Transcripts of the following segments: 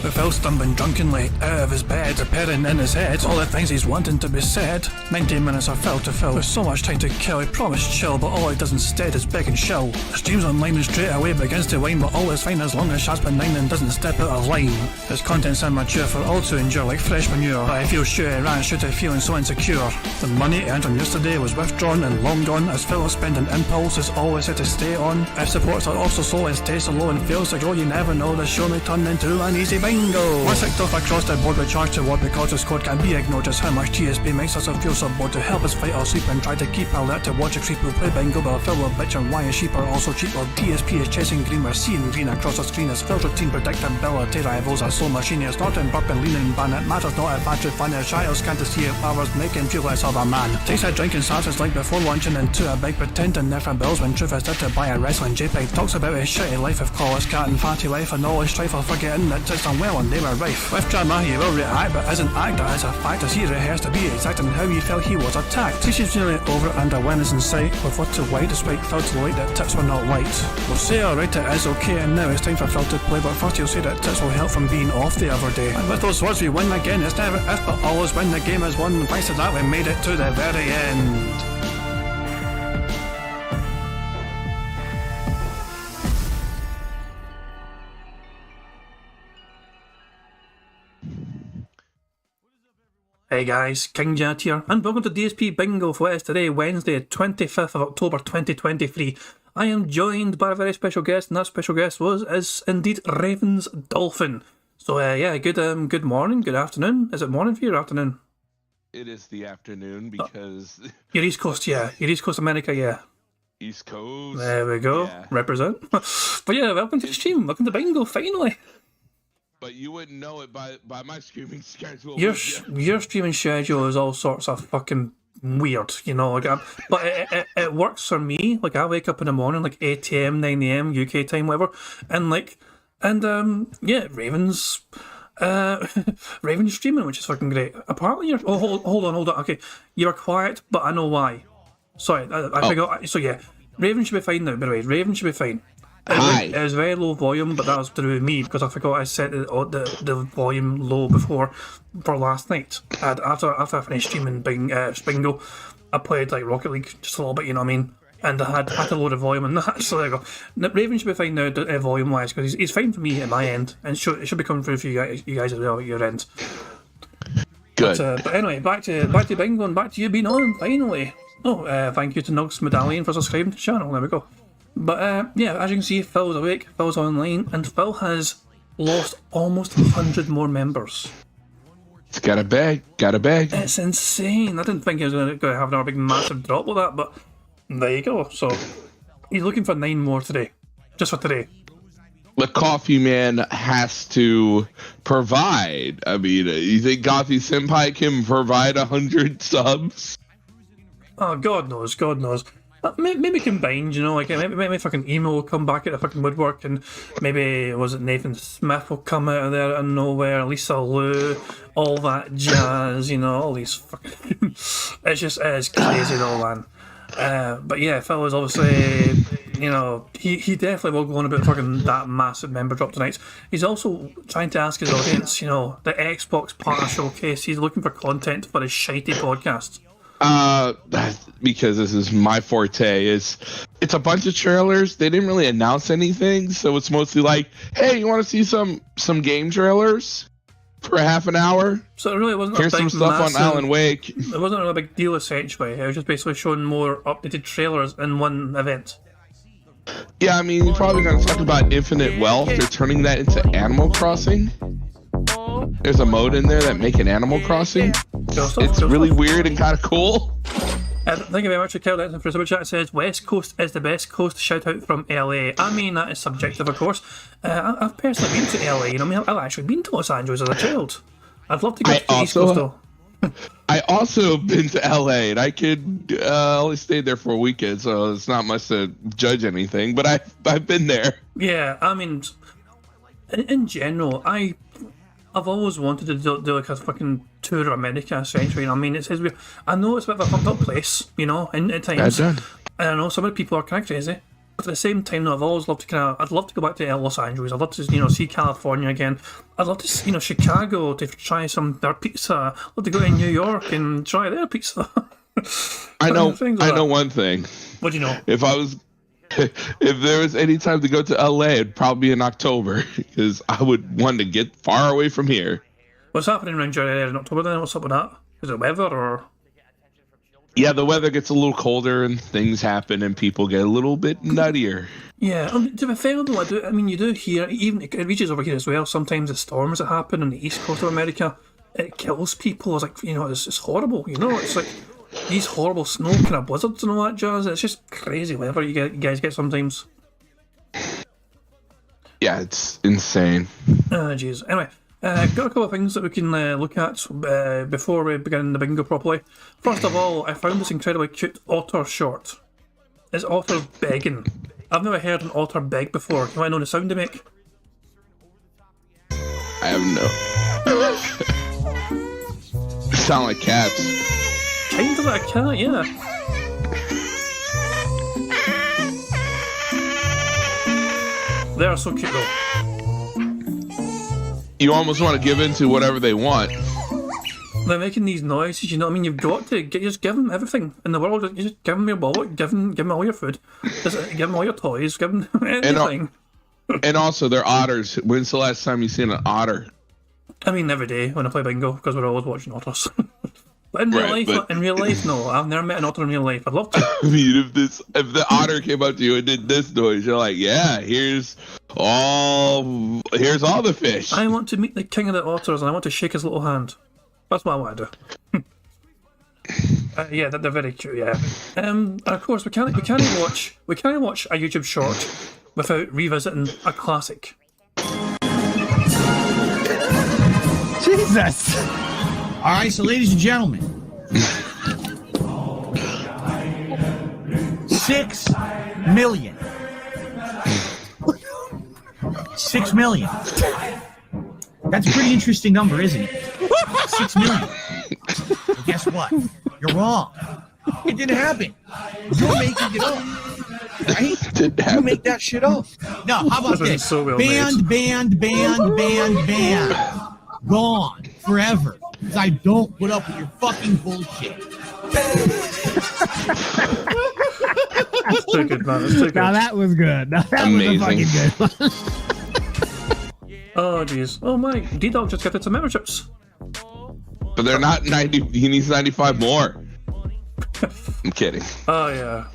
With Phil stumbling drunkenly out of his bed, appearing in his head all the things he's wanting to be said. 19 minutes of Phil to Phil, with so much time to kill. He promised chill, but all he does instead is beg and show. The stream's online and straight away begins to whine, but all is fine as long as Shaz benign and doesn't step out of line. His content's immature for all to endure like fresh manure, but I feel sure he ran straight to feeling so insecure. The money he earned on yesterday was withdrawn and long gone, as Phil's spending impulse is always had to stay on. If supports are also slow and stays so low and fails to grow, you never know, the show may turn into an easy bingo. Once kicked off across the board with charge to what because his code can be ignored, just how much DSP makes us feel so bored. To help us fight our sleep and try to keep alert to watch a creep who play bingo, but Phil will bitch and why his sheep are also cheap. While DSP is chasing green, we're seeing green across the screen as Phil's routine predictability rivals are slow machine. It's not in burping, leaning, ban. It matters not if battery fun is child can't see if hours making feel less of a man. Takes a drink and starts his like before lunching into a big pretending different bills when truth is to buy a wrestling JPEG. Talks about his shitty life of call his cat and fatty life and all his strife of forgetting that it's done well and they were rife. With drama he will react but isn't act, that is a fact as he rehearsed to be exact in how he felt he was attacked. Teaches nearly over and a win is in sight with what to white despite Phil to light that tips were not light. We'll say alright it is okay and now it's time for Phil to play, but first he'll say that tips will help from being off the other day. And with those words we win again, it's never if but always when the game is won. Thanks to that we made it to the very end. Hey guys, King Jet here, and welcome to DSP Bingo for what is today, Wednesday, 25th of October 2023. I am joined by a very special guest, and that special guest is indeed Raven's Dolphin. So yeah, good morning, good afternoon. Is it morning for you or afternoon? It is the afternoon because... You're East Coast, yeah. You're East Coast America, yeah. East Coast. There we go, yeah. Represent. But yeah, welcome to the stream, welcome to Bingo, finally. But you wouldn't know it by my streaming schedule. Your streaming schedule is all sorts of fucking weird, you know. Like, but it works for me. Like I wake up in the morning, like 8 a.m., 9 a.m. UK time, whatever, and yeah, Raven's streaming, which is fucking great. Apparently, you're hold on. Okay, you're quiet, but I know why. Sorry, I forgot. So yeah, Raven should be fine now. By the way, Raven should be fine. It was very low volume, but that was through me because I forgot I set the volume low before for last night. After I finished streaming Bingo, I played like Rocket League just a little bit, you know what I mean? And I had to load the volume and that. So there you go. Raven should be fine now, volume wise, because he's fine for me at my end, and it should be coming through for you guys as well at your end. Good. But anyway, back to Bingo and back to you being on finally. Oh, thank you to Nugs Medallion for subscribing to the channel. There we go. But yeah, as you can see, Phil's awake, Phil's online, and Phil has lost almost 100 more members. It's got a bag. It's insane. I didn't think he was going to have another big massive drop with that, but there you go. So he's looking for 9 more today, just for today. The coffee man has to provide. I mean, you think Gothi Senpai can provide 100 subs? Oh, God knows. Maybe combined, you know, like maybe fucking emo will come back at the fucking woodwork, and maybe was it Nathan Smith will come out of there out of nowhere, Lisa Lou, all that jazz, you know, all these fucking it's crazy though, man. But yeah, Phil is obviously, you know, he definitely will go on about fucking that massive member drop tonight. He's also trying to ask his audience, you know, the Xbox partner showcase. He's looking for content for his shitey podcast. Because this is my forte. It's a bunch of trailers. They didn't really announce anything, so it's mostly like, hey, you want to see some game trailers for half an hour? So it really wasn't. Here's some stuff on Alan Wake. It wasn't a big deal essentially. It was just basically showing more updated trailers in one event. Yeah, I mean, you're probably going to talk about Infinite Wealth. They're turning that into Animal Crossing. There's a mode in there that make an Animal Crossing. It's really weird and kind of cool. Thank you very much for Kel Denton for super chat. It says West Coast is the best coast. Shout out from LA. I mean, that is subjective, of course. I've personally been to LA. You know, I mean, I've actually been to Los Angeles as a child. I'd love to go to the East Coast though. I also been to LA, and I could only stayed there for a weekend, so it's not much to judge anything. But I've been there. Yeah, I mean, in general, I've always wanted to do like a fucking tour of America, essentially. You know, I mean, I know it's a bit of a fucked up place, you know, at times. And I know some of the people are kind of crazy, But at the same time, though, I've always loved to I'd love to go back to Los Angeles. I'd love to, see California again. I'd love to, Chicago to try their pizza. I'd love to go to New York and try their pizza. I know one thing. What do you know? If there was any time to go to LA, it'd probably be in October because I would want to get far away from here. What's happening around your area in October then? What's up with that? Is it weather or? Yeah, the weather gets a little colder and things happen and people get a little bit nuttier. Yeah, to be fair though, you do hear, even it reaches over here as well, sometimes the storms that happen on the east coast of America, it kills people. It's like, it's horrible, it's like these horrible snow kind of blizzards and all that jazz. It's just crazy weather you guys get sometimes. Yeah, it's insane. Oh, jeez. Anyway. Got a couple of things that we can look at before we begin the bingo properly. First of all, I found this incredibly cute otter short. It's otter begging. I've never heard an otter beg before. Do I know the sound they make? I have no. Sound like cats. Kind of like a cat, yeah. They are so cute though. You almost want to give in to whatever they want. They're making these noises, You've got to just give them everything in the world. You just give them your wallet, give them all your food, just give them all your toys, give them anything. And also, they're otters. When's the last time you've seen an otter? I mean, every day when I play bingo, because we're always watching otters. But in real life, no. I've never met an otter in real life. I'd love to. I mean, if the otter came up to you and did this noise, you're like, yeah, here's all the fish. I want to meet the king of the otters, and I want to shake his little hand. That's what I want to do. Yeah, they're very cute. Yeah, and of course we can't watch a YouTube short without revisiting a classic. Jesus. All right, so ladies and gentlemen, 6 million. 6 million. That's a pretty interesting number, isn't it? 6 million. Well, guess what? You're wrong. It didn't happen. You're making it up. Right? You make that shit up. No, how about this? So well banned. Gone forever. Because I don't put up with your fucking bullshit. That's too good, man. That's too good. Now that was good. Now that Amazing. was a fucking good one. Oh, jeez. Oh, my. D-Dog just gifted some memberships. But they're not 90. He needs 95 more. I'm kidding. Oh, yeah.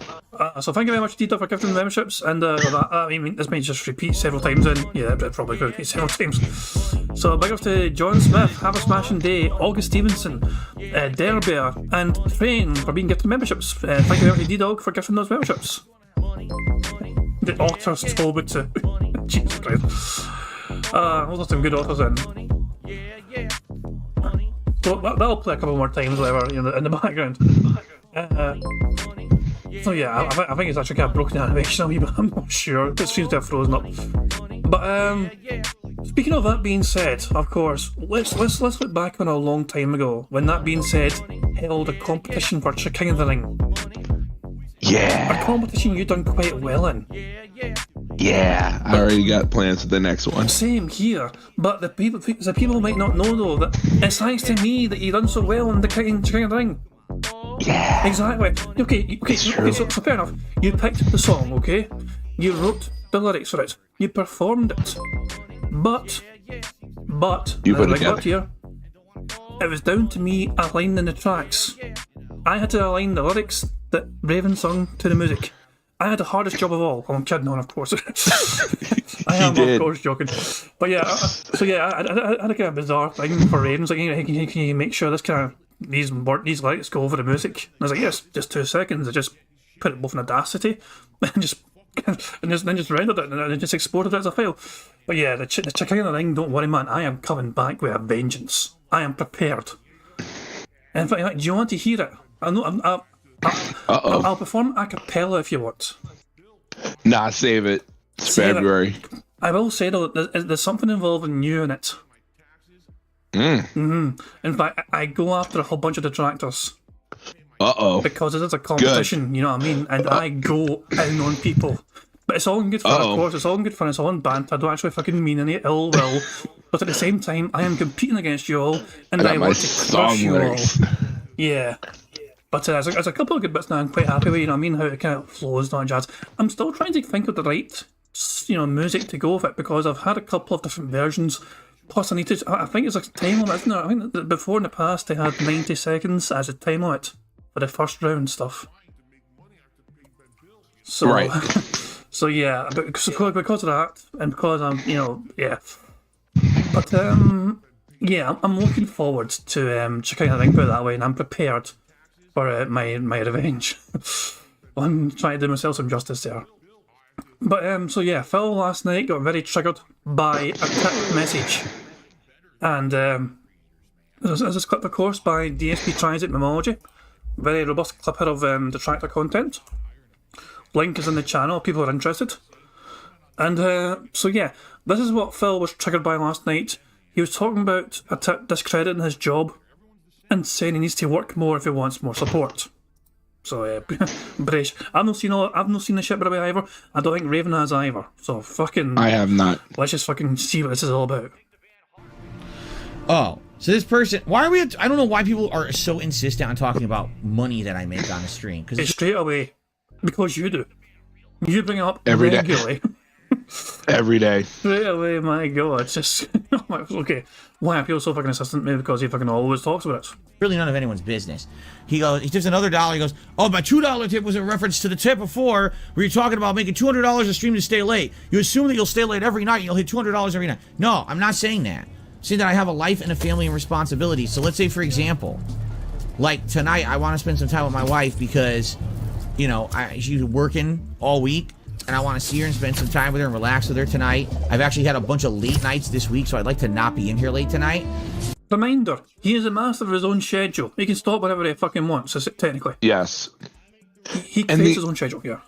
So thank you very much, D-Dog, for gifting the memberships. And this may just repeat several times. And yeah, it probably could repeat several times. So big ups to John Smith, Have a Smashing Day, August Stevenson, Derbear, and Train for being gifted memberships. Thank you very much to D-Dog for gifting those memberships. The otters told me to. Jesus Christ. Those are some good otters in. So that'll play a couple more times, whatever, in the background. So yeah, I think it's actually kind of broken animation a wee bit. I'm not sure. It seems to have frozen up. But speaking of that being said, of course, let's look back on a long time ago when That Being Said held a competition for King of the Ring. Yeah. A competition you done quite well in. Yeah. I already got plans for the next one. Same here, but the people might not know though that it's thanks to me that you done so well in the King of the Ring. Yeah. Exactly. Okay. So fair enough. You picked the song, okay? You wrote the lyrics for it. You performed it. But You put it but together. here, it was down to me aligning the tracks. I had to align the lyrics that Raven sung to the music. I had the hardest job of all. I'm kidding on, of course. I am, of course, joking. But yeah, I had a kind of bizarre thing for Raven. It's like, hey, can you make sure these lights go over the music? And I was like, yes, just 2 seconds. I just put it both in Audacity and then just rendered it and then just exported it as a file. But yeah, the King of the Ring, don't worry, man. I am coming back with a vengeance. I am prepared. And in fact, do you want to hear it? I'll perform a cappella if you want. Nah, save it. It's February. I will say though, there's something involving you in it. In fact, I go after a whole bunch of detractors. Uh-oh. Because it is a competition, you know what I mean? And I go in on people. But it's all in good fun, of course. It's all in good fun. It's all in banter. I don't actually fucking mean any ill will. But at the same time, I am competing against you all, and I want to crush you all. Yeah. But there's a couple of good bits now I'm quite happy with, you know what I mean? How it kind of flows and jazz. I'm still trying to think of the right, music to go with it, because I've had a couple of different versions. Plus, I think it's a time limit, isn't it? I think that before in the past they had 90 seconds as a time limit for the first round stuff. So, right. So yeah, because of that, and because I'm, yeah. But yeah, I'm looking forward to kind of think about it that way, and I'm prepared for my revenge. I'm trying to do myself some justice there. But so yeah, Phil last night got very triggered by a tip message, and there's this clip, of course, by DSP Transit Memology, very robust clip here of Detractor content. Link is in the channel, people are interested. And so yeah, this is what Phil was triggered by last night. He was talking about a tip discrediting his job and saying he needs to work more if he wants more support. So brace. I've not seen the shit by the way either. I don't think Raven has either. So fucking I have not. Let's just fucking see what this is all about. Oh, so this person, why are we, I don't know why people are so insistent on talking about money that I make on the stream. Because it's straight away. Because you do. You bring it up every regularly. Day. Every day. Straight away, my god. It's just... okay. Why are people so fucking insistent? Maybe because he fucking always talks about it. Really none of anyone's business. He tips another $1. He goes, oh, my $2 tip was a reference to the tip before where you're talking about making $200 a stream to stay late. You assume that you'll stay late every night and you'll hit $200 every night. No, I'm not saying that. I'm saying that I have a life and a family and responsibilities. So let's say, for example, like tonight, I want to spend some time with my wife because... she's working all week, and I want to see her and spend some time with her and relax with her tonight. I've actually had a bunch of late nights this week, so I'd like to not be in here late tonight. Reminder, he is a master of his own schedule. He can stop whenever he fucking wants, technically. Yes. He creates his own schedule, yeah.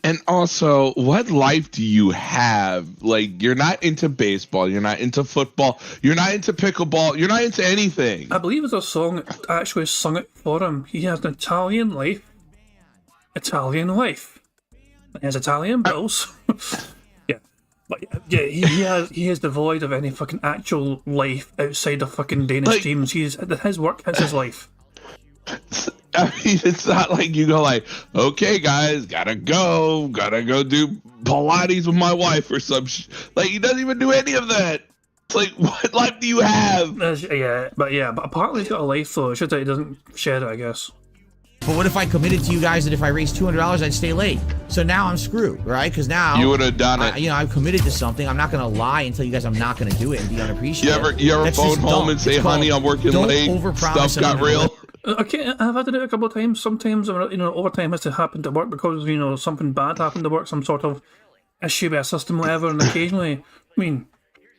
And also, what life do you have? Like, you're not into baseball, you're not into football, you're not into pickleball, you're not into anything. I believe there's a song that actually sung it for him. He has an Italian life. Italian wife. He has Italian bills. Yeah. But yeah, he is devoid of any fucking actual life outside of fucking Danish teams. His work is his life. I mean, it's not like you go like, okay guys, gotta go do Pilates with my wife or some like, he doesn't even do any of that. It's like, what life do you have? But apparently he's got a life though. It's just that he doesn't share it, I guess. But what if I committed to you guys that if I raised $200, I'd stay late? So now I'm screwed, right? Because now you would have done it. I've committed to something. I'm not going to lie and tell you guys I'm not going to do it and be unappreciative. You ever phone home and say, honey, I'm working late, stuff got real? Okay, I've had to do it a couple of times. Sometimes, overtime has to happen to work because, something bad happened to work, some sort of issue with a system, whatever, and occasionally,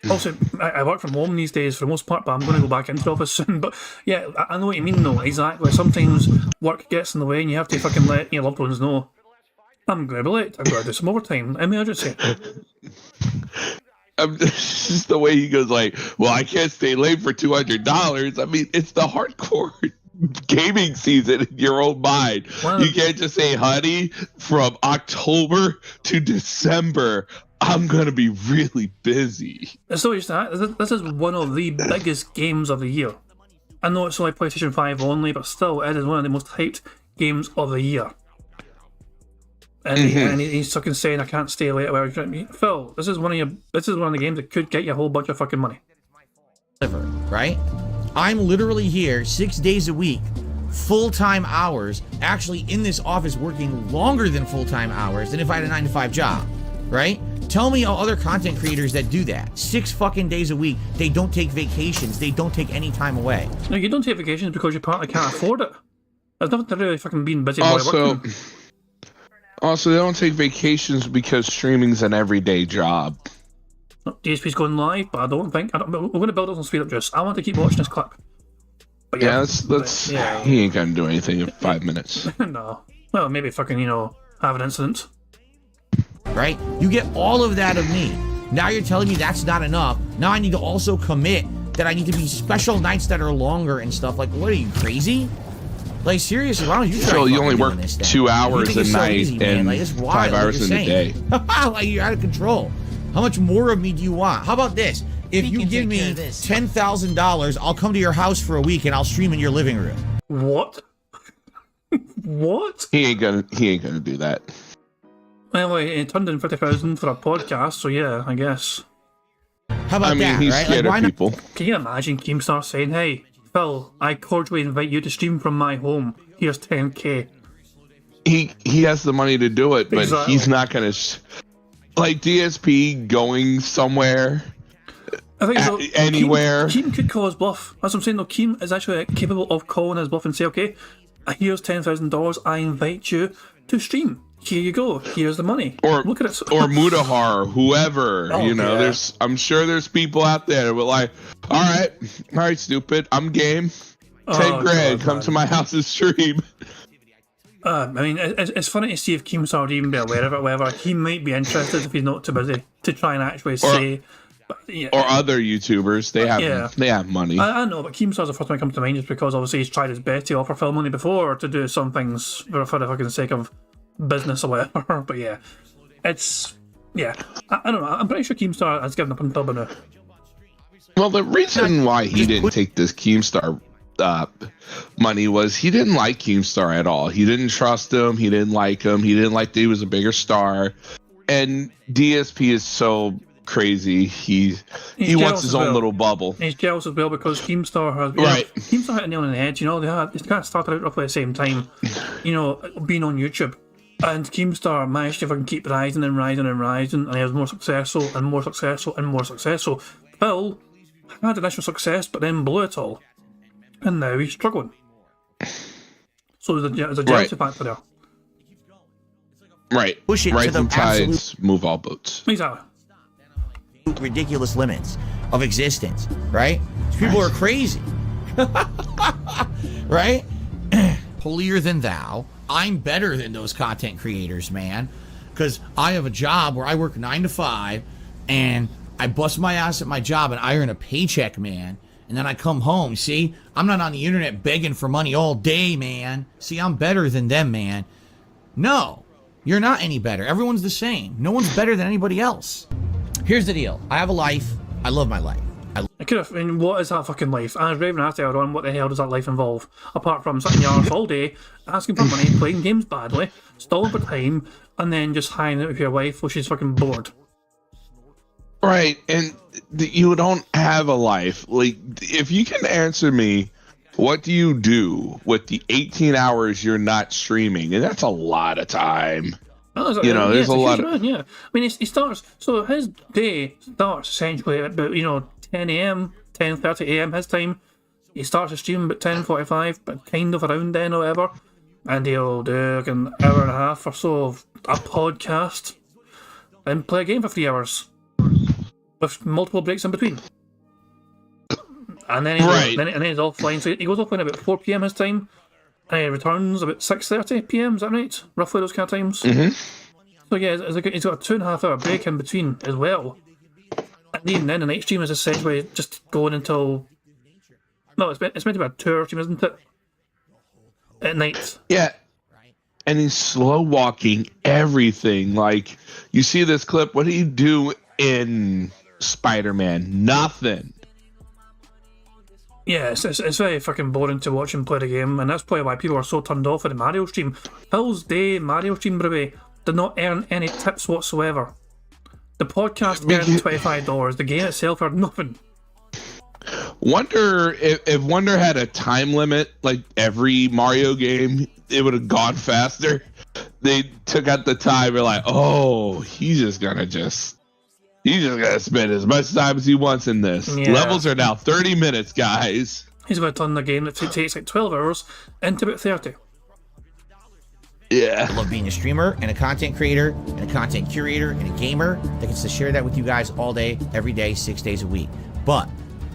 also, I work from home these days for the most part, but I'm going to go back into the office soon. But yeah, I know what you mean though, exactly. Sometimes work gets in the way and you have to fucking let your loved ones know, I'm going to be late, I've got to do some overtime, emergency. It's just the way he goes like, well, I can't stay late for $200. I mean, it's the hardcore gaming season in your own mind. Well, you can't just say, honey, from October to December, I'm going to be really busy. So this is one of the biggest games of the year. I know it's only PlayStation 5 only, but still, it is one of the most hyped games of the year. And, he's fucking saying, I can't stay late. Phil, this is one of the games that could get you a whole bunch of fucking money. Right? I'm literally here 6 days a week, full-time hours, actually in this office working longer than full-time hours than if I had a 9-to-5 job, right? Tell me other content creators that do that. 6 fucking days a week. They don't take vacations. They don't take any time away. No, you don't take vacations because you partly can't afford it. There's nothing to really fucking being busy while working. Also, they don't take vacations because streaming's an everyday job. DSP's going live, but I don't think... we're going to build it on speed up just. I want to keep watching this clip. But yeah, he ain't going to do anything in 5 minutes. No. Well, maybe fucking, have an incident. Right? You get all of that of me. Now you're telling me that's not enough. Now I need to also commit that I need to be special nights that are longer and stuff. Like, what are you, crazy? Like seriously, why don't you try? So you fucking only doing work this then? 2 You hours think a it's so night easy, man. and Like, it's wild, 5 what hours you're in a saying. day. Like you're out of control. How much more of me do you want? How about this? If you give me $10,000, I'll come to your house for a week and I'll stream in your living room. What? What? He ain't gonna do that. Well, he turned in 50,000 for a podcast, so yeah, I guess. How about I mean, that? he's Right? scared Like, why of not? people. Can you imagine Keemstar saying, "Hey, Phil, I cordially invite you to stream from my home. Here's 10K." He has the money to do it, but Exactly. he's not gonna like DSP going somewhere. I think so. Anywhere. Keem could call his bluff. That's what I'm saying, though. Keem is actually capable of calling his bluff and say, "Okay, here's $10,000. I invite you to stream. Here you go. Here's the money." Or look at it. or Mudahar, whoever. Oh, you know, yeah. I'm sure there's people out there with like, all right, stupid, I'm game. 10 grand, God, come man. to my house and stream. I mean, it's funny to see if Keemstar would even be aware of it. Whether he might be interested if he's not too busy to try and actually say. But, yeah, Or other YouTubers, they have money. I know, but Keemstar's the first one that comes to mind just because obviously he's tried his best to offer Phil money before to do some things for the fucking sake of business or whatever. But yeah, it's I don't know. I'm pretty sure Keemstar has given up on Phil now. Well, the reason why he didn't take this Keemstar money was he didn't like Keemstar at all. He didn't trust him. He didn't like him. He didn't like that he was a bigger star. And DSP is so crazy. He wants his own little bubble. He's jealous as well because Keemstar has Keemstar hit a nail on the head. You know, they kind of started out roughly the same time. You know, being on YouTube. And Keemstar managed to fucking keep rising and rising and rising, and he was more successful and more successful and more successful. Phil had initial success, but then blew it all. And now he's struggling. So there's a jealousy factor there. Right. Push it to Rising the tides move all boats. Exactly. ridiculous limits of existence, right? People are crazy. Right? Holier than thou. I'm better than those content creators, man. Because I have a job where I work 9 to 5 and I bust my ass at my job and I earn a paycheck, man. And then I come home. See, I'm not on the internet begging for money all day, man. See, I'm better than them, man. No, you're not any better. Everyone's the same. No one's better than anybody else. Here's the deal. I have a life. I love my life. I could have, I mean, what is that fucking life? And I was raving after on what the hell does that life involve? Apart from sitting your arse all day, asking for money, playing games badly, stalling for time, and then just hanging out with your wife while she's fucking bored. Right, and you don't have a life. Like, if you can answer me, what do you do with the 18 hours you're not streaming? And that's a lot of time. Oh, You know, there's a lot of... amount, yeah. I mean, he starts, so his day starts essentially at about, 10 a.m., 10:30 a.m. his time. He starts his stream about 10:45, but kind of around then or whatever. And he'll do like an hour and a half or so of a podcast and play a game for 3 hours with multiple breaks in between. And then he's offline. So he goes offline about 4 p.m. his time, and he returns about 6:30 p.m. Is that right? Roughly those kind of times. Mm-hmm. So yeah, he's got a 2.5 hour break in between as well. And even then, the night stream is essentially just going until... No, it's meant to be a 2 hour stream, isn't it? At night. Yeah. And he's slow walking everything. Like, you see this clip, what did he do in Spider-Man? Nothing. Yeah, it's very fucking boring to watch him play the game, and that's probably why people are so turned off of the Mario stream. Phil's day Mario stream, by the way, did not earn any tips whatsoever. The podcast earned $25. The game itself earned nothing. Wonder if Wonder had a time limit, like every Mario game, it would have gone faster. They took out the time. They're like, oh, he's just gonna spend as much time as he wants in this. Yeah. Levels are now 30 minutes, guys. He's going to turn the game that takes like 12 hours into about 30. Yeah. I love being a streamer and a content creator and a content curator and a gamer that gets to share that with you guys all day, every day, 6 days a week. But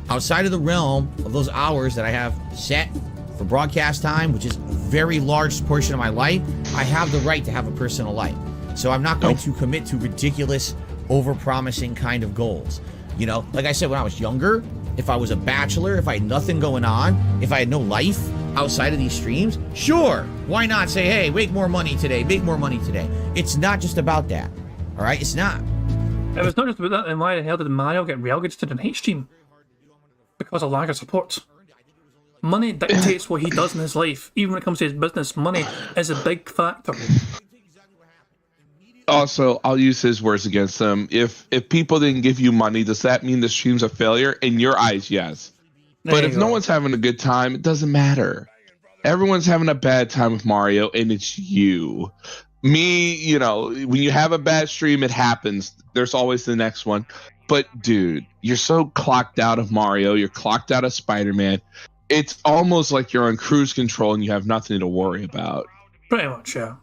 outside of the realm of those hours that I have set for broadcast time, which is a very large portion of my life, I have the right to have a personal life. So I'm not going to commit to ridiculous, over-promising kind of goals. You know, like I said, when I was younger, if I was a bachelor, if I had nothing going on, if I had no life, outside of these streams, sure, why not say, hey, make more money today, make more money today. It's not just about that, all right? It's not. It was not just about that, then why the hell did Mario get relegated to the night stream? Because of lack of support. Money dictates what he does in his life. Even when it comes to his business, money is a big factor. Also, I'll use his words against him. If people didn't give you money, does that mean the stream's a failure? In your eyes, yes. But if no one's having a good time, it doesn't matter. Everyone's having a bad time with Mario, and it's you. Me, you know, when you have a bad stream, it happens. There's always the next one. But, dude, you're so clocked out of Mario. You're clocked out of Spider-Man. It's almost like you're on cruise control and you have nothing to worry about. Pretty much, yeah.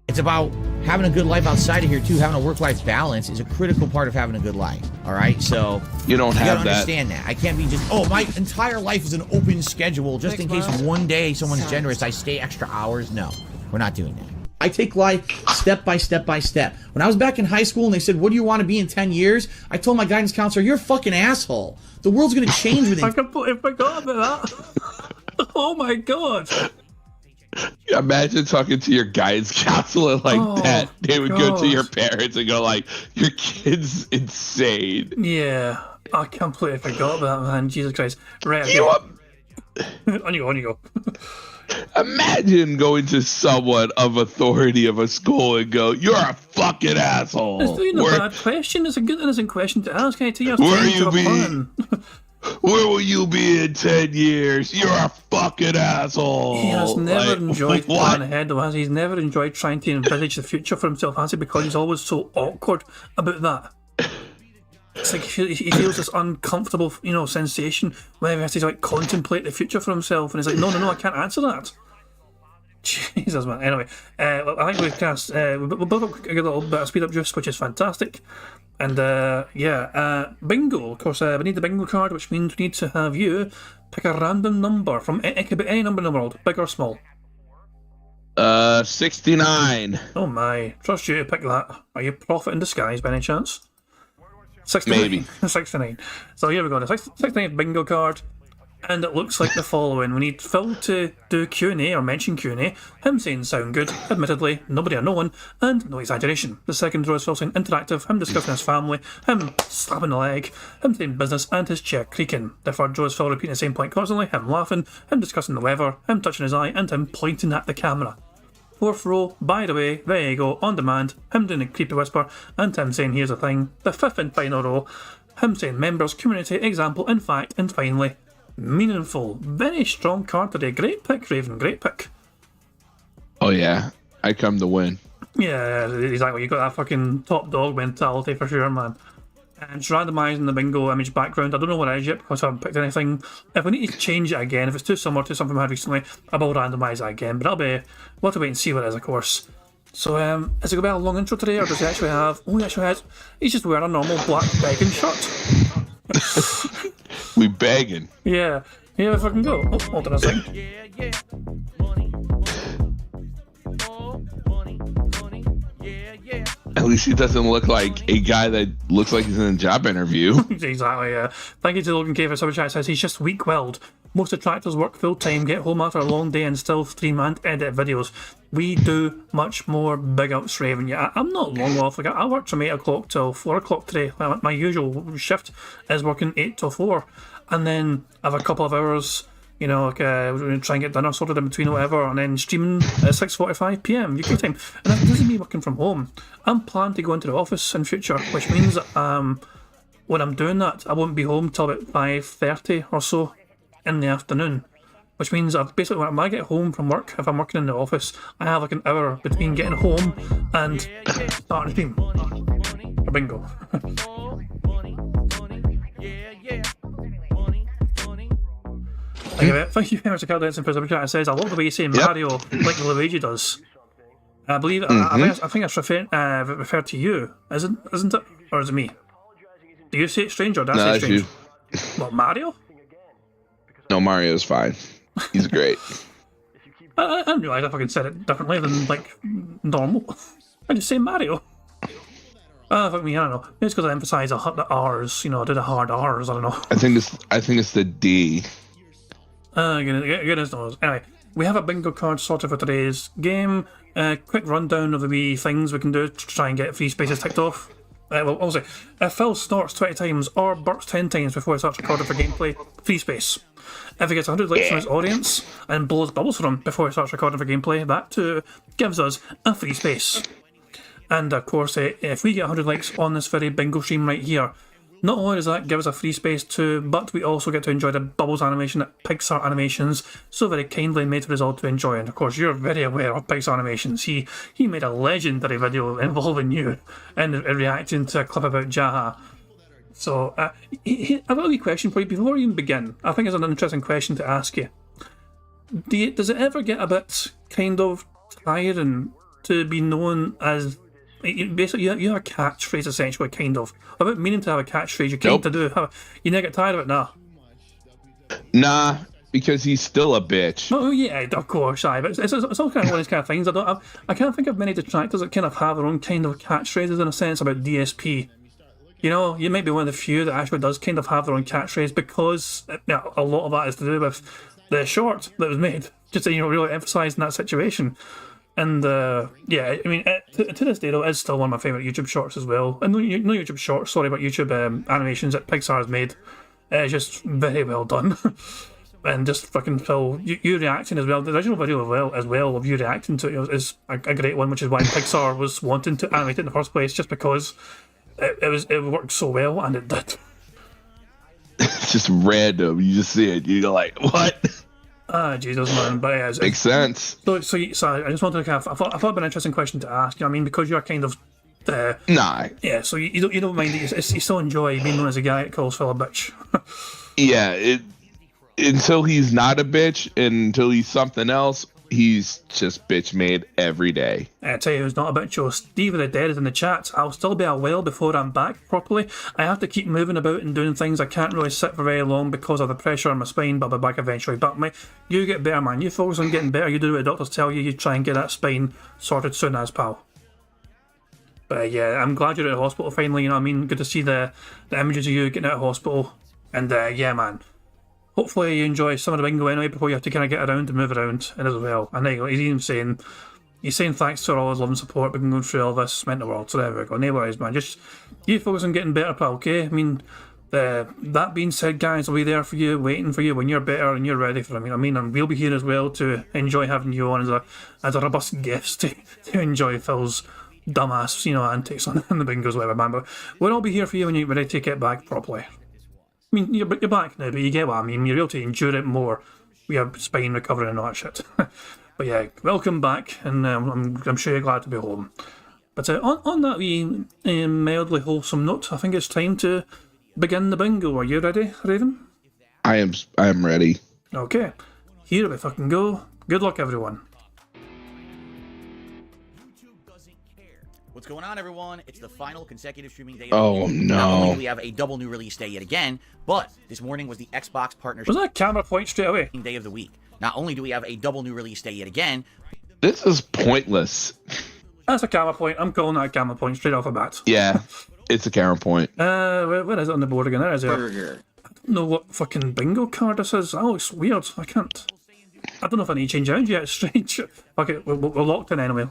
It's about having a good life outside of here, too. Having a work-life balance is a critical part of having a good life, all right? So you don't have gotta that. Understand that. I can't be just, oh, my entire life is an open schedule. Just in case one day someone's generous, I stay extra hours. No, we're not doing that. I take life step by step by step. When I was back in high school and they said, what do you want to be in 10 years? I told my guidance counselor, you're a fucking asshole. The world's going to change within... I completely forgot about that. Oh my god. Imagine talking to your guidance counselor like that. They would go to your parents and go like, your kid's insane. Yeah, I completely forgot about that, man. Jesus Christ. Right, okay. On you go. Imagine going to someone of authority of a school and go, you're a fucking asshole. It's not a bad question. It's a good innocent question to ask. I tell you, where will you be in 10 years? You're a fucking asshole. He has never enjoyed planning ahead, though, has he? He's never enjoyed trying to envisage the future for himself, has he? Because he's always so awkward about that. It's like he feels this uncomfortable, sensation whenever he has to like contemplate the future for himself, and he's like, no, I can't answer that. Jesus, man. Anyway, I think we both got a little bit of speed up juice, which is fantastic. And bingo. Of course, we need the bingo card, which means we need to have you pick a random number from it could be any number in the world, big or small. 69. Oh my! Trust you to pick that. Are you prophet in disguise by any chance? 69. Maybe. 69. So here we go, the 69th bingo card, and it looks like the following. We need Phil to do Q&A or mention Q&A, him saying sound good, admittedly, nobody or no one, and no exaggeration. The second row is Phil saying interactive, him discussing his family, him slapping the leg, him saying business and his chair creaking. The third row is Phil repeating the same point constantly, him laughing, him discussing the weather, him touching his eye, and him pointing at the camera. Fourth row, by the way, there you go, on demand, him doing a creepy whisper, and him saying here's the thing. The fifth and final row, him saying members, community, example, in fact, and finally, meaningful. Very strong card today. Great pick, Raven, great pick. Oh yeah, I come to win. Yeah, exactly, you got that fucking top dog mentality for sure, man. And it's randomising the bingo image background. I don't know what it is yet because I haven't picked anything. If we need to change it again, if it's too similar to something we had recently, I will randomise it again. But we'll have to wait and see what it is, of course. So, is it going to be a long intro today, or does he actually have... Oh, he actually has... He's just wearing a normal black begging shirt. We begging. Yeah. Here we fucking go. Oh, hold on a second. At least he doesn't look like a guy that looks like he's in a job interview. Exactly, yeah. Thank you to Logan K for super chat. Says he's just weak-willed. Most detractors work full-time, get home after a long day and still stream and edit videos. We do much more. Big ups, Raven. Yeah, I'm not long off. Like, I worked from 8 o'clock till 4 o'clock today. My usual shift is working 8 till 4. And then I have a couple of hours, we're going to try and get dinner sorted in between or whatever, and then streaming at 6:45 PM UK time. And that doesn't mean working from home. I'm planning to go into the office in future, which means that when I'm doing that, I won't be home till about 5:30 or so in the afternoon. Which means basically when I get home from work, if I'm working in the office, I have like an hour between getting home and starting stream. Or bingo. Thank you very much to Carl Denson for the chat. It says, I love the way you say Mario like Luigi does. I believe I think it's referred to you, isn't it? Or is it me? Do you say it strange or do I say strange? You. What, Mario? No, Mario's fine. He's great. I didn't realise I fucking said it differently than like normal. I just say Mario. Fuck me, I don't know. Maybe it's because I emphasise the R's, I do the hard R's, I don't know. I think it's the D. Goodness knows. Anyway, we have a bingo card sorted for today's game. Quick rundown of the wee things we can do to try and get free spaces ticked off. Well, also, if Phil snorts 20 times or burps 10 times before he starts recording for gameplay, free space. If he gets 100 likes from his audience and blows bubbles for him before he starts recording for gameplay, that too gives us a free space. And of course, if we get 100 likes on this very bingo stream right here, not only does that give us a free space too, but we also get to enjoy the Bubbles animation that Pixar Animations so very kindly made for us all to enjoy. And of course, you're very aware of Pixar Animations. He made a legendary video involving you and reacting to a clip about Jaha. So, I've got a wee question for you before we even begin. I think it's an interesting question to ask you. Does it ever get a bit kind of tiring to be known as... Basically, you have a catchphrase, essentially, kind of. About meaning to have a catchphrase, you kind of do. You never get tired of it, nah? Nah, because he's still a bitch. Oh, yeah, of course, aye. But it's all kind of one of these kind of things. I can't think of many detractors that kind of have their own kind of catchphrases, in a sense, about DSP. You know, you might be one of the few that actually does kind of have their own catchphrase, because a lot of that is to do with the short that was made, just to, really emphasising that situation. And yeah, I mean, to this day, though, it is still one of my favourite YouTube shorts as well. And no YouTube shorts, sorry, but YouTube animations that Pixar has made. It's just very well done. And just fucking Phil, you reacting as well. The original video as well of you reacting to it is a great one, which is why Pixar was wanting to animate it in the first place, just because it worked so well, and it did. It's just random. You just see it. You're like, what? Jesus, man. But yeah, makes sense. So I just wanted to kind of, I thought it'd be an interesting question to ask. You know what I mean? Because you're kind of, nah. Yeah. So you don't mind it. You still enjoy being known as a guy that calls Phil a bitch. Yeah. Until he's not a bitch, and until he's something else, he's just bitch made every day. I tell you who's not a bitch, Joe. Steve of the Dead is in the chat. I'll still be a while before I'm back properly. I have to keep moving about and doing things. I can't really sit for very long because of the pressure on my spine, but I'll be back eventually. But you get better, man. You focus on getting better. You do what the doctors tell you. You try and get that spine sorted soon as, pal. But yeah, I'm glad you're at the hospital finally. You know what I mean? Good to see the images of you getting out of hospital. And yeah, man. Hopefully you enjoy some of the bingo anyway before you have to kind of get around and move around and as well. And there he's even saying thanks for all his love and support. We've been going through all this mental world. So there we go. No worries, man. Just you focus on getting better, pal, okay? I mean, that being said, guys, I'll be there for you, waiting for you when you're better and you're ready for it. I mean, and we'll be here as well to enjoy having you on as a robust guest to enjoy Phil's dumbass, antics on the bingos, whatever, man. But we'll all be here for you when you're ready to get back properly. I mean, you're back now, but you get what I mean. You're able to endure it more. We have spine recovering and all that shit. But yeah, welcome back, and I'm sure you're glad to be home. But on that wee mildly wholesome note, I think it's time to begin the bingo. Are you ready, Raven? I am ready. Okay, here we fucking go. Good luck, everyone. What's going on, everyone? It's the final consecutive streaming day. Oh, no. Not only do we have a double new release day yet again, but this morning was the Xbox partnership. Was that camera point straight away? Day of the week. Not only do we have a double new release day yet again. This is pointless. That's a camera point. I'm calling that a camera point straight off the bat. Yeah, it's a camera point. Where is it on the board again? There is it. I don't know what fucking bingo card this is. That looks weird. I don't know if I need to change it yet. It's strange. Okay, we're locked in anyway.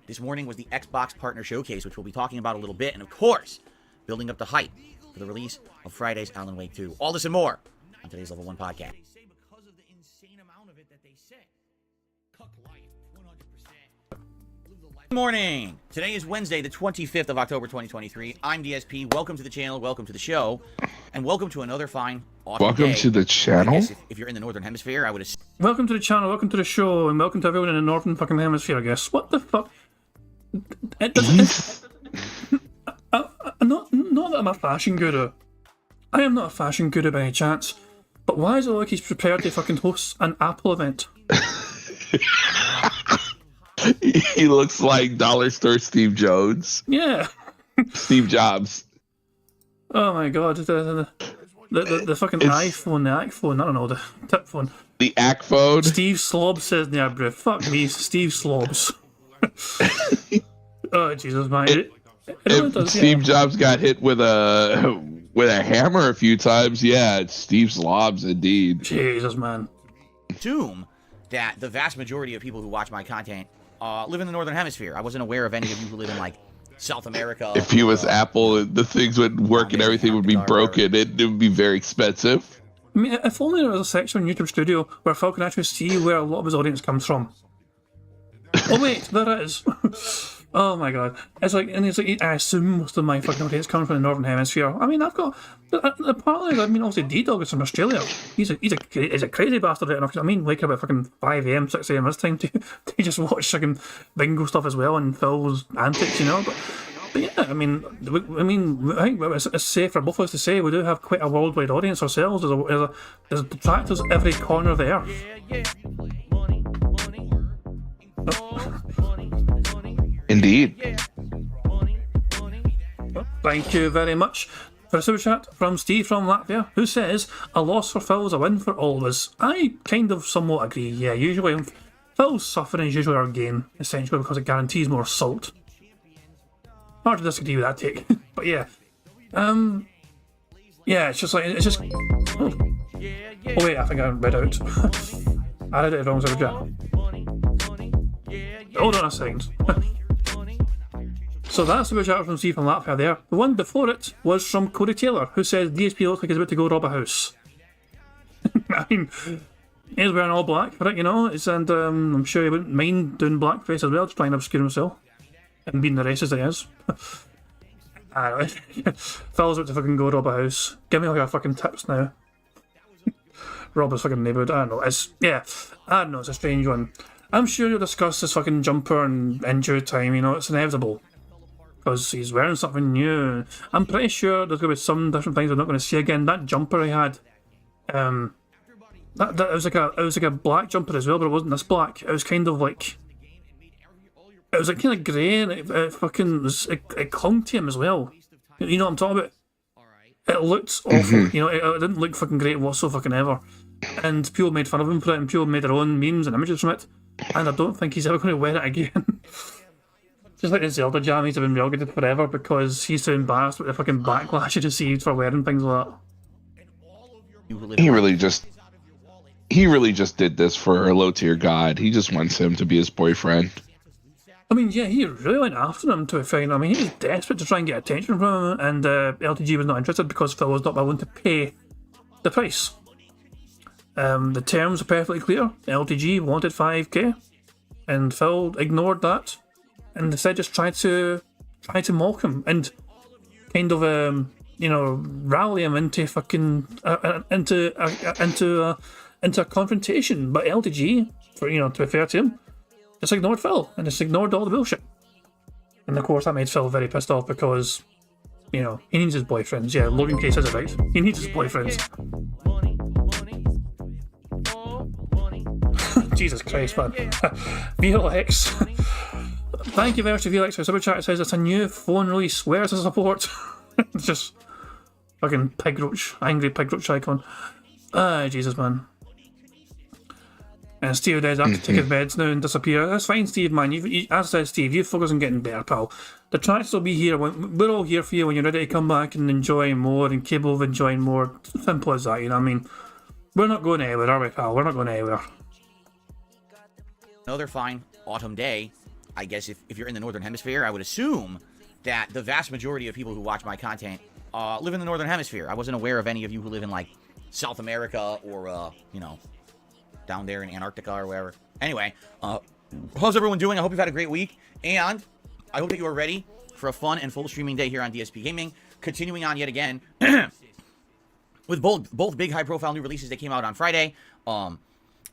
This morning was the Xbox Partner Showcase, which we'll be talking about a little bit, and of course, building up the hype for the release of Friday's Alan Wake 2. All this and more on today's Level 1 podcast. Good morning! Today is Wednesday, the 25th of October, 2023. I'm DSP. Welcome to the channel, welcome to the show, and welcome to another fine, awesome welcome day. To the channel? I guess if you're in the Northern Hemisphere, I would assume. Welcome to the channel, welcome to the show, and welcome to everyone in the Northern fucking Hemisphere, I guess. What the fuck? Not that I'm a fashion guru. I am not a fashion guru by any chance. But why is it like he's prepared to fucking host an Apple event? He looks like Dollar Store Steve Jones. Yeah. Steve Jobs. Oh my god. The fucking iPhone, the iPhone, I don't know, the tip phone. The AC phone. Steve Slobs says there, bro. Fuck me, Steve Slobs. Oh Jesus, man! Steve Jobs got hit with a hammer a few times. Yeah, it's Steve Slobs indeed. Jesus, man. assume that the vast majority of people who watch my content live in the Northern Hemisphere. I wasn't aware of any of you who live in, like, South America. If he was Apple, the things would work and everything would be broken. It would be very expensive. I mean, if only there was a section on YouTube Studio where Phil can actually see where a lot of his audience comes from. Oh wait, there it is. Oh my god. It's like, and it's like, I assume most of my fucking audience comes from the Northern Hemisphere. I mean, I've got, apparently, I mean, obviously D-Dog is from Australia. He's a crazy bastard right enough. I mean, wake up at fucking 5 AM, 6 AM this time to just watch fucking bingo stuff as well and Phil's antics, you know, but yeah, I mean, I think it's safe for both of us to say we do have quite a worldwide audience ourselves. There's detractors every corner of the earth. Indeed. Thank you very much for a super chat from Steve from Latvia, who says, a loss for Phil is a win for all of us. I kind of somewhat agree, yeah. Usually, Phil's suffering is usually our gain, essentially, because it guarantees more salt. Hard to disagree with that take, but yeah. Yeah, it's just like, it's just... Oh wait, I think I read out. I read it wrong, super chat. Hold on a second. So that's the chat from Steve from Latvia there. The one before it was from Cody Taylor, who says DSP looks like he's about to go rob a house. I mean, he's wearing all black for it, you know, and I'm sure he wouldn't mind doing blackface as well to try and obscure himself. And being the racist that he is. I don't know. Phil's about to fucking go rob a house. Give me like a fucking tips now. Rob his fucking neighbourhood. I don't know. I don't know, it's a strange one. I'm sure you'll discuss this fucking jumper and injury time, you know, it's inevitable. Because he's wearing something new. I'm pretty sure there's going to be some different things we're not going to see again. That jumper he had, it was like a black jumper as well, but it wasn't this black. It was kind of like, it was like kind of grey, and it clung to him as well. You know what I'm talking about? It looked awful. You know, it didn't look fucking great whatsoever. And people made fun of him for it, and people made their own memes and images from it. And I don't think he's ever going to wear it again. Just like the Zelda jammies have been relegated forever because he's so embarrassed with the fucking backlash he received for wearing things like that. He really just did this for a low tier god. He just wants him to be his boyfriend. I mean, yeah, he really went after him to a find. I mean, he was desperate to try and get attention from him, and LTG was not interested because Phil was not willing to pay the price. The terms are perfectly clear. LTG wanted 5k, and Phil ignored that, and instead just tried to mock him and kind of rally him into fucking into a confrontation. But LTG, to be fair to him, just ignored Phil and just ignored all the bullshit. And of course that made Phil very pissed off because, he needs his boyfriends. Yeah, Logan K says it right. He needs his boyfriends. Jesus Christ, man. VLX. Thank you very much to VLX for super chat. It says it's a new phone release. Where's the support? It's just fucking pig roach, angry pig roach icon. Jesus, man. And Steve does have to take his meds now and disappear. That's fine, Steve, man. As I said, Steve, you focus on getting better, pal. The tracks will be here. We're all here for you when you're ready to come back and enjoy more, and Cable enjoying more. Simple as that, you know what I mean? We're not going anywhere, are we, pal? We're not going anywhere. Another fine autumn day. I guess if you're in the Northern Hemisphere, I would assume that the vast majority of people who watch my content live in the Northern Hemisphere. I wasn't aware of any of you who live in, like, South America or, down there in Antarctica or wherever. Anyway, how's everyone doing? I hope you've had a great week, and I hope that you are ready for a fun and full streaming day here on DSP Gaming. Continuing on yet again with both big high-profile new releases that came out on Friday,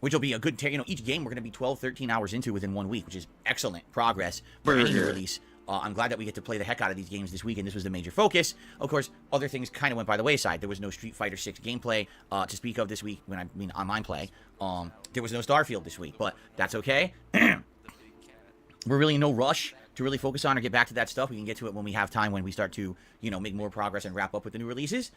which will be a good, each game we're going to be 12, 13 hours into within 1 week, which is excellent progress for any new release. I'm glad that we get to play the heck out of these games this week, and this was the major focus. Of course, other things kind of went by the wayside. There was no Street Fighter 6 gameplay to speak of this week, when I mean online play. There was no Starfield this week, but that's okay. We're really in no rush to really focus on or get back to that stuff. We can get to it when we have time, when we start to, make more progress and wrap up with the new releases.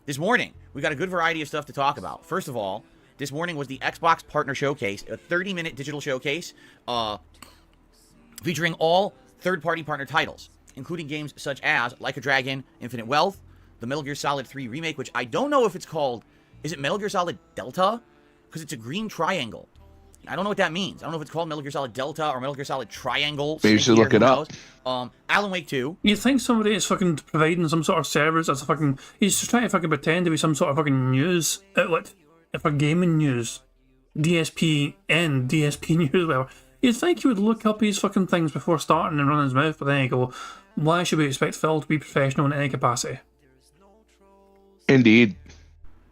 This morning, we got a good variety of stuff to talk about. First of all, this morning was the Xbox Partner Showcase, a 30-minute digital showcase featuring all third-party partner titles, including games such as Like a Dragon, Infinite Wealth, the Metal Gear Solid 3 remake, which I don't know if it's called, is it Metal Gear Solid Delta? because it's a green triangle. I don't know what that means. I don't know if it's called Metal Gear Solid Delta or Metal Gear Solid Triangle. Maybe you should look it up. Alan Wake 2. You think somebody is fucking providing some sort of service as a fucking... He's just trying to fucking pretend to be some sort of fucking news outlet for gaming news. DSP News, whatever. You'd think he would look up these fucking things before starting and running his mouth, but then you go, why should we expect Phil to be professional in any capacity? Indeed.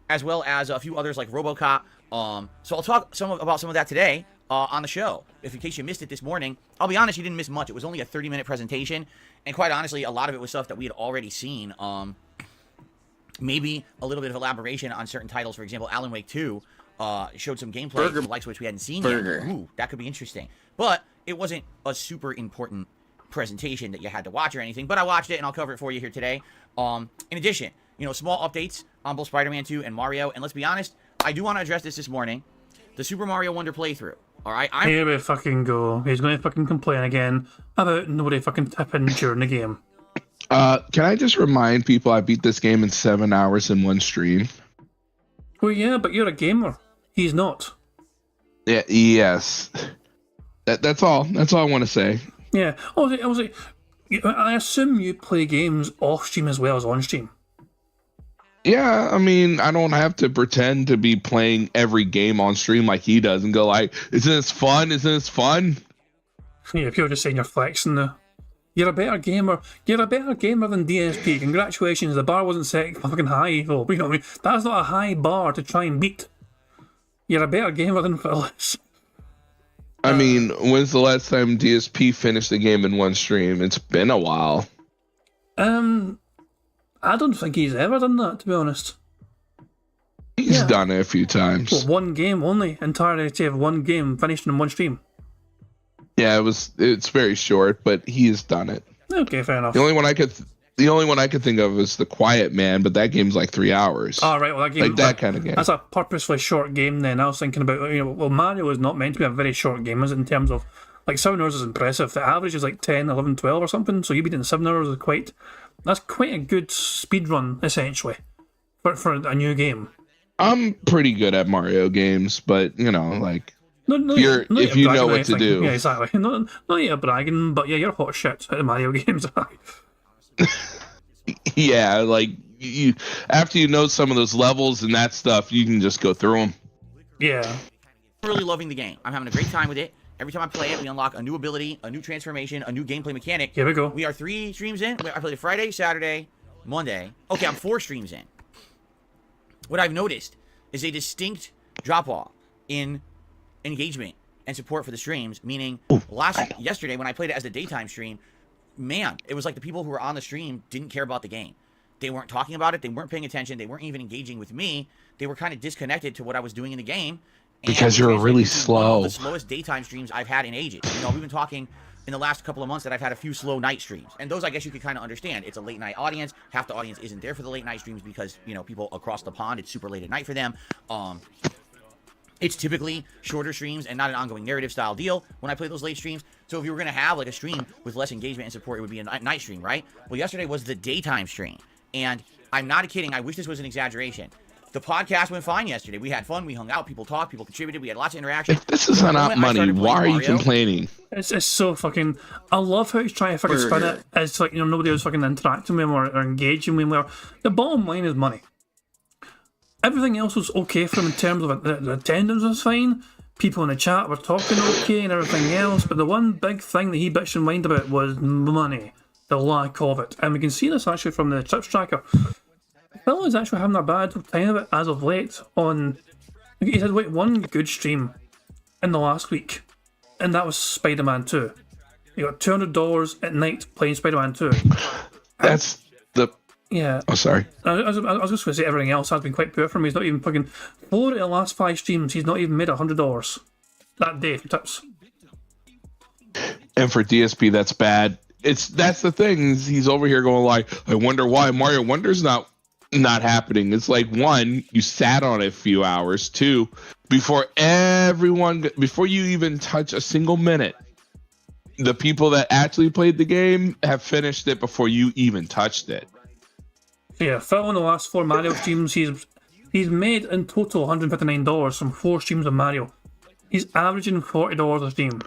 As well as a few others like RoboCop. So I'll talk about some of that today on the show. If in case you missed it this morning, I'll be honest, you didn't miss much. It was only a 30-minute presentation, and quite honestly, a lot of it was stuff that we had already seen. Maybe a little bit of elaboration on certain titles. For example, Alan Wake 2 showed some gameplay, the likes of which we hadn't seen yet. Ooh, that could be interesting. But it wasn't a super important presentation that you had to watch or anything. But I watched it, and I'll cover it for you here today. In addition, small updates on both Spider-Man 2 and Mario. And let's be honest, I do want to address this morning. The Super Mario Wonder playthrough. All right? Here we fucking go. He's going to fucking complain again about nobody fucking tipping during the game. Can I just remind people I beat this game in 7 hours in one stream? Well, yeah, but you're a gamer. He's not. Yeah. Yes. That's all. That's all I want to say. Yeah. I assume you play games off stream as well as on stream. Yeah, I mean, I don't have to pretend to be playing every game on stream like he does and go like, isn't this fun? Isn't this fun? Yeah, if you're just saying you're flexing now. You're a better gamer. You're a better gamer than DSP. Congratulations, the bar wasn't set fucking high, though. You know what I mean? That's not a high bar to try and beat. You're a better gamer than Phyllis. I mean, when's the last time DSP finished the game in one stream? It's been a while. I don't think he's ever done that, to be honest. He's done it a few times. Well, one game only. Entirety of one game finished in one stream. Yeah, it's very short, but he has done it. Okay, fair enough. The only one I could think of is The Quiet Man, but that game's like 3 hours. Oh, right, well, that game, like that kind of game. That's a purposefully short game then. I was thinking about, well, Mario is not meant to be a very short game, is it, in terms of, like, 7 hours is impressive. The average is like 10, 11, 12 or something, so you beat it in 7 hours is that's quite a good speed run, essentially, for a new game. I'm pretty good at Mario games, but, if you know what to do. Yeah, exactly. Not you're bragging, but yeah, you're hot shit at Mario games. Yeah, like, you after you know some of those levels and that stuff, you can just go through them. Yeah. I'm really loving the game. I'm having a great time with it. Every time I play it, we unlock a new ability, a new transformation, a new gameplay mechanic. Here we go. We are 3 streams in. I played it Friday, Saturday, Monday. Okay, I'm 4 streams in. What I've noticed is a distinct drop-off in engagement and support for the streams, meaning yesterday when I played it as the daytime stream, man, it was like the people who were on the stream didn't care about the game. They weren't talking about it. They weren't paying attention. They weren't even engaging with me. They were kind of disconnected to what I was doing in the game. Because you're really slow. One of the slowest daytime streams I've had in ages. We've been talking in the last couple of months that I've had a few slow night streams. And those, I guess you could kind of understand. It's a late night audience. Half the audience isn't there for the late night streams because, people across the pond, it's super late at night for them. It's typically shorter streams and not an ongoing narrative style deal when I play those late streams. So if you were going to have like a stream with less engagement and support, it would be a night stream, right? Well, yesterday was the daytime stream. And I'm not kidding. I wish this was an exaggeration. The podcast went fine yesterday. We had fun. We hung out. People talked. People contributed. We had lots of interaction. If this is not money, why are you complaining? It's so fucking... I love how he's trying to fucking spin it. It's like, nobody was fucking interacting with him or engaging with him. The bottom line is money. Everything else was okay for him in terms of the attendance was fine. People in the chat were talking okay and everything else. But the one big thing that he bitched and whined about was money. The lack of it. And we can see this actually from the trips tracker. Phil is actually having a bad time of it as of late he's had one good stream in the last week, and that was Spider-Man 2. He got $200 at night playing Spider-Man 2. That's the... Yeah. Oh, sorry. I was just going to say everything else has been quite poor for him. He's not even fucking... 4 of the last 5 streams, he's not even made $100 that day for tips. And for DSP, that's bad. That's the thing. He's over here going like, I wonder why Mario Wonder's not happening. It's like, 1, you sat on it a few hours. 2, before you even touch a single minute, the people that actually played the game have finished it before you even touched it. Yeah, Phil in the last 4 Mario streams, he's He's made in total $159 from 4 streams of Mario. He's averaging $40 a stream.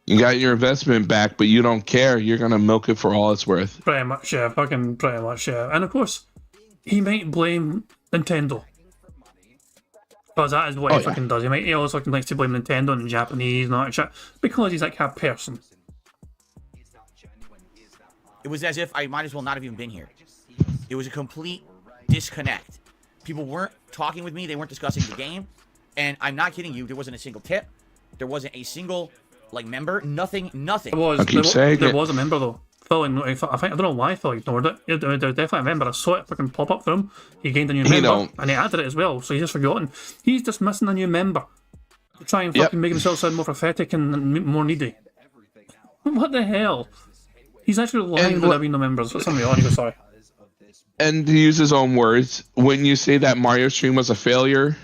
You got your investment back, but you don't care. You're gonna milk it for all it's worth. Pretty much, yeah. Fucking pretty much, yeah. And of course, he might blame Nintendo. Because that is what he fucking does. He always fucking likes to blame Nintendo and Japanese and all that shit. Because he's that kind of person. It was as if I might as well not have even been here. It was a complete disconnect. People weren't talking with me. They weren't discussing the game. And I'm not kidding you. There wasn't a single tip. There wasn't a single, like, member. Nothing. There was a member, though. Phil, I don't know why Phil ignored it. There was definitely a member. I saw it fucking pop up for him. He gained a new member, and he added it as well, so he's just forgotten. He's just missing a new member to try and fucking make himself sound more pathetic and more needy. What the hell? He's actually lying about being the members. That's something on. Sorry. And to use his own words, when you say that Mario stream was a failure,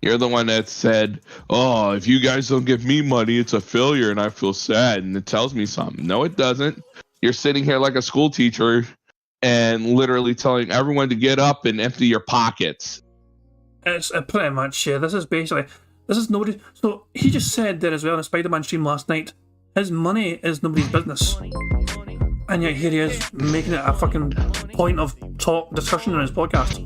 you're the one that said, "Oh, if you guys don't give me money, it's a failure, and I feel sad." And it tells me something. No, it doesn't. You're sitting here like a school teacher and literally telling everyone to get up and empty your pockets. It's pretty much, yeah. This is nobody. So he just said there as well in a Spider-Man stream last night, his money is nobody's business. And yet here he is making it a fucking point of discussion on his podcast.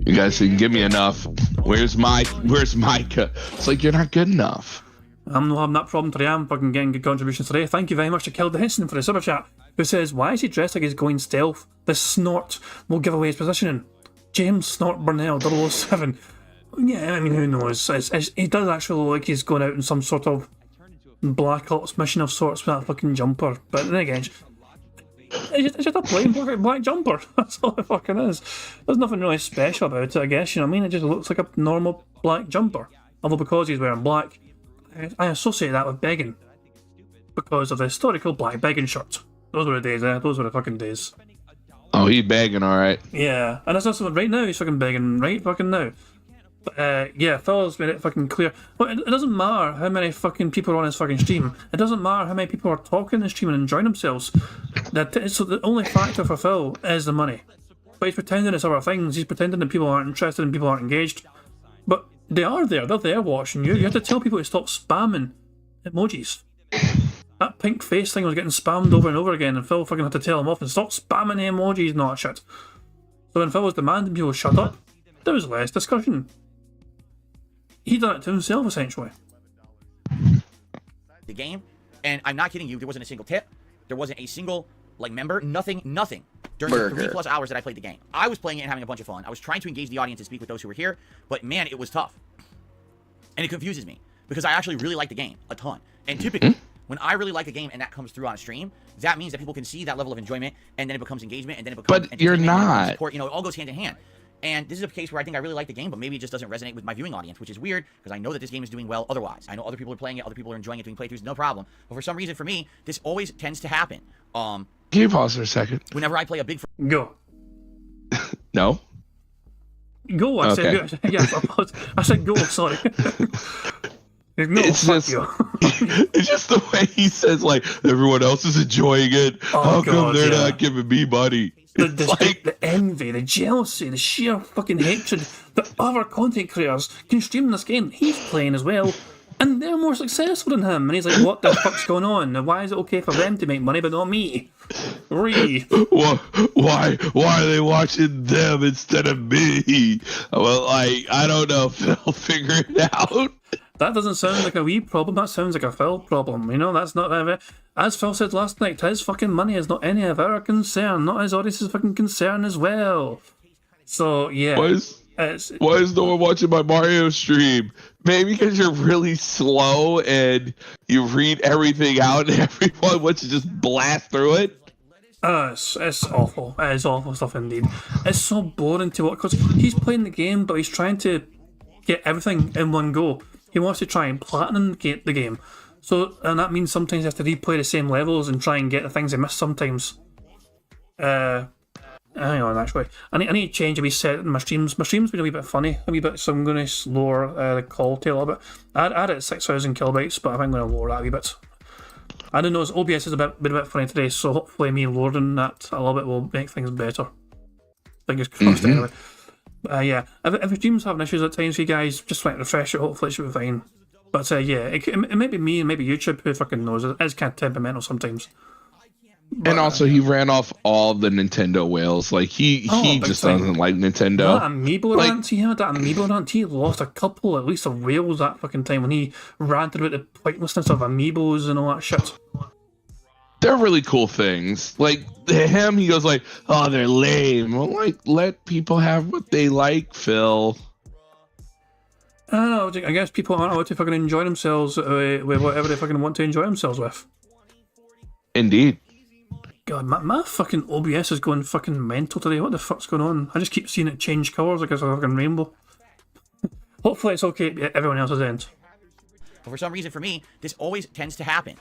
You guys didn't give me enough. Where's Micah? It's like, you're not good enough. I'm not having that problem today. I'm fucking getting good contributions today. Thank you very much to Kill Henson for the super chat, who says, "Why is he dressed like he's going stealth? This snort will give away his positioning." James Snort Burnell 007. Yeah, I mean, who knows? He does actually look like he's going out in some sort of Black Ops mission of sorts with that fucking jumper. But then again, it's just a plain black jumper. That's all it fucking is. There's nothing really special about it, I guess. You know what I mean? It just looks like a normal black jumper. Although because he's wearing black, I associate that with begging. Because of the historical black begging shirt. Those were the days, Those were the fucking days. Oh, he's begging, alright. Yeah, and that's also right now he's fucking begging, right fucking now. But, yeah, Phil's made it fucking clear. But it doesn't matter how many fucking people are on his fucking stream. It doesn't matter how many people are talking in the stream and enjoying themselves. So the only factor for Phil is the money. But he's pretending it's other things. He's pretending that people aren't interested and people aren't engaged. But they are there. They're there watching you. You have to tell people to stop spamming emojis. That pink face thing was getting spammed over and over again, and Phil fucking had to tell him off and stop spamming the emojis and all that shit. So when Phil was demanding people to shut up, there was less discussion. He done it to himself, essentially. The game, and I'm not kidding you, there wasn't a single tip. There wasn't a single, like, member. Nothing. During the 3+ hours that I played the game. I was playing it and having a bunch of fun. I was trying to engage the audience and speak with those who were here, but man, it was tough. And it confuses me, because I actually really like the game a ton. And typically, when I really like a game and that comes through on a stream, that means that people can see that level of enjoyment, and then it becomes engagement, and then it becomes... But you're not. Support, you know, it all goes hand in hand. And this is a case where I think I really like the game, but maybe it just doesn't resonate with my viewing audience, which is weird, because I know that this game is doing well otherwise. I know other people are playing it, other people are enjoying it, doing playthroughs, no problem. But for some reason, for me, this always tends to happen. Can you pause for a second? Whenever I play a big... Go. No? Go, I Okay. said. Yeah, I said go, sorry. No, It's fuck just, you. it's just the way he says, like, everyone else is enjoying it. How come God, they're yeah. not giving me money? The envy, the jealousy, the sheer fucking hatred that other content creators can stream this game. He's playing as well, and they're more successful than him. And he's like, what the fuck's going on? And why is it okay for them to make money but not me? Why are they watching them instead of me? Well, I don't know. Phil, figure it out. That doesn't sound like a wee problem. That sounds like a Phil problem. You know, that's not... As Phil said last night, his fucking money is not any of our concern. Not his audience's fucking concern as well. So, yeah. Why is no one watching my Mario stream? Maybe because you're really slow and you read everything out and everyone wants to just blast through it. It's awful. It is awful stuff indeed. It's so boring to watch because he's playing the game, but he's trying to get everything in one go. He wants to try and platinum the game. So, and that means sometimes you have to replay the same levels and try and get the things they miss sometimes. Hang on, actually. I need to change a wee set in my streams. My stream's been a wee bit funny, so I'm going to lower the call tail a bit. I had it at 6,000 kilobytes, but I think I'm going to lower that a wee bit. I don't know, OBS has been a bit funny today, so hopefully me lowering that a little bit will make things better. Fingers crossed, anyway. Yeah, if the stream's having issues at times, you guys just like refresh it. Hopefully, it should be fine. But yeah, it may be me and maybe YouTube. Who fucking knows? It is kind of temperamental sometimes. But, and also, he ran off all the Nintendo whales. Like he just doesn't like Nintendo. That Amiibo rant he had, that Amiibo rant, he lost a couple at least of whales that fucking time when he ranted about the pointlessness of Amiibos and all that shit. They're really cool things. Like him, he goes like, "Oh, they're lame." Well, like, let people have what they like, Phil. I don't know. I guess people aren't allowed to fucking enjoy themselves with whatever they fucking want to enjoy themselves with. Indeed. God, my fucking OBS is going fucking mental today. What the fuck's going on? I just keep seeing it change colours like it's a fucking rainbow. Hopefully it's okay at everyone else's end. But for some reason, for me, this always tends to happen.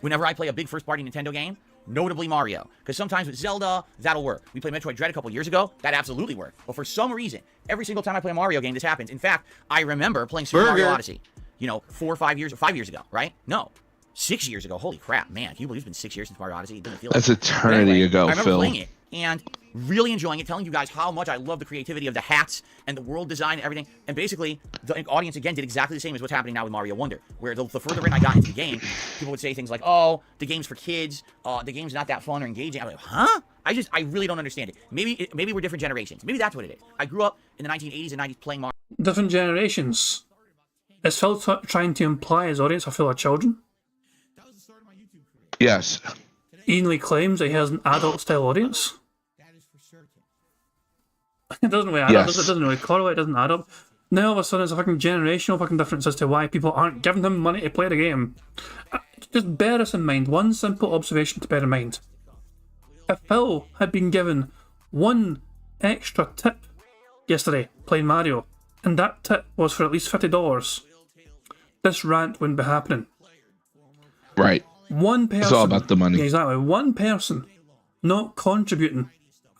Whenever I play a big first-party Nintendo game, notably Mario. Because sometimes with Zelda, that'll work. We played Metroid Dread a couple years ago. That absolutely worked. But for some reason, every single time I play a Mario game, this happens. In fact, I remember playing Super Mario Odyssey, 4 or 5 years, or 5 years ago, right? No. 6 years ago. Holy crap, man. Can you believe it's been 6 years since Mario Odyssey? It doesn't feel That's like eternity ago, I remember Phil. playing it and really enjoying it, telling you guys how much I love the creativity of the hats and the world design and everything. And basically, the audience, again, did exactly the same as what's happening now with Mario Wonder, where the further in I got into the game, people would say things like, oh, the game's for kids, the game's not that fun or engaging. I'm like, huh? I really don't understand it. Maybe we're different generations. Maybe that's what it is. I grew up in the 1980s and 90s playing Mario. Different generations. Is Phil trying to imply his audience are full of children? Yes. Ian Lee claims that he has an adult-style audience. It doesn't really add up. It doesn't really correlate. It doesn't add up. Now all of a sudden it's a fucking generational fucking difference as to why people aren't giving him money to play the game. Just bear this in mind. One simple observation to bear in mind. If Phil had been given one extra tip yesterday playing Mario, and that tip was for at least $50, this rant wouldn't be happening. Right. One person. It's all about the money. Yeah, exactly. One person not contributing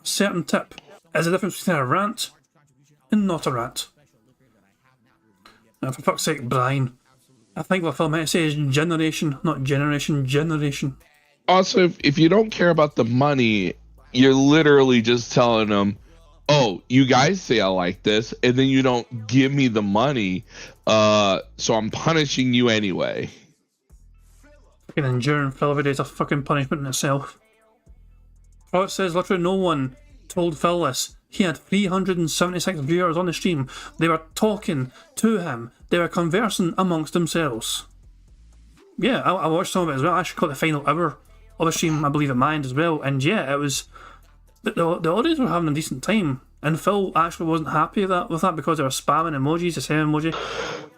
a certain tip is the difference between a rant and not a rant. Now, for fuck's sake, Brian, I think what Phil might say is generation, not generation, generation. Also, if you don't care about the money, you're literally just telling them, oh, you guys say I like this, and then you don't give me the money, so I'm punishing you anyway. Fucking enduring Phil every day is a fucking punishment in itself. It says literally no one told Phil this. He had 376 viewers on the stream. They were talking to him. They were conversing amongst themselves. Yeah, I watched some of it as well. I actually caught the final hour of the stream, I believe, at my end as well. And yeah, it was... The audience were having a decent time. And Phil actually wasn't happy with that because they were spamming emojis, the same emoji.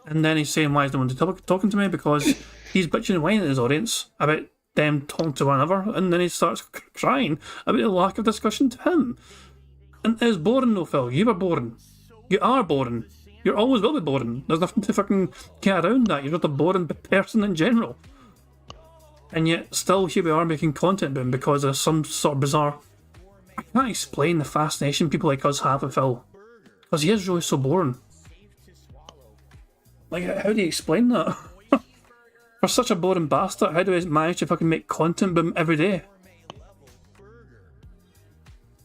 And then he's saying, why is no one talking to me? Because he's bitching and whining at his audience about them talking to one another. And then he starts crying about the lack of discussion to him. And it's boring though, Phil. You were boring. You are boring. You always will be boring. There's nothing to fucking get around that. You're just a boring person in general. And yet, still here we are making content about him because of some sort of bizarre... I can't explain the fascination people like us have with Phil. Because he is really so boring. Like, how do you explain that? For such a boring bastard, how do I manage to fucking make content about him every day?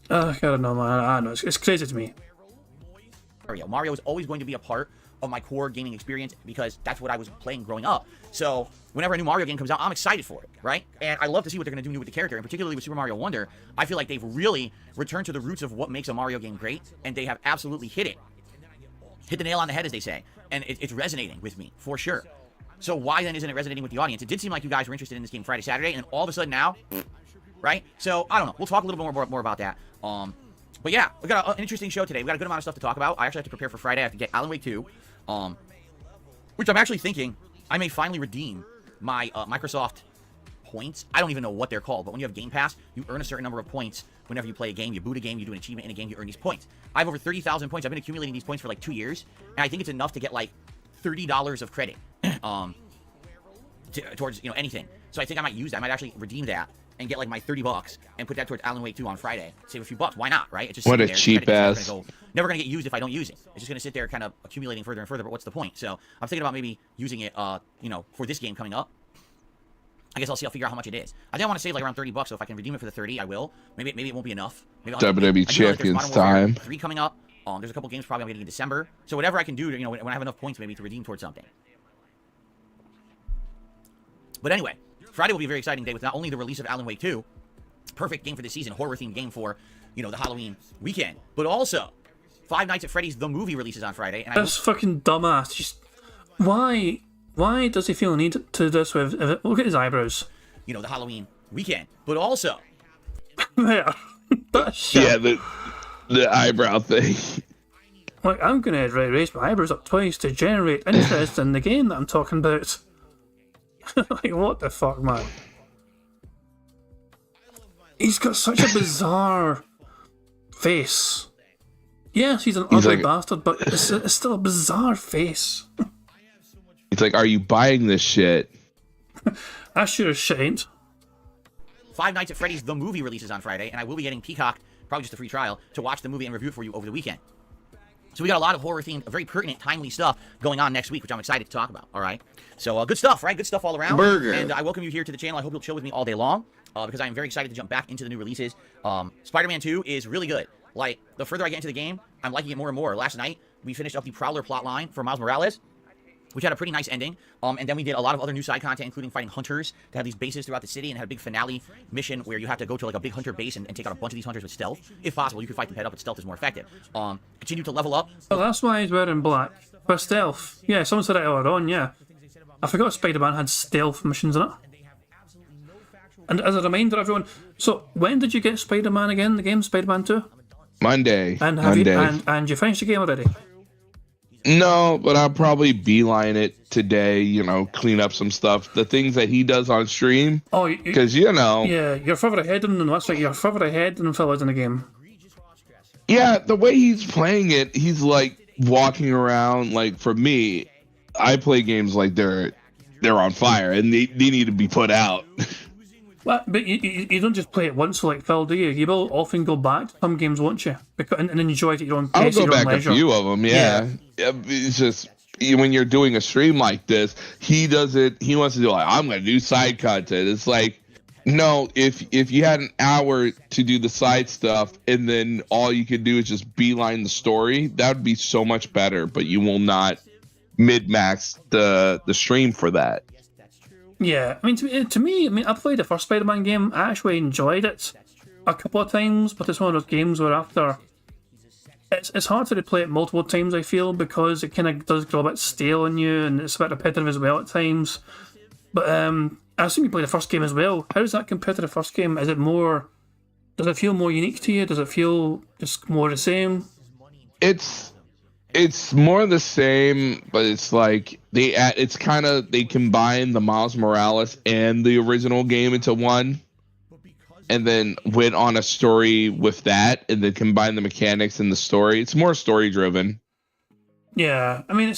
I don't know, man. I don't know. It's crazy to me. Mario is always going to be a part of my core gaming experience because that's what I was playing growing up. So whenever a new Mario game comes out, I'm excited for it, right? And I love to see what they're going to do with the character, and particularly with Super Mario Wonder. I feel like they've really returned to the roots of what makes a Mario game great, and they have absolutely hit the nail on the head, as they say, and it's resonating with me for sure. So why then isn't it resonating with the audience? It did seem like you guys were interested in this game Friday, Saturday, and all of a sudden now, right? So I don't know. We'll talk a little bit more about that. But yeah, we got an interesting show today. We got a good amount of stuff to talk about. I actually have to prepare for Friday. I have to get Alan Wake 2, which I'm actually thinking I may finally redeem my Microsoft points. I don't even know what they're called, but when you have Game Pass, you earn a certain number of points whenever you play a game. You boot a game, you do an achievement in a game, you earn these points. I have over 30,000 points. I've been accumulating these points for like 2 years, and I think it's enough to get like $30 of credit towards anything. So I think I might use that. I might actually redeem that and get like my $30 and put that towards Alan Wake 2 on Friday. Save a few bucks. Why not, right? It's just what a there. cheap ass. Never gonna get used if I don't use it. It's just gonna sit there kind of accumulating further and further, but what's the point? So I'm thinking about maybe using it, for this game coming up. I guess I'll see. I'll figure out how much it is. I think I want to save like around $30, so if I can redeem it for the 30, I will. Maybe it won't be enough. Maybe I'll WWE Champions time. 3 coming up. There's a couple games probably I'm getting in December. So whatever I can do, to, when I have enough points maybe to redeem towards something. But anyway, Friday will be a very exciting day with not only the release of Alan Wake 2, perfect game for this season, horror-themed game for, the Halloween weekend, but also Five Nights at Freddy's the movie releases on Friday. And This fucking dumbass. Just why does he feel the need to do this with? Look at his eyebrows. The Halloween weekend, but also There. That's shit. Yeah, the eyebrow thing. Like, I'm gonna raise my eyebrows up twice to generate interest in the game that I'm talking about. Like, what the fuck, man? He's got such a bizarre face. Yes, he's an ugly bastard, but it's still a bizarre face. It's like, are you buying this shit? I sure as shit ain't. Five Nights at Freddy's the movie releases on Friday, and I will be getting Peacock, probably just a free trial, to watch the movie and review it for you over the weekend. So we got a lot of horror-themed, very pertinent, timely stuff going on next week, which I'm excited to talk about, all right? So good stuff, right? Good stuff all around. Burger. And I welcome you here to the channel. I hope you'll chill with me all day long, because I am very excited to jump back into the new releases. Spider-Man 2 is really good. Like, the further I get into the game, I'm liking it more and more. Last night, we finished up the Prowler plotline for Miles Morales, which had a pretty nice ending. And then we did a lot of other new side content, including fighting hunters that have these bases throughout the city, and had a big finale mission where you have to go to like a big hunter base and take out a bunch of these hunters with stealth. If possible, you could fight them head up, but stealth is more effective. Continue to level up. Well, that's why he's wearing black. For stealth. Yeah, someone said it earlier on, yeah. I forgot Spider-Man had stealth missions in it. And as a reminder, everyone, so when did you get Spider-Man again, the game, Spider-Man 2? Monday. And and you finished the game already? No, but I'll probably beeline it today, clean up some stuff. The things that he does on stream. Oh, because, Yeah, you're further ahead than him. That's right, you're further ahead than fellas in the game. Yeah, the way he's playing it, he's like walking around. Like, for me, I play games like they're on fire and they need to be put out. Well, but you don't just play it once like Phil, do you? You will often go back to some games, won't you? And enjoy it at your own pace. I'll go back a few of them, yeah. It's just, when you're doing a stream like this, he wants to do like, I'm going to do side content. It's like, no, if you had an hour to do the side stuff and then all you could do is just beeline the story, that would be so much better, but you will not mid-max the stream for that. Yeah, I mean, to me, I played the first Spider-Man game. I actually enjoyed it a couple of times, but it's one of those games where after it's hard to replay it multiple times, I feel, because it kind of does grow a bit stale on you, and it's a bit repetitive as well at times. But I assume you played the first game as well. How does that compare to the first game? Is it more? Does it feel more unique to you? Does it feel just more the same? It's more the same, but it's like they combine the Miles Morales and the original game into one, and then went on a story with that, and then combine the mechanics and the story. It's more story driven. Yeah, I mean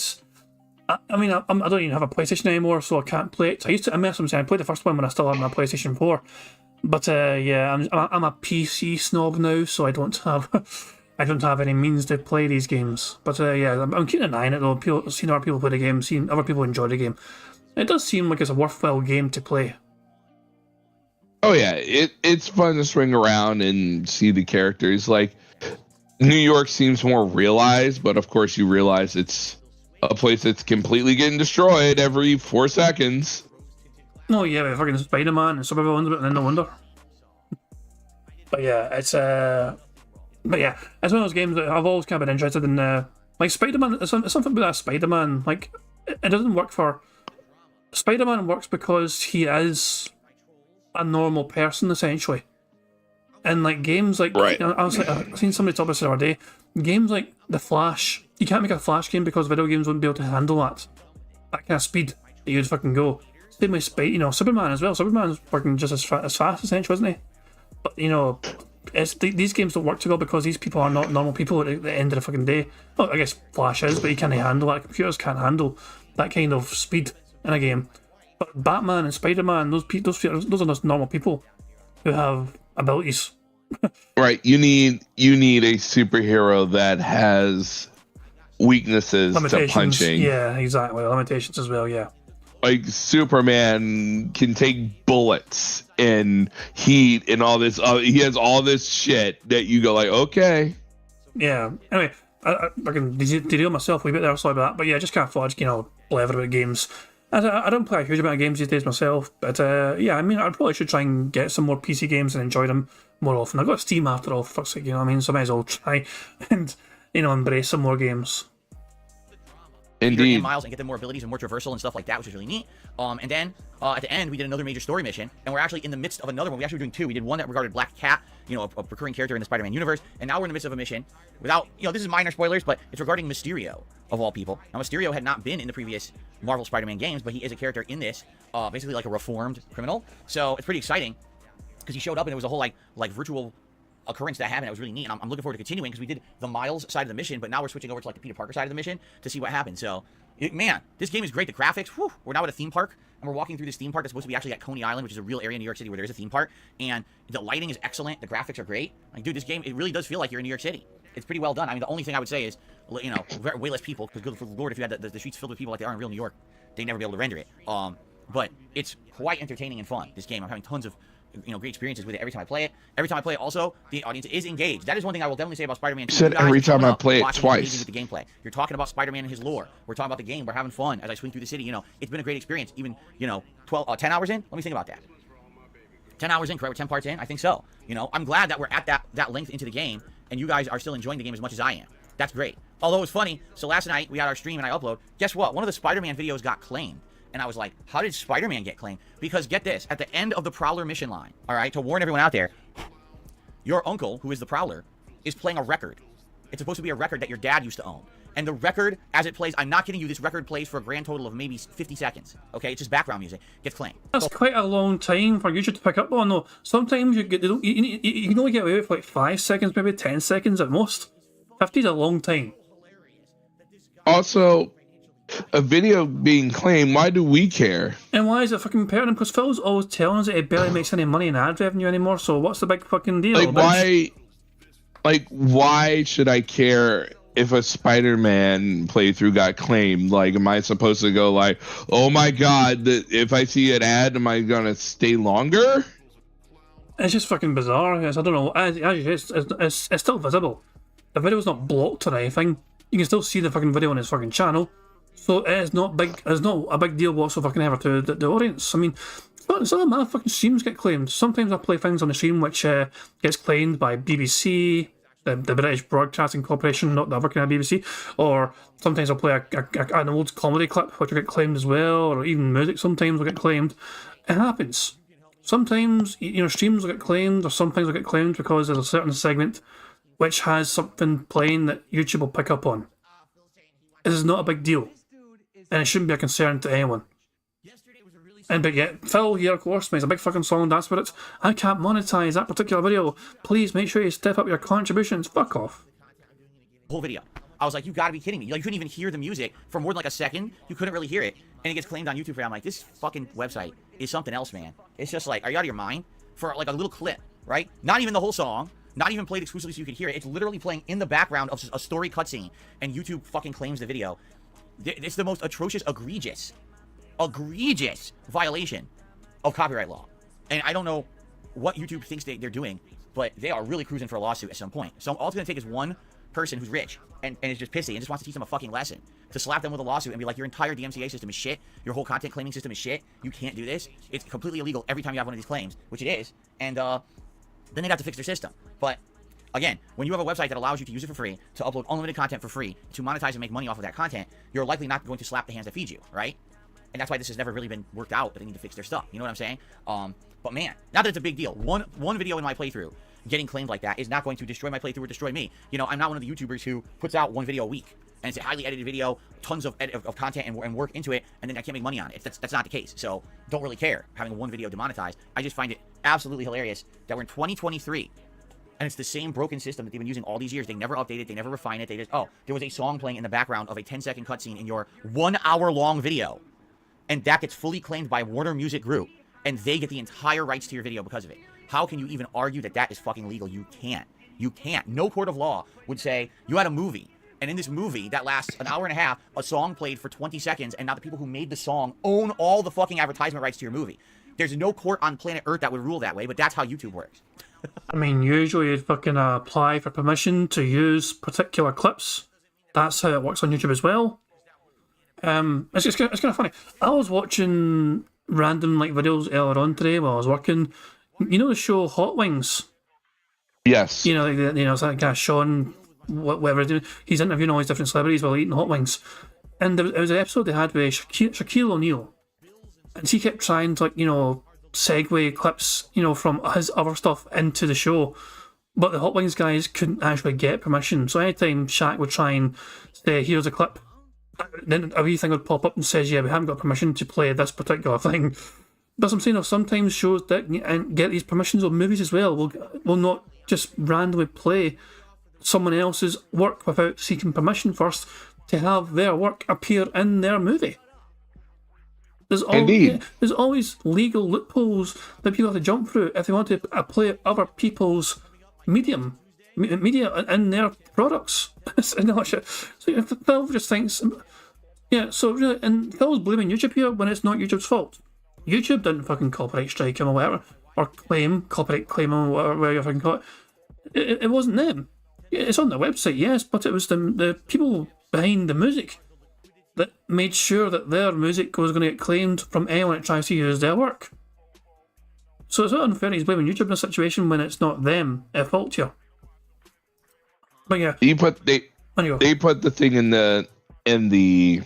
I don't even have a PlayStation anymore, so I can't play it. I played the first one when I still had my PlayStation 4, but I'm a PC snob now, so I don't have any means to play these games. But I'm keeping an eye on it though. Seeing other people play the game, seeing other people enjoy the game. It does seem like it's a worthwhile game to play. Oh yeah, it's fun to swing around and see the characters. Like, New York seems more realized, but of course you realize it's a place that's completely getting destroyed every 4 seconds. Oh yeah, with fucking Spider-Man and some everyone, and then no wonder. But yeah, it's one of those games that I've always kind of been interested in. Like Spider-Man, it's something about that Spider-Man. Like, it doesn't work for... Spider-Man works because he is a normal person, essentially. And like games like... Right. I've seen somebody talk about this the other day. Games like The Flash, you can't make a Flash game because video games wouldn't be able to handle that kind of speed that you'd fucking go. Same with Superman as well. Superman's working just as fast, essentially, isn't he? But, these games don't work too well because these people are not normal people at the end of the fucking day. Well, I guess Flash is, but he can't handle that. Computers can't handle that kind of speed in a game. But Batman and Spider-Man, those are just normal people who have abilities. Right. You need a superhero that has weaknesses to punching. Yeah, exactly. Limitations as well. Yeah. like Superman can take bullets and heat and all this. He has all this shit that you go like, okay. Yeah. Anyway, I can derail myself a wee bit there, sorry about that. But yeah, just kind of thought I'd, blabber about games. I don't play a huge amount of games these days myself, but yeah, I mean, I probably should try and get some more PC games and enjoy them more often. I've got Steam after all, for fuck's sake, you know what I mean? So I might as well try and, embrace some more games. Indeed. Miles and get them more abilities and more traversal and stuff like that, which is really neat. And then at the end, we did another major story mission, and we're actually in the midst of another one. We actually were doing two. We did one that regarded Black Cat, a recurring character in the Spider-Man universe, and now we're in the midst of a mission without, this is minor spoilers, but it's regarding Mysterio, of all people. Now, Mysterio had not been in the previous Marvel Spider-Man games, but he is a character in this, basically like a reformed criminal. So it's pretty exciting because he showed up and it was a whole like virtual occurrence that happened. That was really neat, and I'm looking forward to continuing because we did the Miles side of the mission, but now we're switching over to like the Peter Parker side of the mission to see what happens. So, man, this game is great. The graphics, whew, we're now at a theme park, and we're walking through this theme park that's supposed to be actually at Coney Island, which is a real area in New York City where there is a theme park, and the lighting is excellent. The graphics are great. Like, dude, this game, it really does feel like you're in New York City. It's pretty well done. I mean, the only thing I would say is, way less people, because good for the Lord, if you had the streets filled with people like they are in real New York, they'd never be able to render it. But it's quite entertaining and fun, this game. I'm having tons of great experiences with it every time I play it. Every time I play it, also, the audience is engaged. That is one thing I will definitely say about Spider-Man 2. Said every time I play it twice. With the gameplay. You're talking about Spider-Man and his lore. We're talking about the game. We're having fun as I swing through the city. It's been a great experience. Even, 10 hours in? Let me think about that. 10 hours in, correct? We're 10 parts in? I think so. I'm glad that we're at that length into the game, and you guys are still enjoying the game as much as I am. That's great. Although it's funny, so last night we had our stream and I upload. Guess what? One of the Spider-Man videos got claimed. And I was like, how did Spider-Man get claimed? Because get this, at the end of the Prowler mission line, all right, to warn everyone out there, your uncle, who is the Prowler, is playing a record. It's supposed to be a record that your dad used to own. And the record, as it plays, I'm not kidding you, this record plays for a grand total of maybe 50 seconds. Okay, it's just background music. Gets claimed. That's quite a long time for you to pick up on, though. Sometimes you can only get away with like 5 seconds, maybe 10 seconds at most. 50 is a long time. Also, a video being claimed, why do we care? And why is it fucking pertinent? Because Phil's always telling us that he barely makes any money in ad revenue anymore, so what's the big fucking deal? Why should I care if a Spider-Man playthrough got claimed? Like, am I supposed to go like, oh my god, if I see an ad, am I gonna stay longer? It's just fucking bizarre. I don't know. It's still visible. The video's not blocked or anything. You can still see the fucking video on his fucking channel. So it's not big. It's not a big deal whatsoever to the audience. I mean, some of my fucking streams get claimed. Sometimes I play things on the stream which gets claimed by BBC, the British Broadcasting Corporation, not the other kind of BBC. Or sometimes I'll play an old comedy clip which will get claimed as well, or even music sometimes will get claimed. It happens. Sometimes streams will get claimed, or sometimes will get claimed because there's a certain segment which has something playing that YouTube will pick up on. This is not a big deal. And it shouldn't be a concern to anyone. But yet, Phil here, of course, makes a big fucking song and dance with it. I can't monetize that particular video. Please make sure you step up your contributions. Fuck off. Whole video. I was like, you gotta be kidding me. You couldn't even hear the music for more than like a second. You couldn't really hear it. And it gets claimed on YouTube for it. I'm like, this fucking website is something else, man. It's just like, are you out of your mind? For like a little clip, right? Not even the whole song. Not even played exclusively so you could hear it. It's literally playing in the background of a story cutscene. And YouTube fucking claims the video. It's the most atrocious, egregious violation of copyright law. And I don't know what YouTube thinks they're doing, but they are really cruising for a lawsuit at some point. So all it's going to take is one person who's rich and is just pissy and just wants to teach them a fucking lesson, to slap them with a lawsuit and be like, your entire DMCA system is shit, your whole content claiming system is shit, you can't do this, it's completely illegal every time you have one of these claims, which it is, and then they'd have to fix their system. But again, when you have a website that allows you to use it for free, to upload unlimited content for free, to monetize and make money off of that content, you're likely not going to slap the hands that feed you, right? And that's why this has never really been worked out, but they need to fix their stuff. You know what I'm saying? But man, not that it's a big deal. One video in my playthrough getting claimed like that is not going to destroy my playthrough or destroy me. I'm not one of the YouTubers who puts out one video a week, and it's a highly edited video, tons of content and work into it, and then I can't make money on it. That's not the case. So don't really care having one video demonetized. I just find it absolutely hilarious that we're in 2023. And it's the same broken system that they've been using all these years. They never update it. They never refine it. They just, there was a song playing in the background of a 10-second cutscene in your 1 hour long video. And that gets fully claimed by Warner Music Group. And they get the entire rights to your video because of it. How can you even argue that that is fucking legal? You can't. You can't. No court of law would say, you had a movie And in this movie that lasts an hour and a half, a song played for 20 seconds, and now the people who made the song own all the fucking advertisement rights to your movie. There's no court on planet Earth that would rule that way, but that's how YouTube works. I mean, usually you'd fucking apply for permission to use particular clips. That's how it works on YouTube as well. It's kind of funny. I was watching random like videos earlier on today while I was working. You know the show Hot Wings? Yes. You know, it's that guy Sean, whatever he's doing. He's interviewing all these different celebrities while eating hot wings. And there was an episode they had with Shaquille O'Neal, and he kept trying to segue clips from his other stuff into the show, but the Hot Wings guys couldn't actually get permission. So anytime Shaq would try and say, "Here's a clip," then a wee thing would pop up and says, "Yeah, we haven't got permission to play this particular thing." But I'm saying, sometimes shows that and get these permissions on movies as well will not just randomly play someone else's work without seeking permission first to have their work appear in their movie. There's always legal loopholes that people have to jump through if they want to play other people's media in their products. So Phil just thinks, so really, and Phil's blaming YouTube here when it's not YouTube's fault. YouTube didn't fucking copyright strike him or whatever, or copyright claim him or whatever you fucking call it. It wasn't them. It's on their website, yes, but it was the people behind the music that made sure that their music was going to get claimed from anyone that tries to use their work. So it's not unfair he's blaming YouTube in a situation when it's not them at fault here. But yeah, they put the thing in the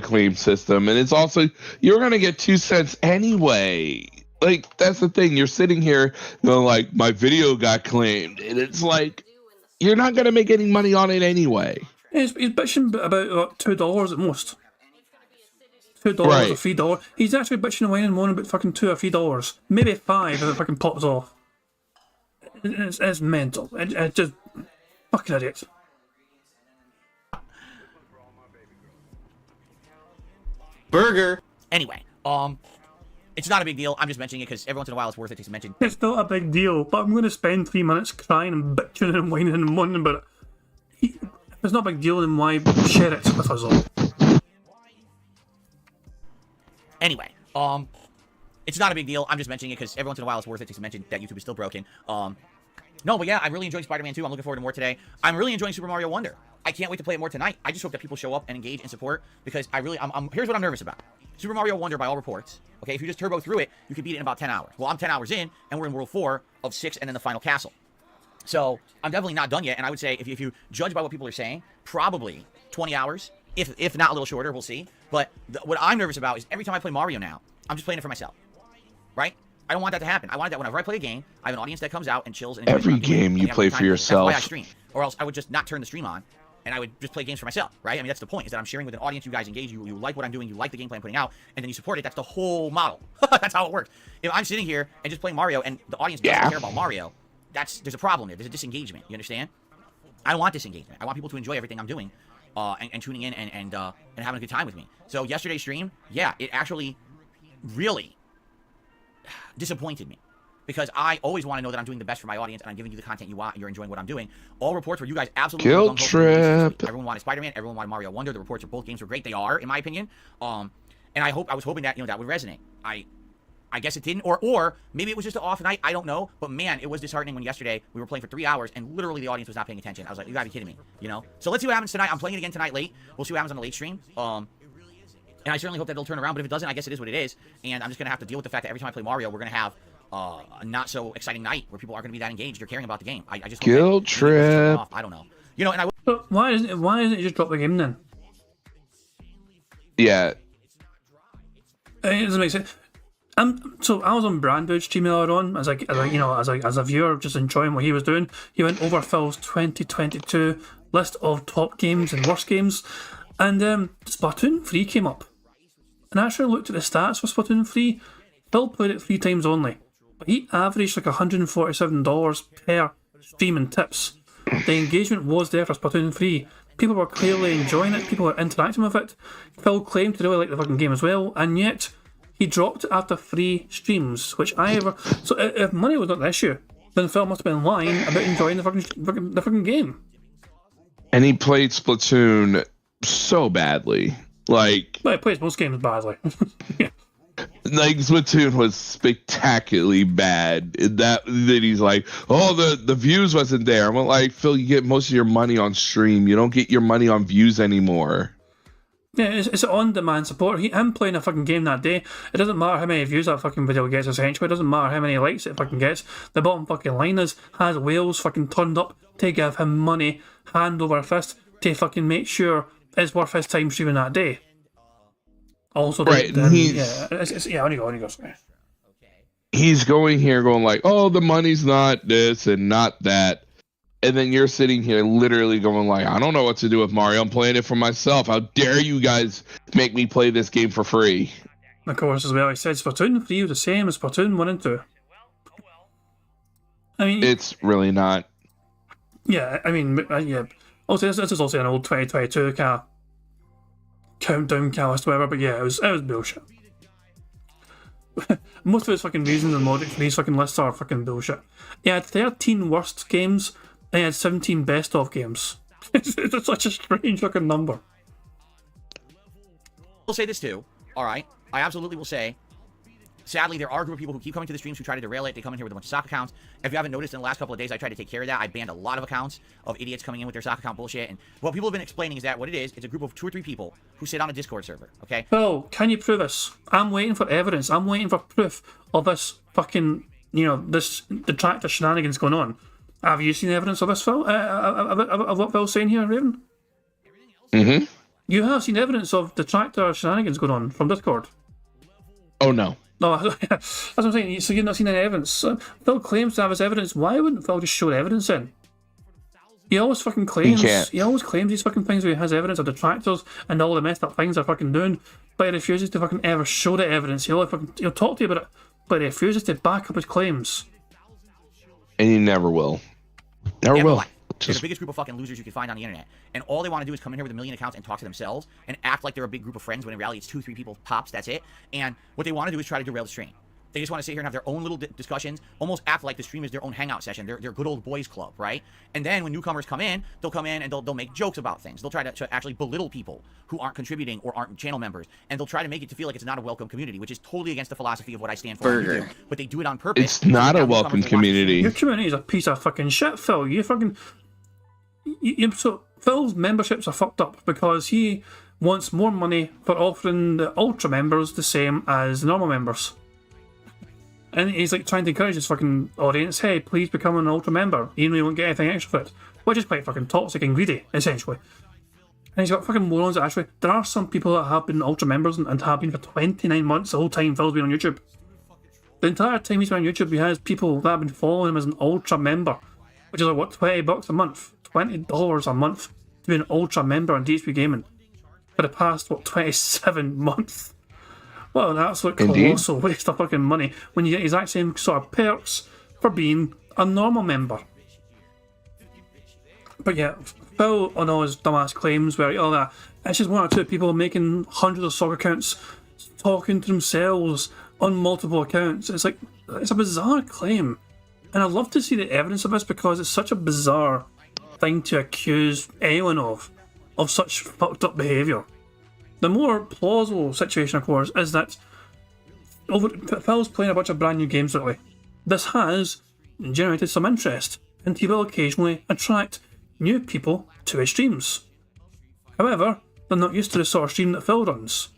claim system, and it's also you're gonna get 2 cents anyway. Like, that's the thing. You're sitting here going like, my video got claimed, and it's like you're not gonna make any money on it anyway. He's bitching about $2 at most. $2 right. or $3. He's actually bitching and whining and moaning about fucking $2 or $3. Maybe $5 if it fucking pops off. It's mental. It's just fucking idiot. Burger. Anyway, it's not a big deal. I'm just mentioning it because every once in a while it's worth it to mention. It's not a big deal, but I'm going to spend 3 minutes crying and bitching and whining and moaning about it. If it's not a big deal, then why share it with us all? Anyway, it's not a big deal. I'm just mentioning it because every once in a while it's worth it to mention that YouTube is still broken. No, but yeah, I really enjoyed Spider-Man 2. I'm looking forward to more today. I'm really enjoying Super Mario Wonder. I can't wait to play it more tonight. I just hope that people show up and engage and support because here's what I'm nervous about. Super Mario Wonder, by all reports, okay, if you just turbo through it, you can beat it in about 10 hours. Well, I'm 10 hours in, and we're in World 4 of 6 and then the final castle. So I'm definitely not done yet, and I would say if you judge by what people are saying, probably 20 hours, if not a little shorter, we'll see. But what I'm nervous about is every time I play Mario now, I'm just playing it for myself, right? I don't want that to happen. I want that whenever I play a game, I have an audience that comes out and chills. And every game you play for yourself. That's why I stream, or else I would just not turn the stream on, and I would just play games for myself, right? I mean, that's the point, is that I'm sharing with an audience. You guys engage, you like what I'm doing, you like the gameplay I'm putting out, and then you support it. That's the whole model. That's how it works. If I'm sitting here and just playing Mario, and the audience doesn't care about Mario, there's a problem there. There's a disengagement. You understand? I don't want disengagement. I want people to enjoy everything I'm doing, and tuning in and having a good time with me. So yesterday's stream, yeah, it actually really disappointed me. Because I always want to know that I'm doing the best for my audience and I'm giving you the content you want and you're enjoying what I'm doing. All reports were you guys absolutely Guilt trip. Everyone wanted Spider-Man, everyone wanted Mario Wonder. The reports of both games were great. They are, in my opinion. And I was hoping that that would resonate. I guess it didn't, or maybe it was just an off night. I don't know. But man, it was disheartening when yesterday we were playing for 3 hours and literally the audience was not paying attention. I was like, you gotta be kidding me, So let's see what happens tonight. I'm playing it again tonight late. We'll see what happens on the late stream. And I certainly hope that it'll turn around. But if it doesn't, I guess it is what it is. And I'm just gonna have to deal with the fact that every time I play Mario, we're gonna have a not so exciting night where people aren't going to be that engaged or caring about the game. I just guilt trip. I don't know. And But why isn't it just drop the game then? Yeah. It doesn't make sense. So I was on Brandwood's stream earlier on as a viewer, just enjoying what he was doing. He went over Phil's 2022 list of top games and worst games, and Splatoon 3 came up. And I actually looked at the stats for Splatoon 3. Phil played it 3 times only. But he averaged like $147 per stream and tips. The engagement was there for Splatoon 3. People were clearly enjoying it. People were interacting with it. Phil claimed to really like the fucking game as well, and yet he dropped it after 3 streams, which So if money was not the issue, then Phil must have been lying about enjoying the fucking game. And he played Splatoon so badly. Like But he plays most games badly. Yeah. Like Splatoon was spectacularly bad. That he's like, oh, the views wasn't there. I'm like, Phil, you get most of your money on stream. You don't get your money on views anymore. Yeah, it's on-demand support. Him playing a fucking game that day, it doesn't matter how many views that fucking video gets, essentially. It doesn't matter how many likes it fucking gets. The bottom fucking line has whales fucking turned up to give him money, hand over fist, to fucking make sure it's worth his time streaming that day. Also, right, on you go. Sorry. He's going here going like, oh, the money's not this and not that. And then you're sitting here literally going like, I don't know what to do with Mario. I'm playing it for myself. How dare you guys make me play this game for free? Of course, as well, he said Splatoon 3 was the same as Splatoon 1 and 2. I mean... It's really not. Yeah, I mean, yeah. Also, this is also an old 2022 kind of countdown cast, whatever, but yeah, it was bullshit. Most of his fucking reasons and logic for these fucking lists are fucking bullshit. He had 13 worst games, and he had 17 best of games. It's such a strange fucking number. I'll say this too, alright? I absolutely will say, sadly, there are a group of people who keep coming to the streams who try to derail it. They come in here with a bunch of sock accounts. If you haven't noticed, in the last couple of days, I tried to take care of that. I banned a lot of accounts of idiots coming in with their sock account bullshit. And what people have been explaining is that what it is, it's a group of 2 or 3 people who sit on a Discord server, okay? Phil, can you prove this? I'm waiting for evidence. I'm waiting for proof of this fucking, this detractor shenanigans going on. Have you seen evidence of this, Phil? Of what Phil's saying here, Raven? Mm-hmm. You have seen evidence of detractor shenanigans going on from Discord? Oh, no. No, that's what I'm saying. So you've not seen any evidence. Phil claims to have his evidence. Why wouldn't Phil just show the evidence in? He always fucking claims. He always claims these fucking things where he has evidence of detractors and all the messed up things they're fucking doing, but he refuses to fucking ever show the evidence. He'll talk to you about it, but he refuses to back up his claims. And he never will. Never will. They're the biggest group of fucking losers you can find on the internet. And all they want to do is come in here with 1 million accounts and talk to themselves and act like they're a big group of friends when in reality it's 2 or 3 people pops, that's it. And what they want to do is try to derail the stream. They just want to sit here and have their own little discussions, almost act like the stream is their own hangout session, their good old boys club, right? And then when newcomers come in, they'll come in and they'll make jokes about things. They'll try to actually belittle people who aren't contributing or aren't channel members. And they'll try to make it to feel like it's not a welcome community, which is totally against the philosophy of what I stand for. Burger. But they do it on purpose. It's not a welcome community. Your community is a piece of fucking shit, Phil. You fucking... So Phil's memberships are fucked up because he wants more money for offering the ultra members the same as the normal members. And he's like trying to encourage his fucking audience, hey, please become an ultra member, even though you won't get anything extra for it. Which is quite fucking toxic and greedy, essentially. And he's got fucking morons that actually, there are some people that have been ultra members and have been for 29 months the whole time Phil's been on YouTube. The entire time he's been on YouTube, he has people that have been following him as an ultra member, which is like, what, $20 a month? $20 a month to be an ultra member on DSP Gaming for the past, 27 months. Well, an absolute colossal waste of fucking money when you get the exact same sort of perks for being a normal member. But yeah, Phil on all his dumbass claims where it's just 1 or 2 people making hundreds of soccer accounts, talking to themselves on multiple accounts. It's like, it's a bizarre claim. And I'd love to see the evidence of this because it's such a bizarre thing to accuse anyone of such fucked up behaviour. The more plausible situation, of course, is that Phil's playing a bunch of brand new games lately. This has generated some interest, and he will occasionally attract new people to his streams. However, they're not used to the sort of stream that Phil runs,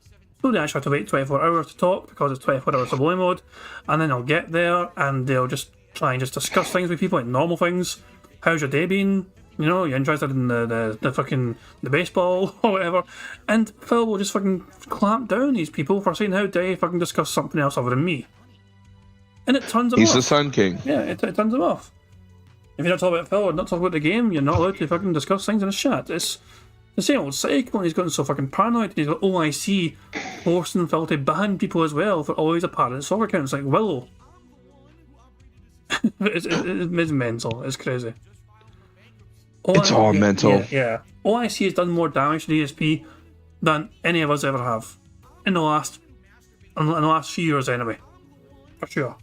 so they actually have to wait 24 hours to talk because it's 24 hours of volley mode, and then they'll get there and they'll just try and just discuss things with people, like normal things. How's your day been? You're interested in the fucking the baseball or whatever, and Phil will just fucking clamp down these people for saying how dare you fucking discuss something else other than me, and it turns him off. He's the Sun King. Yeah, it turns him off. If you're not talking about Phil or not talking about the game, you're not allowed to fucking discuss things in a chat. It's the same old cycle, and he's gotten so fucking paranoid. And he's got OIC forcing Phil to ban people as well for all his apparent soccer accounts like Willow. it's mental. It's crazy. It's all mental. Yeah. OIC has done more damage to DSP than any of us ever have in the last few years, anyway. For sure.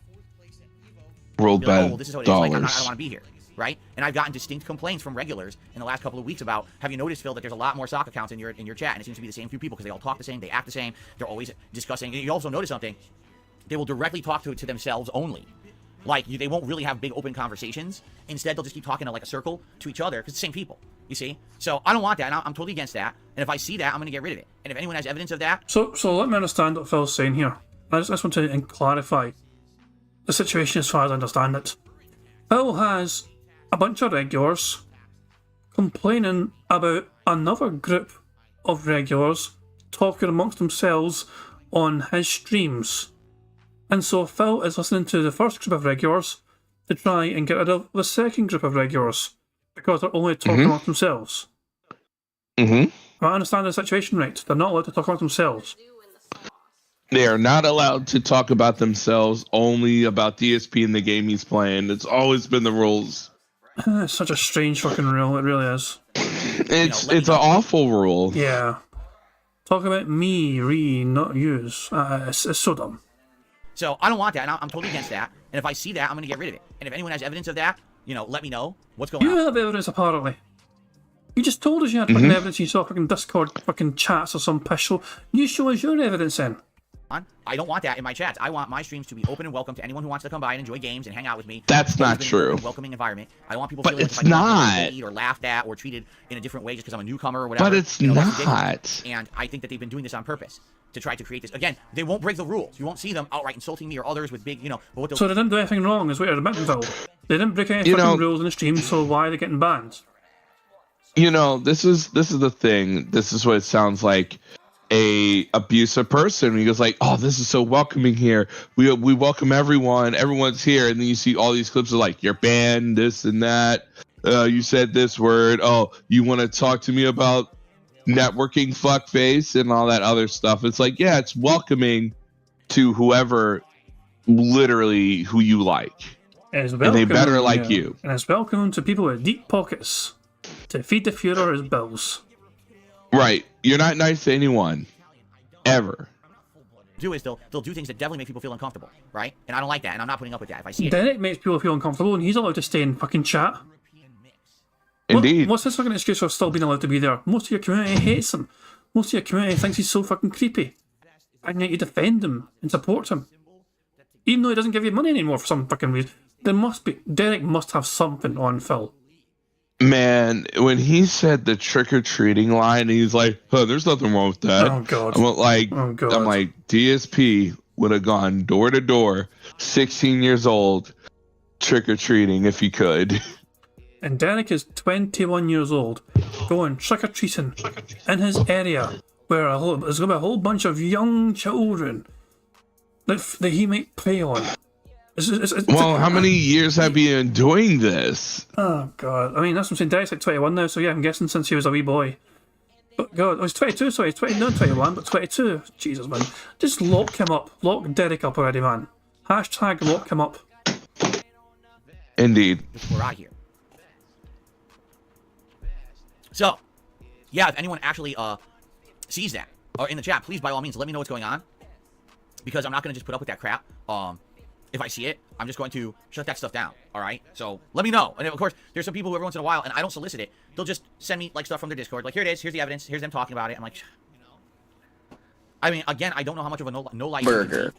World bad this is what it is. Like, I don't dollars. want to be here. right? And I've gotten distinct complaints from regulars in the last couple of weeks about, have you noticed, Phil, that there's a lot more sock accounts in your chat, and it seems to be the same few people because they all talk the same, they act the same, they're always discussing. And you also notice something, they will directly talk to themselves only. Like, they won't really have big open conversations. Instead, they'll just keep talking to like a circle to each other because it's the same people, you see? So I don't want that, and I'm totally against that. And if I see that, I'm going to get rid of it. And if anyone has evidence of that... So let me understand what Phil's saying here. I just want to clarify the situation as far as I understand it. Phil has a bunch of regulars complaining about another group of regulars talking amongst themselves on his streams. And so Phil is listening to the first group of regulars to try and get rid of the second group of regulars because they're only talking amongst themselves. I understand the situation right. They're not allowed to talk amongst themselves. They are not allowed to talk about themselves, only about DSP and the game he's playing. It's always been the rules. It's such a strange fucking rule, it really is. It's an awful rule. Yeah. Talk about me, not yous. It's so dumb. So I don't want that, and I'm totally against that. And if I see that, I'm going to get rid of it. And if anyone has evidence of that, let me know what's going on. You have evidence, apparently. You just told us you had fucking evidence. You saw fucking Discord fucking chats or some piss show. You show us your evidence then. I don't want that in my chats. I want my streams to be open and welcome to anyone who wants to come by and enjoy games and hang out with me. That's not true. Welcoming environment. I don't want people but feeling it's like not. Or laughed at or treated in a different way just because I'm a newcomer or whatever. But it's not. And I think that they've been doing this on purpose to try to create this. Again, they won't break the rules. You won't see them outright insulting me or others with big, But what so they didn't do anything wrong, is what you're admitting, Phil. They didn't break any fucking rules in the stream, so why are they getting banned? This is the thing. This is what it sounds like. A abusive person. He goes like, "Oh, this is so welcoming here. We welcome everyone. Everyone's here." And then you see all these clips of like, "You're banned, this and that. You said this word. Oh, you want to talk to me about networking, fuckface, and all that other stuff." It's like, yeah, it's welcoming to whoever, literally who you like, and they better like you. And it's welcome to people with deep pockets to feed the Führer's bills. Right. You're not nice to anyone. Ever. They'll do things that definitely make people feel uncomfortable, right? And I don't like that, and I'm not putting up with that. If I see it, Derek makes people feel uncomfortable, and he's allowed to stay in fucking chat. Indeed. What's this fucking excuse for still being allowed to be there? Most of your community hates him. Most of your community thinks he's so fucking creepy. And yet you defend him and support him. Even though he doesn't give you money anymore for some fucking reason. Derek must have something on Phil. Man, when he said the trick-or-treating line, he's like, "Oh, there's nothing wrong with that." Oh, God. I'm like, DSP would have gone door to door, 16 years old, trick-or-treating if he could. And Derek is 21 years old, going trick-or-treating in his area, where there's going to be a whole bunch of young children that he might prey on. Well, how many years have you been doing this? Oh, God. I mean, that's what I'm saying. Derek's like 21 now, so yeah, I'm guessing since he was a wee boy. But God, he's 22, sorry. He's not 21, but 22. Jesus, man. Just lock him up. Lock Derek up already, man. Hashtag lock him up. Indeed. We're out here. So, yeah, if anyone actually sees that, or in the chat, please, by all means, let me know what's going on. Because I'm not going to just put up with that crap. If I see it, I'm just going to shut that stuff down, all right? So let me know. And of course, there's some people who every once in a while, and I don't solicit it, they'll just send me like stuff from their Discord. Like, here it is, here's the evidence, here's them talking about it. I'm like, I mean, again, I don't know how much of a no-life burger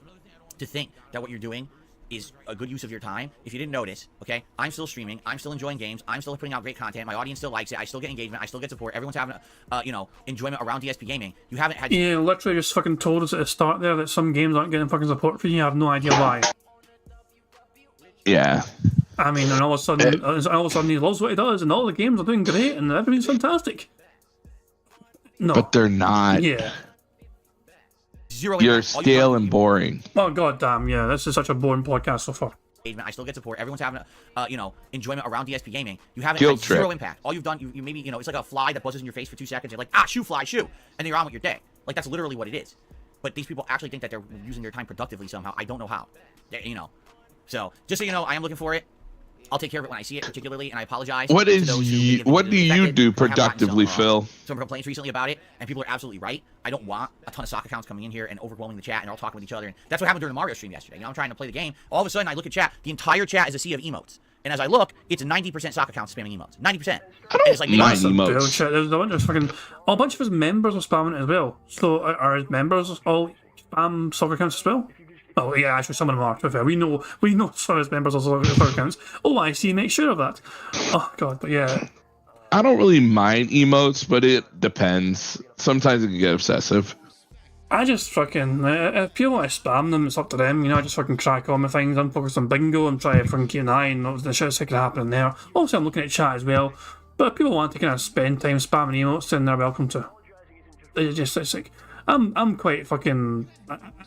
to think that what you're doing is a good use of your time. If you didn't notice, okay, I'm still streaming, I'm still enjoying games, I'm still putting out great content, my audience still likes it, I still get engagement, I still get support, everyone's having, enjoyment around DSP gaming. You haven't had... Yeah, literally just fucking told us at the start there that some games aren't getting fucking support for you. I have no idea why. Yeah. I mean, and all of a sudden he loves what he does, and all the games are doing great, and everything's fantastic. No. But they're not. Yeah. You're stale and boring. Oh, god damn, yeah. This is such a boring podcast so far. I still get support. Everyone's having, enjoyment around DSP gaming. You haven't had zero impact. All you've done, you maybe, it's like a fly that buzzes in your face for 2 seconds. You're like, shoo, fly, shoo. And then you're on with your day. Like, that's literally what it is. But these people actually think that they're using their time productively somehow. I don't know how. So, just so you know, I am looking for it. I'll take care of it when I see it, particularly, and I apologize. What to is those who you, may have what been do you affected do or have gotten productively, Phil? some complaints recently about it, and people are absolutely right. I don't want a ton of sock accounts coming in here and overwhelming the chat and all talking with each other. And that's what happened during the Mario stream yesterday. You know, I'm trying to play the game. All of a sudden, I look at chat. The entire chat is a sea of emotes. And as I look, it's 90% sock accounts spamming emotes. 90%. And it's like mind maybe- emotes. There's one that's fucking. A bunch of his members are spamming it as well. So are his members all spam soccer accounts as well? Oh yeah, actually some of them are. To be fair, we know some of his members are soccer accounts. Oh, I see. Make sure of that. Oh god, but yeah. I don't really mind emotes, but it depends. Sometimes it can get obsessive. I just fucking, if people want to spam them, it's up to them, you know, I just fucking crack on with things, I'm focused on bingo, I'm trying to fucking keep an eye on the shit that's happening there. Obviously I'm looking at chat as well, but if people want to kind of spend time spamming emotes, then they're welcome to. It's like, I'm quite fucking,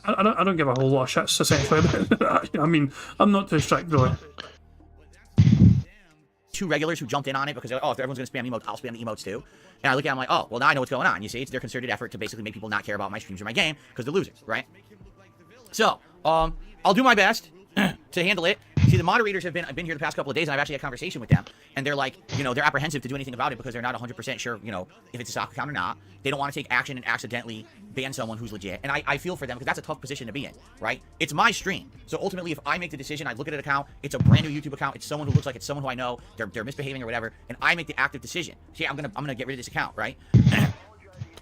I don't give a whole lot of shits, essentially. I mean, I'm not too strict, really. two regulars who jumped in on it because they're like, oh, if everyone's going to spam emotes, I'll spam the emotes too. And I look at it, I'm like, oh, well, now I know what's going on. You see, it's their concerted effort to basically make people not care about my streams or my game because they're losers, right? So, I'll do my best to handle it. See, the moderators have been here the past couple of days, and I've actually had a conversation with them, and they're like, you know, they're apprehensive to do anything about it because they're not 100% sure, you know, if it's a stock account or not. They don't want to take action and accidentally ban someone who's legit, and I feel for them because that's a tough position to be in, right? It's my stream, so ultimately, if I make the decision, I look at an account, it's a brand new YouTube account, it's someone who looks like it's someone who I know, they're misbehaving or whatever, and I make the active decision. See, I'm gonna get rid of this account, right?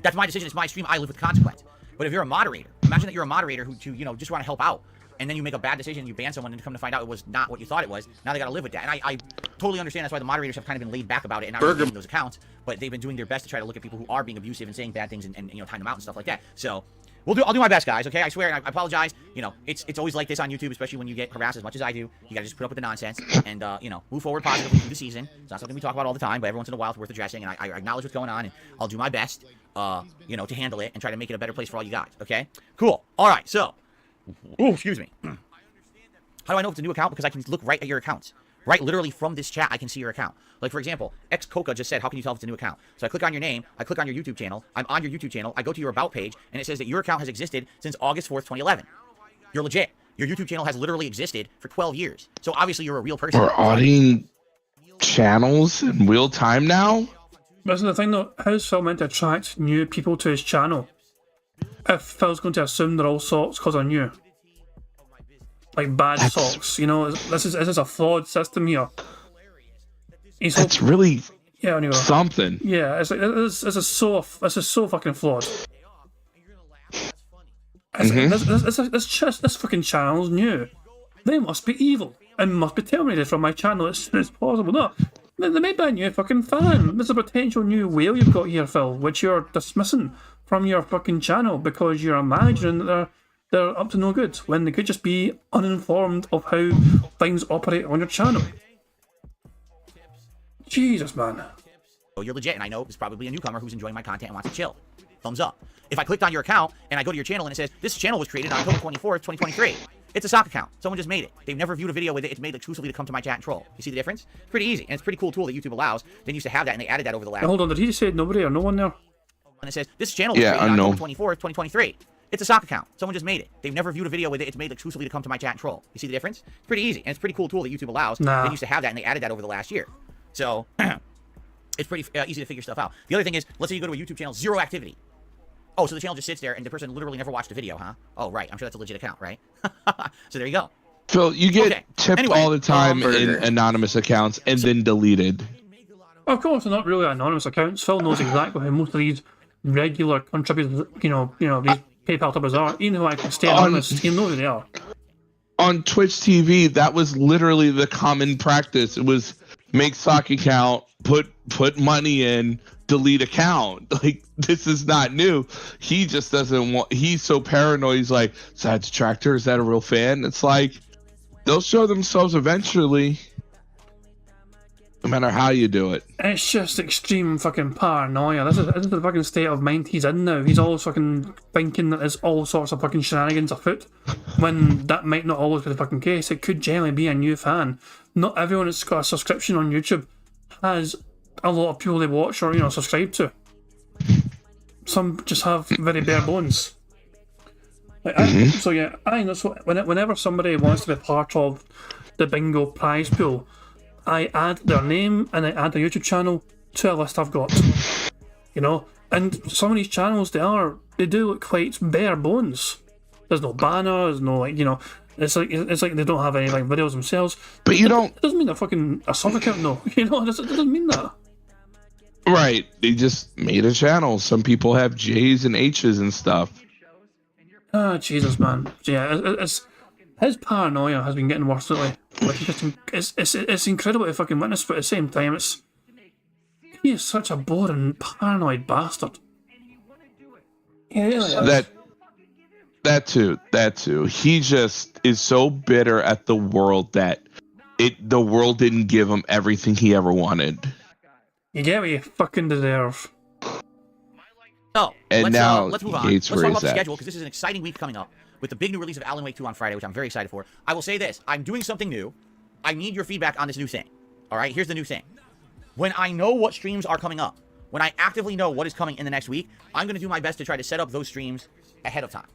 That's my decision. It's my stream. I live with the consequence. But if you're a moderator, imagine that you're a moderator who you know, just want to help out, and then you make a bad decision, you ban someone, and come to find out it was not what you thought it was. Now they got to live with that. And I totally understand that's why the moderators have kind of been laid back about it and not really those accounts. But they've been doing their best to try to look at people who are being abusive and saying bad things and you know, time them out and stuff like that. So I'll do my best, guys. Okay, I swear. And I apologize. You know, it's always like this on YouTube, especially when you get harassed as much as I do. You gotta just put up with the nonsense and you know, move forward positively through the season. It's not something we talk about all the time, but every once in a while it's worth addressing. And I acknowledge what's going on, and I'll do my best, you know, to handle it and try to make it a better place for all you guys. Okay, cool. All right, so, oh, excuse me. How do I know if it's a new account? Because I can look right at your accounts. Right, literally from this chat, I can see your account. Like, for example, Coca just said, how can you tell if it's a new account? So I click on your name, I click on your YouTube channel, I'm on your YouTube channel, I go to your About page, and it says that your account has existed since August 4th, 2011. You're legit. Your YouTube channel has literally existed for 12 years. So obviously you're a real person. We're auditing channels in real time now? Isn't the thing though, how's Phil meant to attract new people to his channel? If Phil's going to assume they're all socks because they're new. Like bad socks, you know, this is a flawed system here. That's really anyway. something. Yeah, it's like this is so fucking flawed. This fucking channel's new. They must be evil and must be terminated from my channel as soon as possible. No, they may be a new fucking fan. There's a potential new whale you've got here, Phil, which you're dismissing from your fucking channel because you're a manager and they're up to no good when they could just be uninformed of how things operate on your channel. Jesus, man. Oh, you're legit, and I know it's probably a newcomer who's enjoying my content and wants to chill. Thumbs up. If I clicked on your account and I go to your channel and it says, this channel was created on October 24th, 2023. It's a sock account. Someone just made it. They've never viewed a video with it. It's made exclusively to come to my chat and troll. You see the difference? It's pretty easy, and it's a pretty cool tool that YouTube allows. They used to have that, and they added that over the last... Now, hold on, did he just say nobody or no one there? And it says, this channel was created on October 24th, 2023. It's a sock account. Someone just made it. They've never viewed a video with it. It's made exclusively to come to my chat and troll. You see the difference? It's pretty easy, and it's a pretty cool tool that YouTube allows. Nah. They used to have that, and they added that over the last year. So, it's pretty easy to figure stuff out. The other thing is, let's say you go to a YouTube channel, zero activity. Oh, so the channel just sits there, and the person literally never watched a video, huh? Oh, right. I'm sure that's a legit account, right? So there you go. Phil, you get tipped all the time in anonymous accounts and then deleted. Of course, they're not really anonymous accounts. Phil knows exactly how most of these regular contributors, you know, these PayPal tippers are. Even though I can stay anonymous, he knows who they are. On Twitch TV, that was literally the common practice. It was make sock account, put money in, delete account. Like, this is not new. He just doesn't want, he's so paranoid. He's like, is that a detractor? Is that a real fan? It's like, they'll show themselves eventually, no matter how you do it. It's just extreme fucking paranoia. This is the fucking state of mind he's in now. He's always fucking thinking that there's all sorts of fucking shenanigans afoot, when that might not always be the fucking case. It could generally be a new fan. Not everyone that's got a subscription on YouTube has a lot of people they watch or, you know, subscribe to. Some just have very bare bones. Like, so yeah, I know. So whenever somebody wants to be part of the bingo prize pool, I add their name and I add their YouTube channel to a list I've got. You know, and some of these channels they do look quite bare bones. There's no banner, there's no like, you know, it's like they don't have any like videos themselves. But you don't. It doesn't mean they're fucking a sub account, no. You know, it doesn't mean that. Right. They just made a channel. Some people have J's and H's and stuff. Ah, Jesus, man. Yeah, it's his paranoia has been getting worse lately. Like, it's incredible to fucking witness, but at the same time, he is such a boring, paranoid bastard. He really is. That too. He just is so bitter at the world that the world didn't give him everything he ever wanted. You get what you fucking deserve. So, And let's move on. Gates Let's talk about the that. schedule, because this is an exciting week coming up with the big new release of Alan Wake 2 on Friday, which I'm very excited for. I will say this. I'm doing something new. I need your feedback on this new thing. All right? Here's the new thing. When I know what streams are coming up, when I actively know what is coming in the next week, I'm going to do my best to try to set up those streams ahead of time.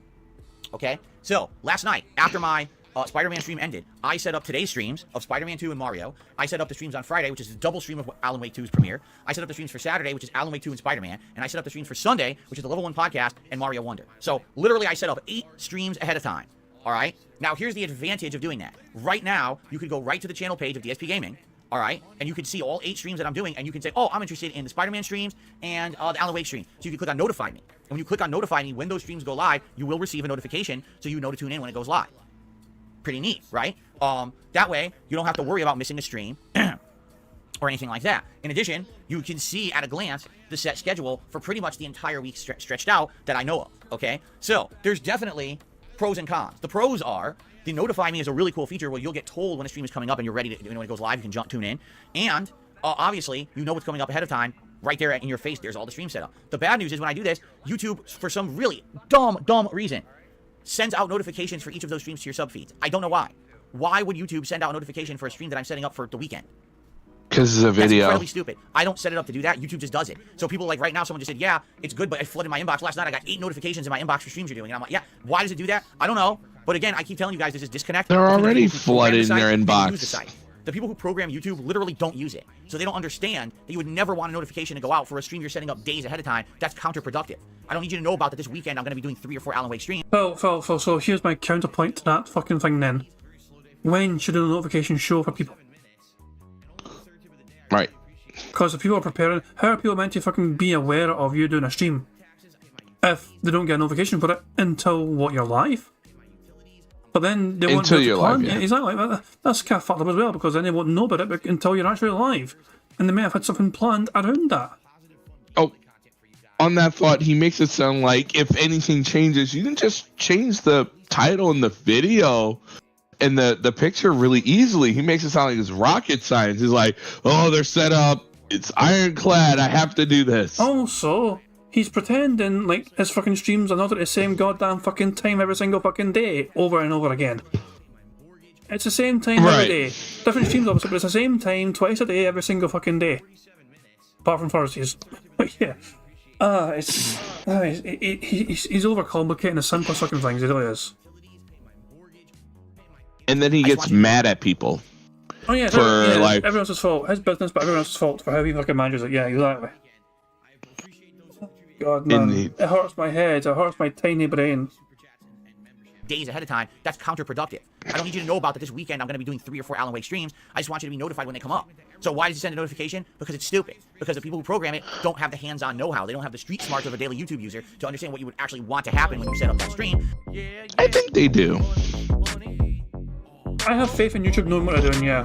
Okay? So, last night, after my Spider-Man stream ended, I set up today's streams of Spider-Man 2 and Mario. I set up the streams on Friday, which is a double stream of Alan Wake 2's premiere. I set up the streams for Saturday, which is Alan Wake 2 and Spider-Man. And I set up the streams for Sunday, which is the Level 1 podcast and Mario Wonder. So, literally, I set up 8 streams ahead of time. All right? Now, here's the advantage of doing that. Right now, you could go right to the channel page of DSP Gaming. All right, and you can see all 8 streams that I'm doing, and you can say, oh, I'm interested in the Spider-Man streams and the Alan Wake stream. So you can click on Notify Me. And when you click on Notify Me, when those streams go live, you will receive a notification, so you know to tune in when it goes live. Pretty neat, right? That way, you don't have to worry about missing a stream or anything like that. In addition, you can see at a glance the set schedule for pretty much the entire week stretched out that I know of, okay? So there's definitely pros and cons. The pros are, the Notify Me is a really cool feature where you'll get told when a stream is coming up and you're ready to, when it goes live, you can tune in. And obviously, you know what's coming up ahead of time. Right there in your face, there's all the stream set up. The bad news is when I do this, YouTube, for some really dumb reason, sends out notifications for each of those streams to your sub feeds. I don't know why. Why would YouTube send out a notification for a stream that I'm setting up for the weekend? Because it's a video. That's incredibly stupid. I don't set it up to do that. YouTube just does it. So people like right now, someone just said, yeah, it's good, but it flooded my inbox last night. I got 8 notifications in my inbox for streams you're doing. And I'm like, yeah, why does it do that? I don't know. But again, I keep telling you guys, this is disconnect. They're already flooded in their inbox. The people who program YouTube literally don't use it. So they don't understand that you would never want a notification to go out for a stream you're setting up days ahead of time. That's counterproductive. I don't need you to know about that this weekend I'm going to be doing 3 or 4 Alan Wake streams. Phil, so here's my counterpoint to that fucking thing then. When should a notification show for people? Right. Because if people are preparing, how are people meant to fucking be aware of you doing a stream if they don't get a notification for it until what, you're live? But then they won't Until you're live, plan. yeah. Exactly. That's kind of fucked up as well, because then they won't know about it until you're actually live, and they may have had something planned around that. Oh, on that thought, he makes it sound like if anything changes, you can just change the title and the video and the picture really easily. He makes it sound like it's rocket science. He's like, oh, they're set up. It's ironclad. I have to do this. Also, he's pretending like his fucking streams are not at the same goddamn fucking time every single fucking day, over and over again. It's the same time every day. Different streams obviously, but it's the same time twice a day every single fucking day. Apart from Thursdays. But yeah. He's overcomplicating the simplest fucking things, he really is. And then he gets mad at people. Oh yeah, like everyone else's fault. His business, but everyone else's fault for how he fucking manages it. Yeah, exactly. God, man. It hurts my head. It hurts my tiny brain. Days ahead of time, that's counterproductive. I don't need you to know about that this weekend I'm going to be doing 3 or 4 Alan Wake streams. I just want you to be notified when they come up. So why does he send a notification? Because it's stupid. Because the people who program it don't have the hands-on know-how. They don't have the street smarts of a daily YouTube user to understand what you would actually want to happen when you set up that stream. I think they do. I have faith in YouTube knowing what they're doing, yeah.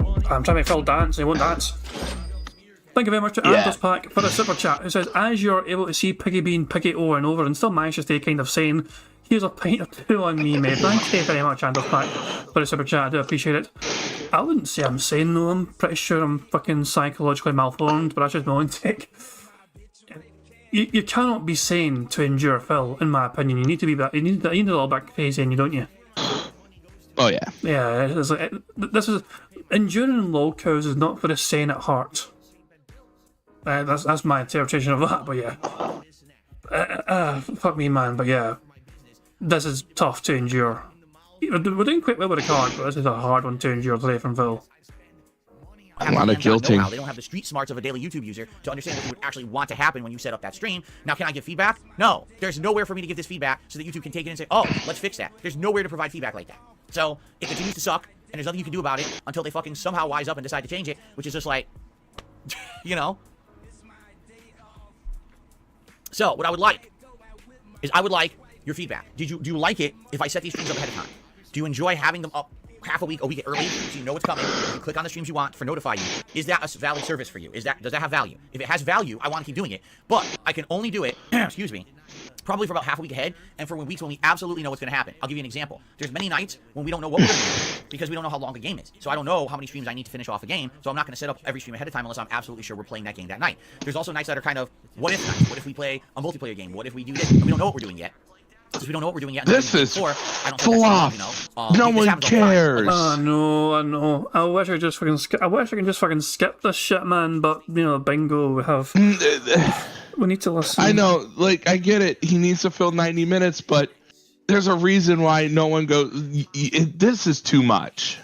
I'm trying to make Phil dance, he won't dance. Thank you very much to Anders Pack for the super chat. It says, as you're able to see Piggy being Piggy over and over and still manage to stay kind of sane, here's a pint or 2 on me, mate. Thank you very much, Anders Pack, for the super chat. I do appreciate it. I wouldn't say I'm sane though. I'm pretty sure I'm fucking psychologically malformed, but that's just my own take. You cannot be sane to endure Phil, in my opinion. You need to be you need a little bit crazy in you, don't you? Oh yeah. Yeah, it's like, this is enduring low cows is not for the sane at heart. That's my interpretation of that, but yeah. Fuck me, man, but yeah. This is tough to endure. We're doing quite well with the card, but this is a hard one to endure today from Phil. A lot of guilting. They don't have the street smarts of a daily YouTube user to understand what you would actually want to happen when you set up that stream. Now, can I give feedback? No. There's nowhere for me to give this feedback so that YouTube can take it and say, oh, let's fix that. There's nowhere to provide feedback like that. So it continues to suck, and there's nothing you can do about it until they fucking somehow wise up and decide to change it, which is just like, you know. So what I would like is your feedback. Do you like it if I set these streams up ahead of time? Do you enjoy having them up half a week early, so you know what's coming? You click on the streams you want for notify you. Is that a valid service for you? Does that have value? If it has value, I want to keep doing it. But I can only do it, excuse me, probably for about half a week ahead, and for weeks when we absolutely know what's going to happen. I'll give you an example. There's many nights when we don't know what we're going to do because we don't know how long a game is. So I don't know how many streams I need to finish off a game, so I'm not going to set up every stream ahead of time unless I'm absolutely sure we're playing that game that night. There's also nights that are kind of what if nights. What if we play a multiplayer game? What if we do this? And we don't know what we're doing yet. Since we don't know what we're doing yet. This is fluff. No one cares. I know. I wish I just fucking skip. I wish I can just fucking skip this shit, man. But you know, bingo. We need to listen. I know. Like, I get it. He needs to fill 90 minutes, but there's a reason why no one goes. This is too much.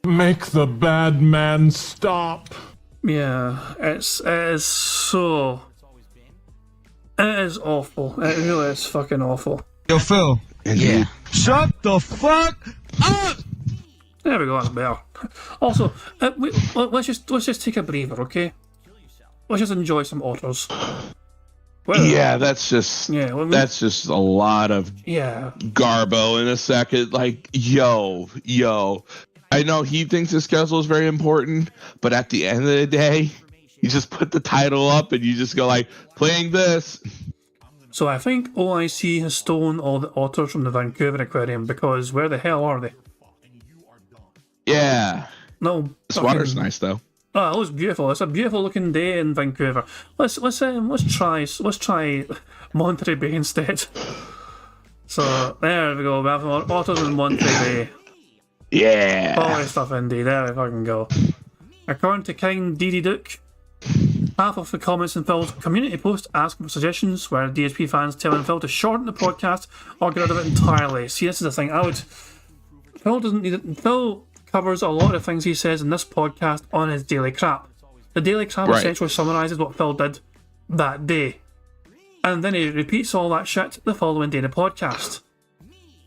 Make the bad man stop. Yeah, it is so. It is awful. It really is fucking awful. Yo, Phil. Yeah. Shut the fuck up! There we go, that's better. Also, let's just take a breather, okay? Let's just enjoy some otters. Well, yeah, that's just a lot of garbo in a second. Like, yo. I know he thinks his schedule is very important, but at the end of the day, you just put the title up and you just go like, playing this. So I think OIC has stolen all the otters from the Vancouver aquarium, because where the hell are they? Yeah. No. This water's nice though. Oh, it looks beautiful. It's a beautiful looking day in Vancouver. Let's try Monterey Bay instead. So there we go. We have otters in Monterey Bay. Yeah. Quality stuff indeed. There we fucking go. According to King DD Duke, half of the comments in Phil's community post asking for suggestions were DSP fans telling Phil to shorten the podcast or get rid of it entirely. See, this is the thing. Phil doesn't need it. Phil covers a lot of things he says in this podcast on his daily crap. The daily crap essentially summarises what Phil did that day, and then he repeats all that shit the following day in the podcast.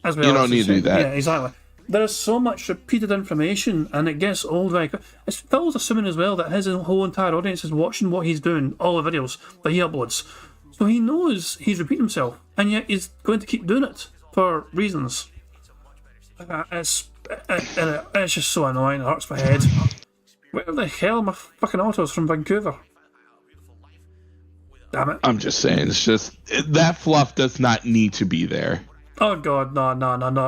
As well. You don't need to do that. Yeah, exactly. There is so much repeated information, and it gets old very quick. Phil's assuming as well that his whole entire audience is watching what he's doing, all the videos that he uploads. So he knows he's repeating himself, and yet he's going to keep doing it for reasons. It's just so annoying, it hurts my head. Where the hell are my fucking otters from Vancouver? Damn it. I'm just saying, it's just, that fluff does not need to be there. Oh god, no.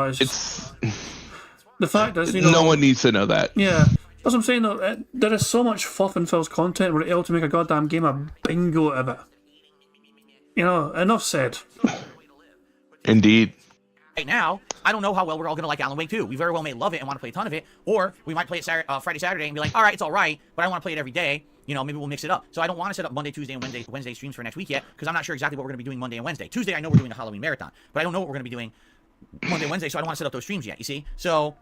It's the fact is, no one needs to know that. Yeah, that's what I'm saying though. There is so much fluff in Phil's content, we're able to make a goddamn game of bingo out of it. You know, enough said. Indeed. Right now, I don't know how well we're all going to like Alan Wake 2. We very well may love it and want to play a ton of it, or we might play it Friday, Saturday, and be like, all right, it's all right, but I want to play it every day. You know, maybe we'll mix it up. So I don't want to set up Monday, Tuesday, and Wednesday streams for next week yet, because I'm not sure exactly what we're going to be doing Monday and Wednesday. Tuesday, I know we're doing the Halloween marathon, but I don't know what we're going to be doing Monday, Wednesday, so I don't want to set up those streams yet, you see? So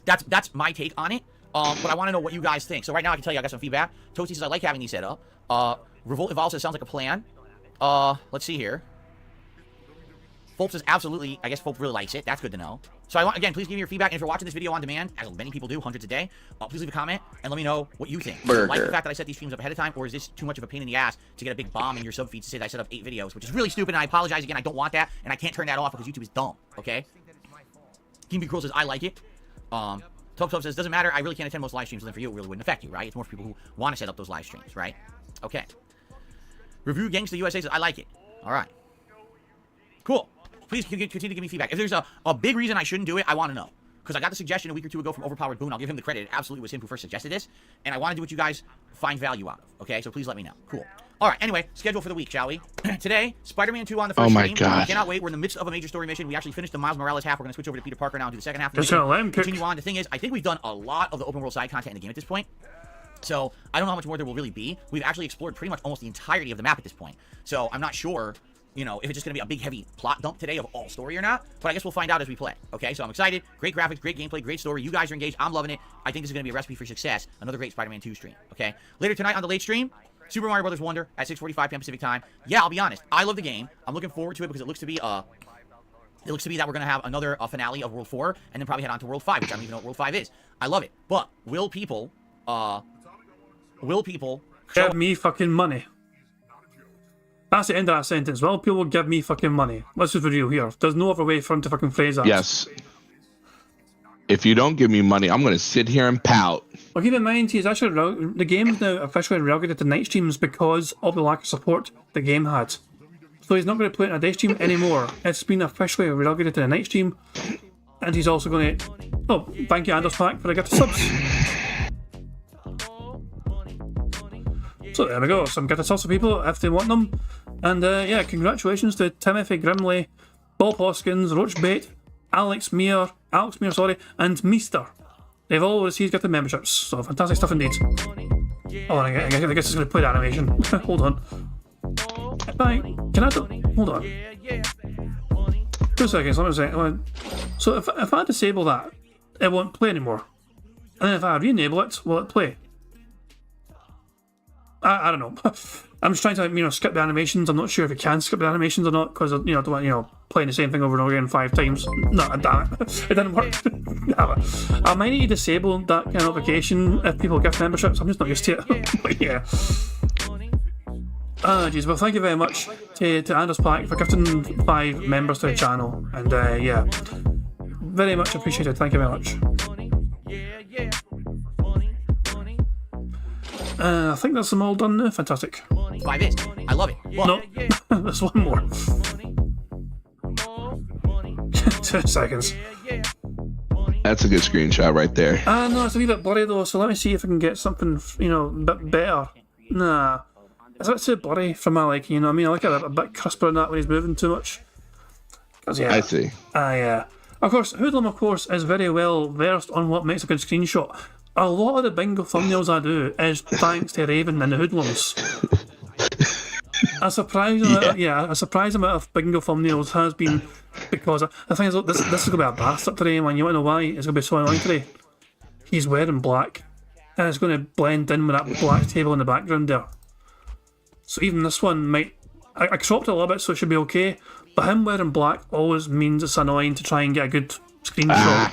that's my take on it, but I want to know what you guys think. So right now, I can tell you I got some feedback. Toasty says, I like having these set up. Revolt Evolve says, sounds like a plan. Let's see here. Fulp says, absolutely. I guess Fulp really likes it. That's good to know. So I want, again, please give me your feedback. And if you're watching this video on demand, as many people do, hundreds a day, please leave a comment and let me know what you think. Do you like the fact that I set these streams up ahead of time, or is this too much of a pain in the ass to get a big bomb in your sub feed to say that I set up 8 videos, which is really stupid, and I apologize again. I don't want that, and I can't turn that off because YouTube is dumb, okay? King B. Cruel says, I like it. Top says, doesn't matter. I really can't attend most live streams, so then for you, it really wouldn't affect you, right? It's more for people who want to set up those live streams, right? Okay. Review Gangsta USA says, I like it. All right. Cool. Please continue to give me feedback. If there's a big reason I shouldn't do it, I want to know. Because I got the suggestion a week or two ago from Overpowered Boone. I'll give him the credit. It absolutely was him who first suggested this. And I want to do what you guys find value out of. Okay, so please let me know. Cool. All right, anyway, schedule for the week, shall we? Today, Spider-Man 2 on the first stream. God. I cannot wait. We're in the midst of a major story mission. We actually finished the Miles Morales half. We're going to switch over to Peter Parker now and do the second half of the mission. Continue on. The thing is, I think we've done a lot of the open world side content in the game at this point. So I don't know how much more there will really be. We've actually explored pretty much almost the entirety of the map at this point. So I'm not sure you know, if it's just going to be a big, heavy plot dump today of all story or not. But I guess we'll find out as we play. Okay, so I'm excited. Great graphics, great gameplay, great story. You guys are engaged. I'm loving it. I think this is going to be a recipe for success. Another great Spider-Man 2 stream. Okay, later tonight on the late stream, Super Mario Brothers Wonder at 6:45 p.m. Pacific time. Yeah, I'll be honest. I love the game. I'm looking forward to it because it looks to be that we're going to have another finale of World 4 and then probably head on to World 5, which I don't even know what World 5 is. I love it. But will people Give me fucking money. That's the end of that sentence. Well, people will give me fucking money. Let's just be real here. There's no other way for him to fucking phrase that. Yes. If you don't give me money, I'm going to sit here and pout. Well, keep in mind, the game is now officially relegated to night streams because of the lack of support the game had. So he's not going to play it in a day stream anymore. It's been officially relegated to a night stream. And he's also going to... Oh, thank you, Anders Pack, for the gift of subs. So there we go, some gift of subs for people if they want them. And yeah, congratulations to Timothy Grimley, Bob Hoskins, Roachbait, Alex Meir, and Meester. They've all received gifted memberships, so fantastic stuff indeed. Oh, I guess it's going to play the animation. Hold on. Bye. Can I do... Hold on. 2 seconds, let me say. So if I disable that, it won't play anymore. And then if I re-enable it, will it play? I don't know. I'm just trying to skip the animations. I'm not sure if you can skip the animations or not because I don't want playing the same thing over and over again 5 times. No, damn it, it didn't work. Damn it. I might need to disable that kind of notification if people gift memberships. I'm just not used to it. But yeah. Jeez. Well, thank you very much to Anders Pack for gifting 5 members to the channel, and yeah, very much appreciated. Thank you very much. I think that's them all done now. Fantastic. 5 is. I love it. No, there's one more. 2 seconds. That's a good screenshot right there. No, it's a wee bit blurry though, so let me see if I can get something, a bit better. Nah. It's a bit too blurry for my liking, I like it a bit crisper than that when he's moving too much. Yeah. I see. Of course, Hoodlum, is very well versed on what makes a good screenshot. A lot of the bingo thumbnails I do is thanks to Raven and the Hoodlums. A surprising amount of bingo thumbnails has been because the thing is, this is going to be a bastard today, man. You want to know why? It's going to be so annoying today. He's wearing black, and it's going to blend in with that black table in the background there. So even this one might... I cropped it a little bit so it should be okay, but him wearing black always means it's annoying to try and get a good screenshot.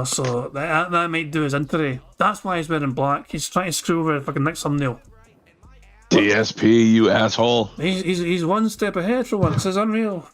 So that might do his intro. That's why he's wearing black. He's trying to screw over the fucking next thumbnail. DSP, you asshole. He's one step ahead for once. It's unreal.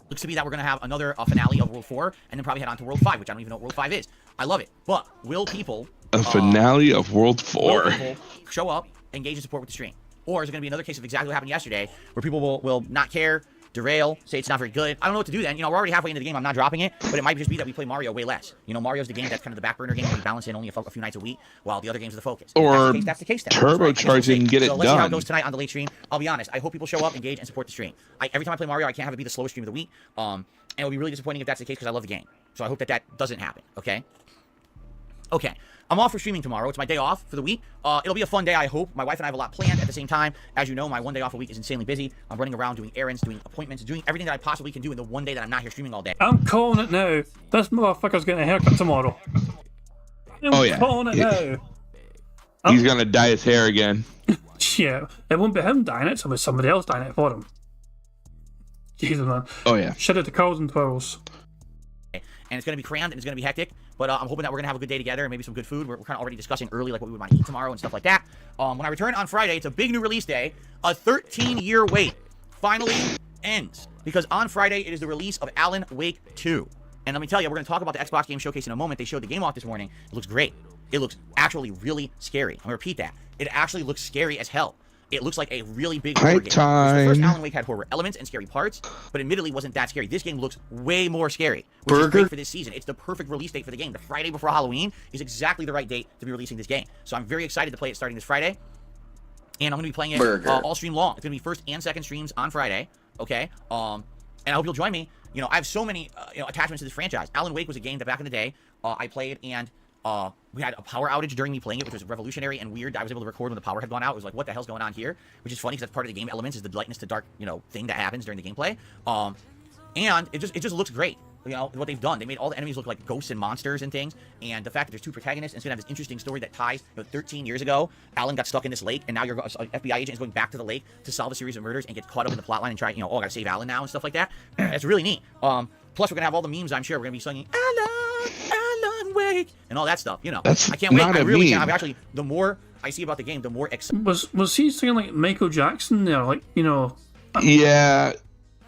Looks to be that we're going to have another finale of World 4 and then probably head on to World 5, which I don't even know what World 5 is. I love it. But will people... A finale of World 4. Will people show up, engage and support with the stream? Or is it going to be another case of exactly what happened yesterday, where people will not care, derail, say it's not very good? I don't know what to do then. We're already halfway into the game. I'm not dropping it, but it might just be that we play Mario way less. Mario's the game that's kind of the back burner game where we balance in only a few nights a week, while the other games are the focus. Or that's the case then. turbocharging and get it so done. Let's see how it goes tonight on the late stream. I'll be honest. I hope people show up, engage, and support the stream. Every time I play Mario, I can't have it be the slowest stream of the week. And it would be really disappointing if that's the case because I love the game. So I hope that doesn't happen. Okay. I'm off for streaming tomorrow. It's my day off for the week. It'll be a fun day, I hope. My wife and I have a lot planned at the same time. As you know, my one day off a week is insanely busy. I'm running around doing errands, doing appointments, doing everything that I possibly can do in the one day that I'm not here streaming all day. I'm calling it now. This motherfucker's getting a haircut tomorrow. I'm calling it now. He's going to dye his hair again. Yeah, it won't be him dyeing it, so it'll be somebody else dyeing it for him. Jesus, man. Oh, yeah. Shout out to Curls and Twirls. And it's going to be crammed and it's going to be hectic, but I'm hoping that we're going to have a good day together and maybe some good food. We're kind of already discussing early like what we would want to eat tomorrow and stuff like that. When I return on Friday, it's a big new release day. A 13-year wait finally ends because on Friday it is the release of Alan Wake 2. And let me tell you, we're going to talk about the Xbox Game Showcase in a moment. They showed the game off this morning. It looks great. It looks actually really scary. I'm going to repeat that. It actually looks scary as hell. It looks like a really big horror game. The first Alan Wake had horror elements and scary parts, but admittedly wasn't that scary. This game looks way more scary, which is great for this season. It's the perfect release date for the game. The Friday before Halloween is exactly the right date to be releasing this game. So I'm very excited to play it starting this Friday, and I'm going to be playing it all stream long. It's going to be first and second streams on Friday, okay? And I hope you'll join me. I have so many attachments to this franchise. Alan Wake was a game that back in the day I played and we had a power outage during me playing it, which was revolutionary and weird. I was able to record when the power had gone out. It was like, what the hell's going on here? Which is funny because that's part of the game elements, is the lightness to dark, thing that happens during the gameplay. And it just looks great. What they've done. They made all the enemies look like ghosts and monsters and things. And the fact that there's 2 protagonists, and it's going to have this interesting story that ties, 13 years ago, Alan got stuck in this lake, and now your FBI agent is going back to the lake to solve a series of murders and get caught up in the plotline and try, I gotta save Alan now and stuff like that. It's really neat. Plus, we're going to have all the memes, I'm sure. We're going to be singing, Alan Wake, and all that stuff, That's I can't wait. not I a really meme. can't. Actually, the more I see about the game, the more excited. Was he singing like Michael Jackson there? Like, Yeah,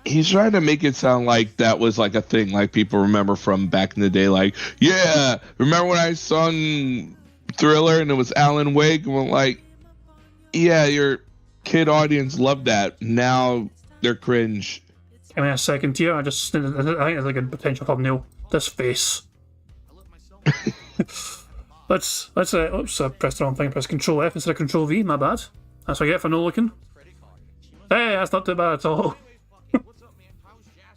he's trying to make it sound like that was like a thing, like people remember from back in the day. Like, yeah, remember when I sung Thriller and it was Alan Wake? And we're like, yeah, your kid audience loved that. Now they're cringe. Give me a second here. I think there's like a potential thumbnail. This face. Oops, I pressed the wrong thing. Press Control F instead of Control V. My bad. That's what I get for no looking. Hey, that's not too bad at all.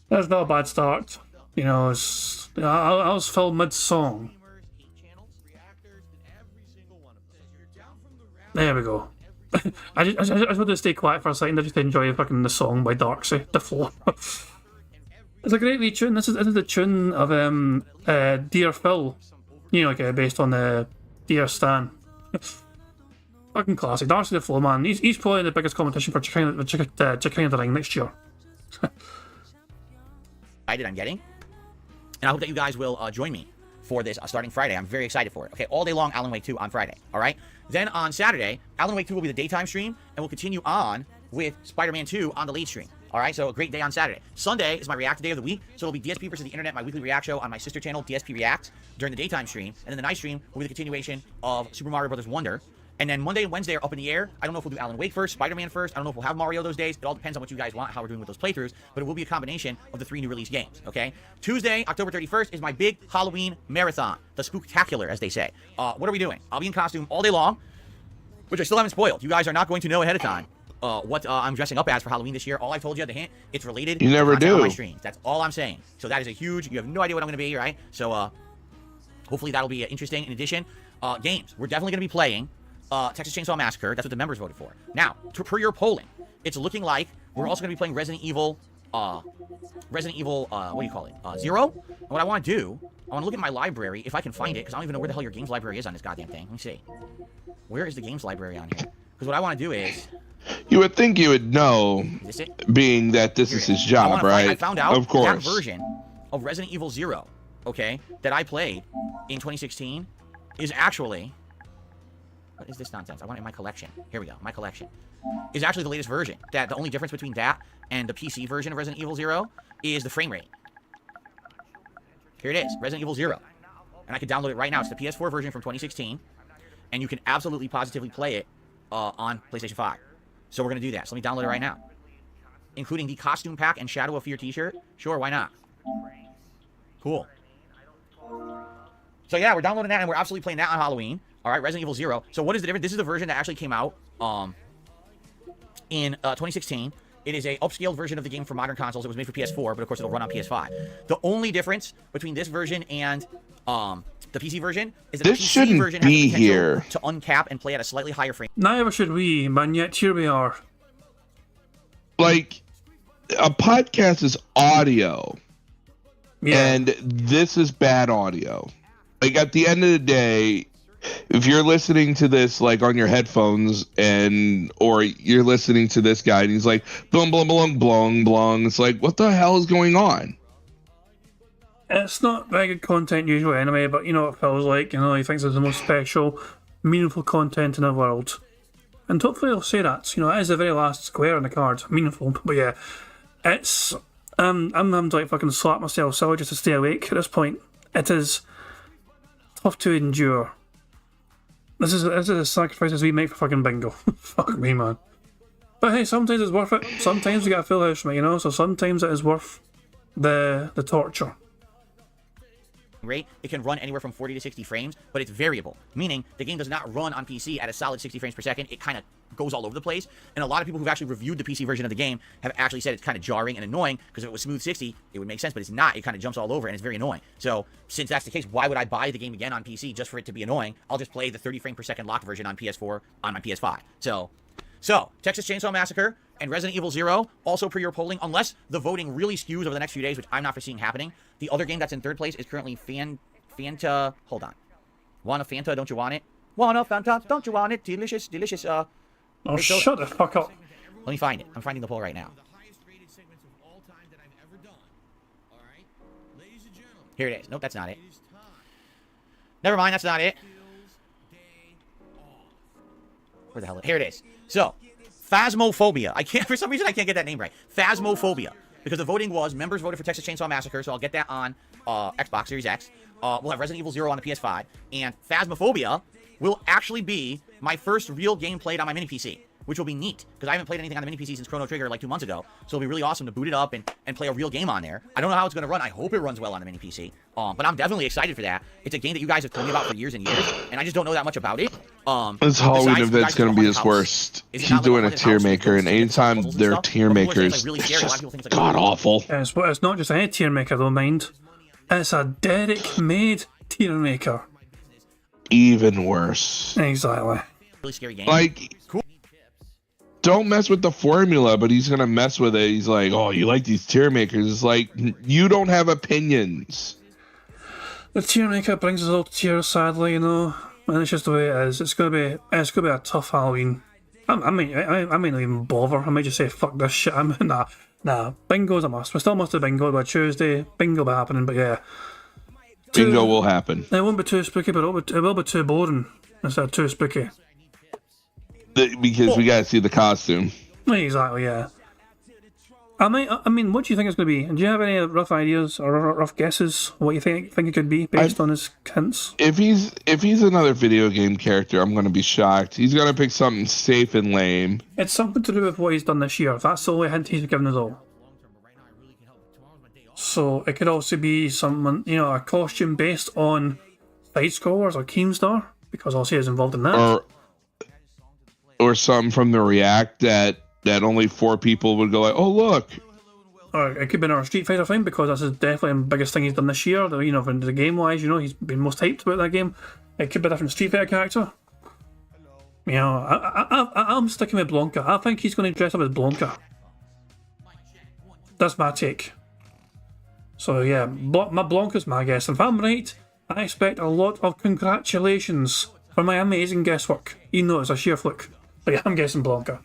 That's not a bad start. I was filmed mid-song. There we go. I just wanted to stay quiet for a second. I just enjoy fucking the song by Darksy, The Floor. It's a great wee tune. This is the tune of Dear Phil. Based on the Dear Stan. Fucking classic. Darksy the Floor, man. He's probably the biggest competition for Chicken of the Ring next year. I'm getting, and I hope that you guys will join me for this starting Friday. I'm very excited for it. Okay, all day long, Alan Wake 2 on Friday. All right, then on Saturday, Alan Wake 2 will be the daytime stream, and we'll continue on with Spider-Man 2 on the late stream. All right, so a great day on Saturday. Sunday is my React day of the week, so it'll be DSP versus the Internet, my weekly React show on my sister channel, DSP React, during the daytime stream, and then the night stream will be the continuation of Super Mario Bros. Wonder. And then Monday and Wednesday are up in the air. I don't know if we'll do Alan Wake first, Spider-Man first. I don't know if we'll have Mario those days. It all depends on what you guys want, how we're doing with those playthroughs. But it will be a combination of the 3 new release games, okay? Tuesday, October 31st, is my big Halloween marathon. The spooktacular, as they say. What are we doing? I'll be in costume all day long, which I still haven't spoiled. You guys are not going to know ahead of time what I'm dressing up as for Halloween this year. All I've told you, the hint, it's related. You never to do. my streams. That's all I'm saying. So that is a huge, you have no idea what I'm going to be, right? So hopefully that'll be interesting. In addition, games. We're definitely going to be playing Texas Chainsaw Massacre. That's what the members voted for. Now, per your polling, it's looking like we're also going to be playing Resident Evil, what do you call it? 0? And what I want to do, I want to look at my library, if I can find it, because I don't even know where the hell your games library is on this goddamn thing. Let me see. Where is the games library on here? Because what I want to do is... You would think you would know, Is this it? being that this is his job, right? I found out of course. that version of Resident Evil 0, okay, that I played in 2016 is actually... What is this nonsense? I want it in my collection. Here we go. My collection is actually the latest version. That the only difference between that and the PC version of Resident Evil 0 is the frame rate. Here it is, Resident Evil 0. And I can download it right now. It's the PS4 version from 2016. And you can absolutely positively play it on PlayStation 5. So we're going to do that. So let me download it right now. Including the costume pack and Shadow of Fear t-shirt. Sure, why not? Cool. So yeah, we're downloading that and we're absolutely playing that on Halloween. All right, Resident Evil 0. So what is the difference? This is the version that actually came out in 2016. It is a upscaled version of the game for modern consoles. It was made for PS4, but of course it'll run on PS5. The only difference between this version and the PC version is that This the PC shouldn't version has be the potential here. to uncap and play at a slightly higher frame. Neither should we, and yet here we are. Like, a podcast is audio, Yeah. and this is bad audio. Like, at the end of the day, if you're listening to this like on your headphones or you're listening to this guy and he's like blung blung blung blung blung, it's like, what the hell is going on? It's not very good content usually anyway, but you know what it feels like. He thinks it's the most special, meaningful content in the world. And hopefully he'll say that. It is the very last square on the card. Meaningful, but yeah. It's... I'm having to fucking slap myself silly just to stay awake at this point. It is tough to endure. This is the sacrifices we make for fucking bingo. Fuck me, man. But hey, sometimes it's worth it. Sometimes we get a full house from it, so sometimes it is worth the torture. rate, it can run anywhere from 40 to 60 frames, but it's variable, meaning the game does not run on PC at a solid 60 frames per second. It kind of goes all over the place, and a lot of people who've actually reviewed the PC version of the game have actually said it's kind of jarring and annoying, because if it was smooth 60, it would make sense, but it's not. It kind of jumps all over, and it's very annoying. So since that's the case, why would I buy the game again on PC just for it to be annoying? I'll just play the 30 frame per second locked version on PS4 on my PS5. So Texas Chainsaw Massacre and Resident Evil 0 also pre-year polling, unless the voting really skews over the next few days, which I'm not foreseeing happening. The other game that's in third place is currently Fanta. Hold on. Want a Fanta? Don't you want it? Want a Fanta? Don't you want it? Delicious, delicious. Oh, shut the fuck up. Let me find it. I'm finding the poll right now. Here it is. Nope, that's not it. Never mind, that's not it. Where the hell? Here it is. So, Phasmophobia. For some reason, I can't get that name right. Phasmophobia. Because the voting was, members voted for Texas Chainsaw Massacre, so I'll get that on Xbox Series X. We'll have Resident Evil 0 on the PS5. And Phasmophobia will actually be my first real game played on my mini PC, which will be neat, because I haven't played anything on the mini PC since Chrono Trigger like 2 months ago. So it'll be really awesome to boot it up and play a real game on there. I don't know how it's going to run. I hope it runs well on the mini PC. But I'm definitely excited for that. It's a game that you guys have told me about for years and years, and I just don't know that much about it. This Halloween event's going to be his worst. He's doing a tier maker, and anytime their tier makers, it's just god awful. It's not just any tier maker, though, mind. It's a Derek-made tier maker. Even worse. Exactly. Really scary game. Like, cool. Don't mess with the formula, but he's gonna mess with it. He's like, "Oh, you like these tier makers?" It's like, you don't have opinions. The tier maker brings us all to tears, sadly, you know, and it's just the way it is. It's gonna be a tough Halloween. I may not even bother. I might just say fuck this shit. Nah. Bingo's a must. We still must have bingo by Tuesday. Bingo will be happening, but yeah. Bingo will happen. It won't be too spooky, but it will be too boring instead of too spooky. Because we gotta see the costume. Exactly, yeah. I mean, what do you think it's going to be? Do you have any rough ideas or rough guesses what you think it could be based on his hints? If he's another video game character, I'm gonna be shocked. He's gonna pick something safe and lame. It's something to do with what he's done this year. That's the only hint he's given us all. So it could also be someone, a costume based on Side Scrollers or Keemstar, because also he's involved in that. Or something from the React that only 4 people would go like, oh look. Or it could be another Street Fighter thing, because that's definitely the biggest thing he's done this year. From the game wise, he's been most hyped about that game. It could be a different Street Fighter character. I'm sticking with Blanca. I think he's going to dress up as Blanca. That's my take. So yeah, Blanca's my guess. If I'm right, I expect a lot of congratulations for my amazing guesswork, even though it's a sheer fluke. But yeah, I'm guessing Blanca.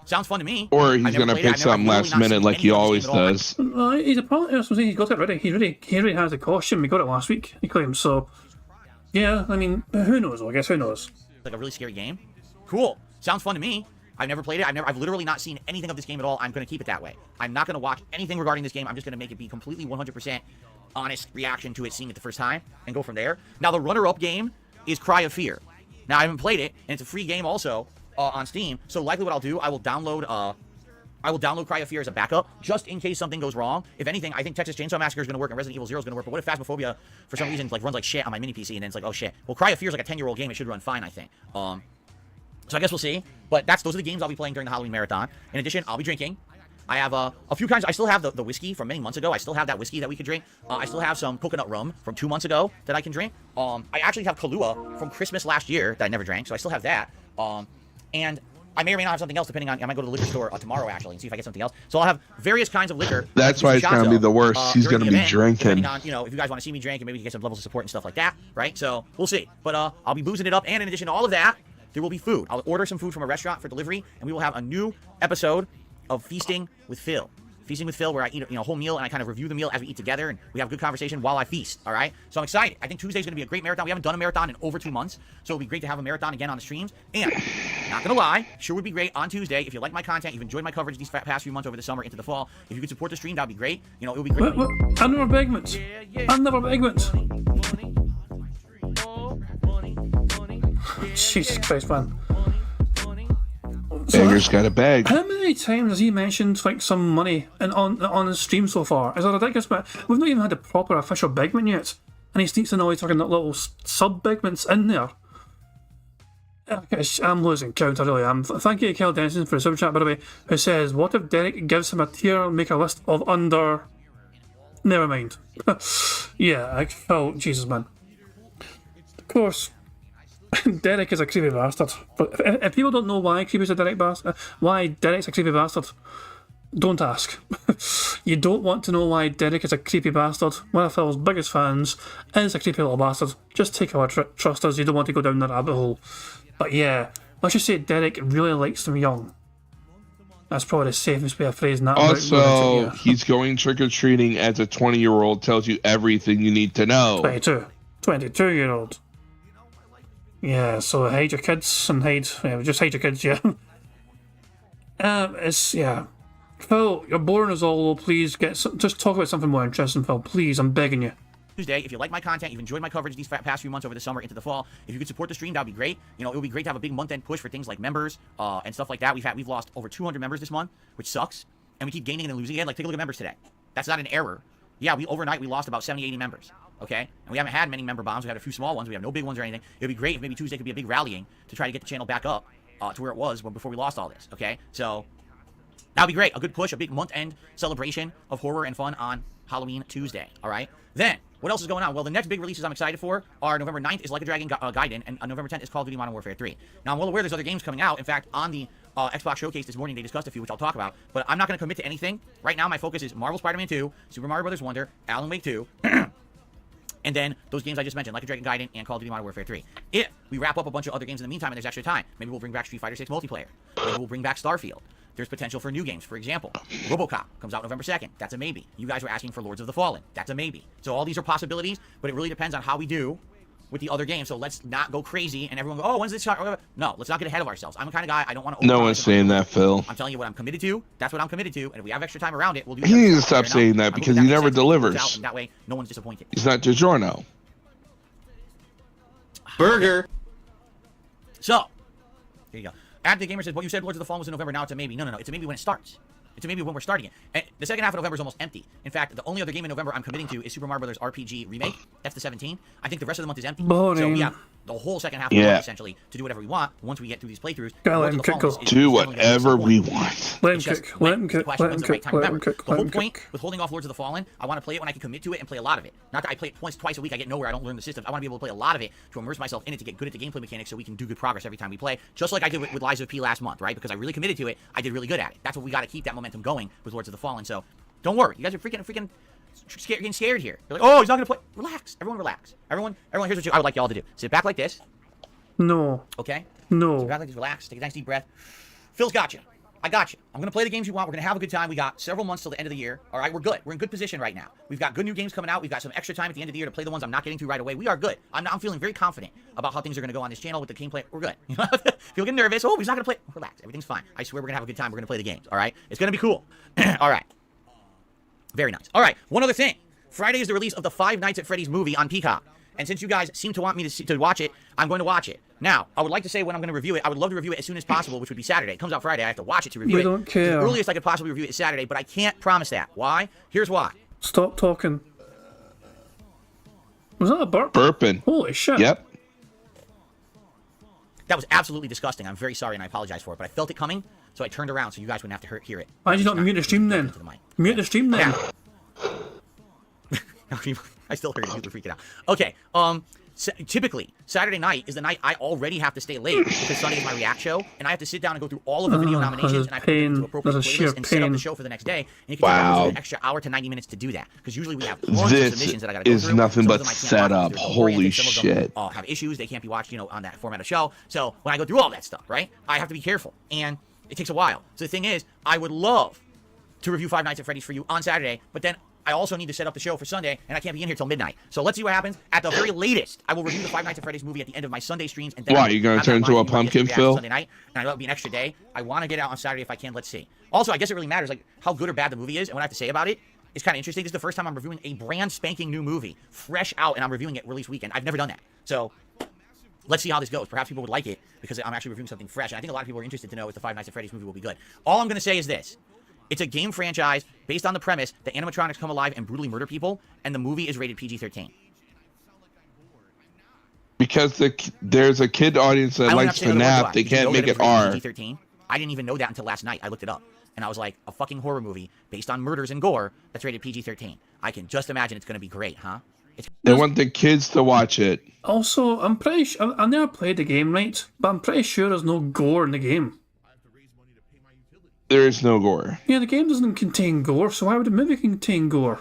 Sounds fun to me. Or he's going to pick something last minute like he always does. He's got it ready. He already has the costume. He got it last week, he claims. So yeah, I mean, who knows? I guess who knows? Like a really scary game. Cool. Sounds fun to me. I've never played it. I've literally not seen anything of this game at all. I'm going to keep it that way. I'm not going to watch anything regarding this game. I'm just going to make it be completely 100% honest reaction to it, seeing it the first time, and go from there. Now, the runner-up game is Cry of Fear. Now, I haven't played it, and it's a free game also on Steam. So likely what I'll do, I will download Cry of Fear as a backup, just in case something goes wrong. If anything, I think Texas Chainsaw Massacre is going to work, and Resident Evil 0 is going to work. But what if Phasmophobia, for some reason, runs like shit on my mini PC, and then it's like, oh shit. Well, Cry of Fear is like a 10-year-old game. It should run fine, I think. So I guess we'll see. But those are the games I'll be playing during the Halloween marathon. In addition, I'll be drinking. I have a few kinds. I still have the whiskey from many months ago. I still have that whiskey that we could drink. I still have some coconut rum from 2 months ago that I can drink. I actually have Kahlua from Christmas last year that I never drank, so I still have that. And I may or may not have something else depending on. I might go to the liquor store tomorrow actually and see if I get something else. So I'll have various kinds of liquor. That's why it's gonna be the worst. He's gonna be drinking. Depending on, if you guys want to see me drink, and maybe we can get some levels of support and stuff like that, right? So we'll see. But I'll be boozing it up, and in addition to all of that, there will be food. I'll order some food from a restaurant for delivery, and we will have a new episode of Feasting with Phil. Feasting with Phil, where I eat a whole meal, and I kind of review the meal as we eat together, and we have a good conversation while I feast, all right? So I'm excited. I think Tuesday's going to be a great marathon. We haven't done a marathon in over 2 months, so it'll be great to have a marathon again on the streams. And, not going to lie, sure would be great on Tuesday. If you like my content, you've enjoyed my coverage these past few months over the summer into the fall, if you could support the stream, that would be great. It would be great. Another segment. Another segment. Jesus Christ, man. Beggar's got a bag. How many times has he mentioned like some money on his stream so far? Is that ridiculous? But we've not even had a proper official bigman yet, and he sneaks in all these fucking little sub bigments in there. I'm losing count, I really am. Thank you to Kel Denson for the super chat, by the way, who says, what if Derek gives him a tier, make a list of under... Never mind. Yeah, oh, Jesus, man. Of course, Derek is a creepy bastard. But if people don't know why Derek's a creepy bastard, don't ask. You don't want to know why Derek is a creepy bastard. One of Phil's biggest fans is a creepy little bastard. Just take our trust us, you don't want to go down the rabbit hole. But yeah, let's just say Derek really likes them young. That's probably the safest way of phrasing that. Also, he's going trick-or-treating as a 20-year-old, tells you everything you need to know. 22-year-old. Yeah, so hide your kids and just hide your kids, yeah. Yeah. Phil, you're boring us all, please just talk about something more interesting, Phil. Please, I'm begging you. Tuesday. If you like my content, you've enjoyed my coverage these past few months over the summer into the fall, if you could support the stream, that would be great. You know, it would be great to have a big month-end push for things like members and stuff like that. We've lost over 200 members this month, which sucks, and we keep gaining and losing again. Like, take a look at members today. That's not an error. Yeah, overnight we lost about 70, 80 members. Okay, and we haven't had many member bombs. We had a few small ones. We have no big ones or anything. It would be great if maybe Tuesday could be a big rallying to try to get the channel back up to where it was before we lost all this. Okay, so that would be great. A good push, a big month-end celebration of horror and fun on Halloween Tuesday. All right, then. What else is going on? Well, the next big releases I'm excited for are November 9th is Like a Dragon Gaiden, and November 10th is Call of Duty Modern Warfare 3. Now, I'm well aware there's other games coming out. In fact, on the Xbox Showcase this morning, they discussed a few, which I'll talk about. But I'm not going to commit to anything. Right now, my focus is Marvel Spider-Man 2, Super Mario Bros. Wonder, Alan Wake 2, and then those games I just mentioned, Like a Dragon Gaiden and Call of Duty Modern Warfare 3. If we wrap up a bunch of other games in the meantime and there's extra time, maybe we'll bring back Street Fighter 6 multiplayer. Maybe we'll bring back Starfield. There's potential for new games. For example, RoboCop comes out November 2nd. That's a maybe. You guys were asking for Lords of the Fallen. That's a maybe. So all these are possibilities, but it really depends on how we do with the other games. So let's not go crazy and everyone go, oh, when's this shot? No, let's not get ahead of ourselves. I'm the kind of guy, I don't want to... No one's saying that, Phil. I'm telling you what I'm committed to. That's what I'm committed to. And if we have extra time around it, we'll do that. He needs to stop saying that because he never delivers. That way, no one's disappointed. He's not DiGiorno. Burger. So, here you go. Ad the Gamer says, what you said Lords of the Fallen was in November, now it's a maybe. No, it's a maybe when it starts. It's a maybe when we're starting it. And the second half of November is almost empty. In fact, the only other game in November I'm committing to is Super Mario Bros. RPG Remake. That's the 17th. I think the rest of the month is empty. Boring. So we have the whole second half of the month, essentially, to do whatever we want once we get through these playthroughs. Do whatever we want. Let him cook. Let him cook. Let him cook. Let him cook. The whole point with holding off Lords of the Fallen, I want to play it when I can commit to it and play a lot of it. Not that I play it twice a week, I get nowhere, I don't learn the systems. I want to be able to play a lot of it to immerse myself in it, to get good at the gameplay mechanics so we can do good progress every time we play. Just like I did with Lies of P last month, right? Because I really committed to it, I did really good at it. That's what we got to keep that momentum going with Lords of the Fallen. So don't worry, you guys are getting scared here. You're like, oh, he's not gonna play. Relax, everyone, relax. Everyone. Here's what I would like y'all to do: sit back like this. No. Okay. No. Sit back like this. Relax. Take a nice deep breath. Phil's got you. I got you. I'm gonna play the games you want. We're gonna have a good time. We got several months till the end of the year. All right, we're good. We're in good position right now. We've got good new games coming out. We've got some extra time at the end of the year to play the ones I'm not getting to right away. We are good. I'm feeling very confident about how things are gonna go on this channel with the gameplay. We're good. You know, if you get nervous, oh, he's not gonna play. Relax. Everything's fine. I swear we're gonna have a good time. We're gonna play the games. All right. It's gonna be cool. All right. Very nice. All right. One other thing. Friday is the release of the Five Nights at Freddy's movie on Peacock. And since you guys seem to want me to watch it, I'm going to watch it. Now, I would like to say when I'm going to review it. I would love to review it as soon as possible, which would be Saturday. It comes out Friday. I have to watch it to review it. We don't care. The earliest I could possibly review it is Saturday, but I can't promise that. Why? Here's why. Stop talking. Was that a burp? Burping. Holy shit. Yep. That was absolutely disgusting. I'm very sorry and I apologize for it, but I felt it coming, so I turned around so you guys wouldn't have to hear it. Why did you not mute the stream then? Mute the stream then. I still heard it. People freaking out. Okay. Typically, Saturday night is the night I already have to stay late because Sunday is my react show, and I have to sit down and go through all of the video nominations, and I have to put them into appropriate playlists and set up the show for the next day. And it can take an extra hour to 90 minutes to do that because usually we have tons of submissions that I got to go through. This is nothing but setup. Holy shit! Some of them have issues; they can't be watched, on that format of show. So when I go through all that stuff, right, I have to be careful, and it takes a while. So the thing is, I would love to review Five Nights at Freddy's for you on Saturday, but then I also need to set up the show for Sunday, and I can't be in here till midnight. So let's see what happens. At the very latest, I will review the Five Nights at Freddy's movie at the end of my Sunday streams. And then why, you going to turn into a pumpkin, Phil? Sunday night, and that'll be an extra day. I want to get out on Saturday if I can. Let's see. Also, I guess it really matters, like, how good or bad the movie is, and what I have to say about it is kind of interesting. This is the first time I'm reviewing a brand spanking new movie, fresh out, and I'm reviewing it release weekend. I've never done that. So let's see how this goes. Perhaps people would like it because I'm actually reviewing something fresh. And I think a lot of people are interested to know if the Five Nights at Freddy's movie will be good. All I'm going to say is this. It's a game franchise based on the premise that animatronics come alive and brutally murder people, and the movie is rated PG-13. Because there's a kid audience that likes FNAF, they can't make it R. PG-13? I didn't even know that until last night. I looked it up. And I was like, a fucking horror movie based on murders and gore that's rated PG-13. I can just imagine it's going to be great, huh? They want the kids to watch it. Also, I'm pretty sure I never played the game, right? But I'm pretty sure there's no gore in the game. There is no gore. Yeah, the game doesn't contain gore, so why would the movie contain gore?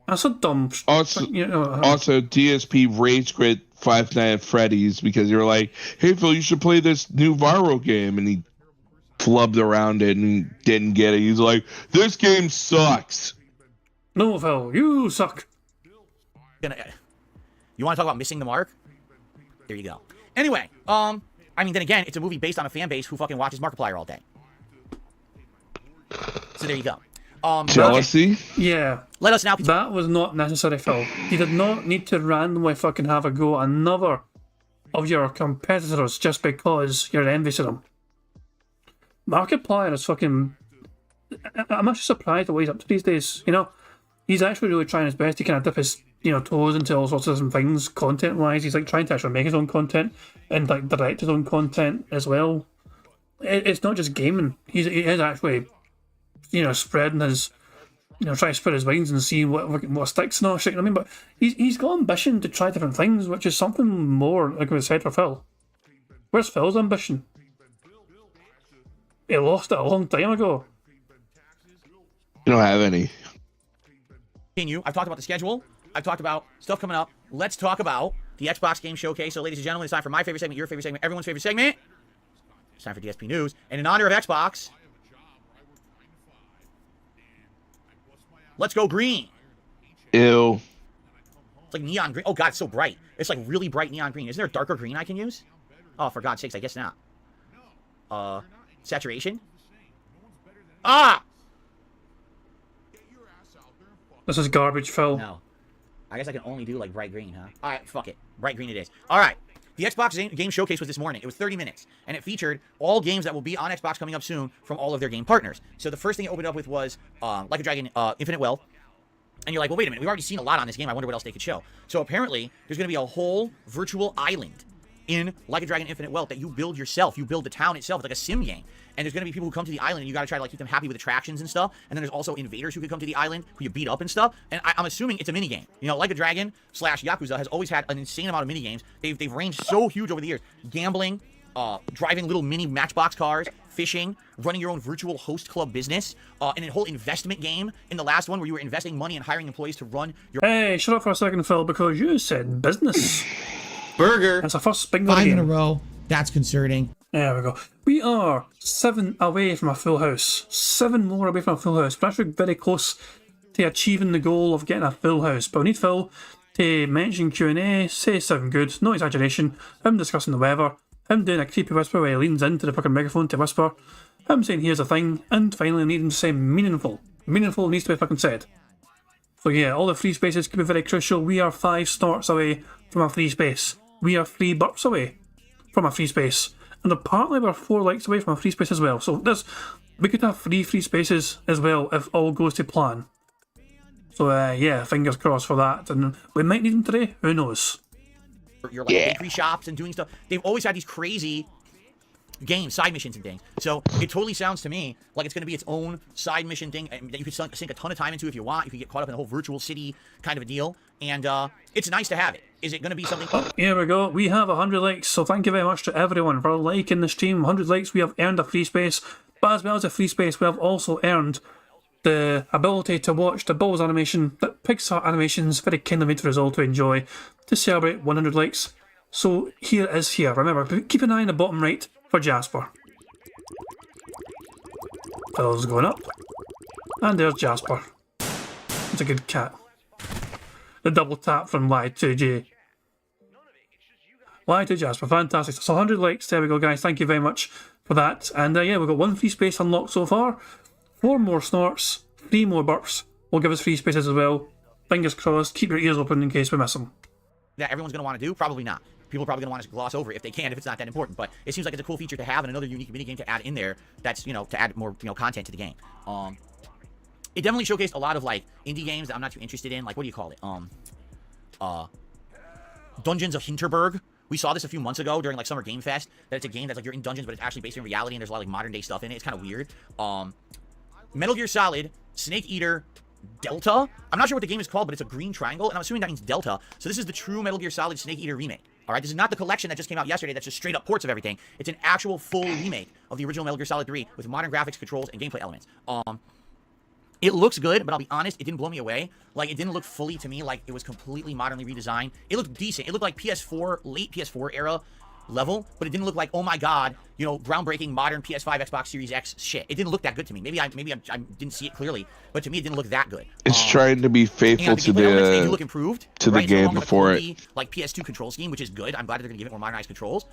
That's a dumb. Also, DSP rage quit Five Nights at Freddy's because you were like, "Hey Phil, you should play this new viral game," and he flubbed around it and didn't get it. He's like, "This game sucks." No, Phil, you suck. You want to talk about missing the mark? There you go. Anyway, I mean, then again, it's a movie based on a fan base who fucking watches Markiplier all day. So there you go. Jealousy? Yeah. Let us now. That was not necessary, Phil. You did not need to randomly fucking have a go at another of your competitors just because you're envious of them. Markiplier is fucking... I'm actually surprised at what he's up to these days, you know? He's actually really trying his best to kind of dip his, toes into all sorts of different things, content-wise. He's, like, trying to actually make his own content and, like, direct his own content as well. It's not just gaming. He is actually, spreading his... trying to spread his wings and see what sticks and all shit, you know what I mean? But he's got ambition to try different things, which is something more, like we said, for Phil. Where's Phil's ambition? He lost it a long time ago. You don't have any. Continue. I've talked about the schedule. I've talked about stuff coming up. Let's talk about the Xbox Game Showcase. So, ladies and gentlemen, it's time for my favorite segment, your favorite segment, everyone's favorite segment. It's time for DSP News. And in honor of Xbox, let's go green. Ew. It's like neon green. Oh, God, it's so bright. It's like really bright neon green. Isn't there a darker green I can use? Oh, for God's sakes, I guess not. Saturation? Ah! This is garbage, Phil. No. I guess I can only do, like, bright green, huh? All right, fuck it. Bright green it is. All right. The Xbox Game Showcase was this morning. It was 30 minutes, and it featured all games that will be on Xbox coming up soon from all of their game partners. So the first thing it opened up with was Like a Dragon Infinite Wealth. And you're like, well, wait a minute. We've already seen a lot on this game. I wonder what else they could show. So apparently, there's going to be a whole virtual island in Like a Dragon Infinite Wealth that you build yourself. You build the town itself. It's like a sim game. And there's going to be people who come to the island, and you got to try to like keep them happy with attractions and stuff. And then there's also invaders who could come to the island who you beat up and stuff. And I'm assuming it's a mini game. Like a Dragon / Yakuza has always had an insane amount of mini games. They've ranged so huge over the years. Gambling, driving little mini matchbox cars, fishing, running your own virtual host club business, and a whole investment game in the last one where you were investing money and hiring employees to run your... Hey, shut up for a second, Phil, because you said business. Burger. That's our first bingo 5 game. in a row. That's concerning. There we go. We are 7 away from a full house. 7 more away from a full house. We're actually very close to achieving the goal of getting a full house. But we need Phil to mention Q&A, say something good, no exaggeration, him discussing the weather, him doing a creepy whisper where he leans into the fucking megaphone to whisper, him saying here's a thing, and finally need him to say meaningful. Meaningful needs to be fucking said. So yeah, all the free spaces could be very crucial. We are 5 snorts away from a free space. We are 3 burps away from a free space. And apparently we're 4 likes away from a free space as well. So we could have 3 free spaces as well if all goes to plan. So yeah, fingers crossed for that. And we might need them today, who knows. Your like bakery shops and doing stuff. They've always had these crazy games, side missions and things. So it totally sounds to me like it's going to be its own side mission thing that you could sink a ton of time into if you want. You could get caught up in the whole virtual city kind of a deal. And it's nice to have it. Is it going to be something... Here we go. We have 100 likes. So thank you very much to everyone for liking the stream. 100 likes. We have earned a free space. But as well as a free space, we have also earned the ability to watch the Balls animation that Pixar Animations very kindly made for us all to enjoy to celebrate 100 likes. So here it is here. Remember, keep an eye on the bottom right for Jasper. Phil's going up. And there's Jasper. It's a good cat. The double tap from Y2J. Y2 Jasper, fantastic. So 100 likes, there we go guys, thank you very much for that. And yeah, we've got 1 free space unlocked so far. 4 more snorts, 3 more burps will give us free spaces as well. Fingers crossed, keep your ears open in case we miss them. That everyone's going to want to do? Probably not. people are probably going to want to gloss over if they can, if it's not that important. But it seems like it's a cool feature to have and another unique minigame to add in there that's, you know, to add more, you know, content to the game. It definitely showcased a lot of, like, indie games that I'm not too interested in. Like, what do you call it? Dungeons of Hinterberg. We saw this a few months ago during, like, Summer Game Fest, that it's a game that's, like, you're in dungeons, but it's actually based in reality, and there's a lot of, like, modern-day stuff in it. It's kind of weird. Metal Gear Solid, Snake Eater, Delta. I'm not sure what the game is called, but it's a green triangle, and I'm assuming that means Delta. So this is the true Metal Gear Solid Snake Eater remake. All right, this is not the collection that just came out yesterday that's just straight up ports of everything. It's an actual full remake of the original Metal Gear Solid 3 with modern graphics, controls, and gameplay elements. It looks good, but I'll be honest, it didn't blow me away. Like, it didn't look fully to me like it was completely modernly redesigned. It looked decent. It looked like PS4, late PS4 era level, but it didn't look like, oh my god, you know, groundbreaking modern PS5, Xbox Series X shit. It didn't look that good to me. Maybe I didn't see it clearly, but to me it didn't look that good. It's trying to be faithful to they do look improved, to right? the game no before it. Like PS2 control scheme, which is good. I'm glad that they're gonna give it more modernized controls.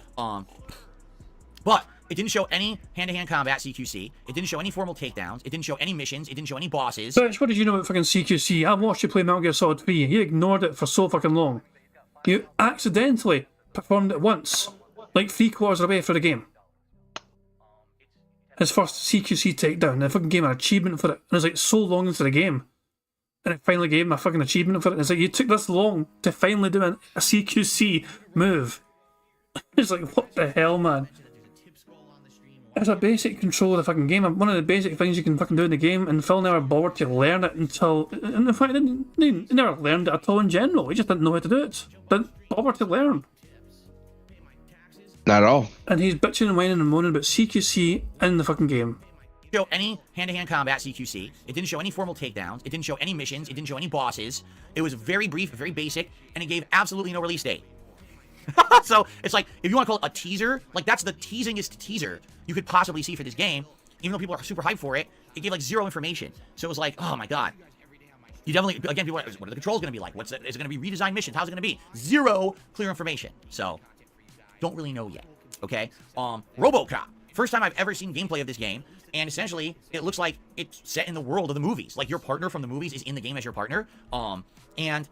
But it didn't show any hand-to-hand combat CQC. It didn't show any formal takedowns. It didn't show any missions. It didn't show any bosses. Bitch, what did you know about fucking CQC? I watched you play Metal Gear Solid 3. You ignored it for so fucking long. You accidentally performed it once, like 3/4 away for the game. His first CQC takedown. The fucking gave him an achievement for it. And it was like so long into the game. And it finally gave him a fucking achievement for it. And it's like, you took this long to finally do a CQC move. It's like, what the hell, man? It's a basic control of the fucking game. One of the basic things you can fucking do in the game, and Phil never bothered to learn it until... And in fact, he never learned it at all in general. He just didn't know how to do it. Didn't bother to learn. Not at all. And he's bitching and whining and moaning about CQC in the fucking game. It didn't show any hand-to-hand combat CQC. It didn't show any formal takedowns. It didn't show any missions. It didn't show any bosses. It was very brief, very basic, and it gave absolutely no release date. So it's like, if you want to call it a teaser, like that's the teasingest teaser you could possibly see for this game. Even though people are super hyped for it, it gave like zero information. So it was like, oh my god. You definitely, again, people are, what are the controls going to be like? Is it going to be redesigned missions? How's it going to be? Zero clear information. So, don't really know yet. Okay? RoboCop. First time I've ever seen gameplay of this game. And essentially, it looks like it's set in the world of the movies. Like your partner from the movies is in the game as your partner. And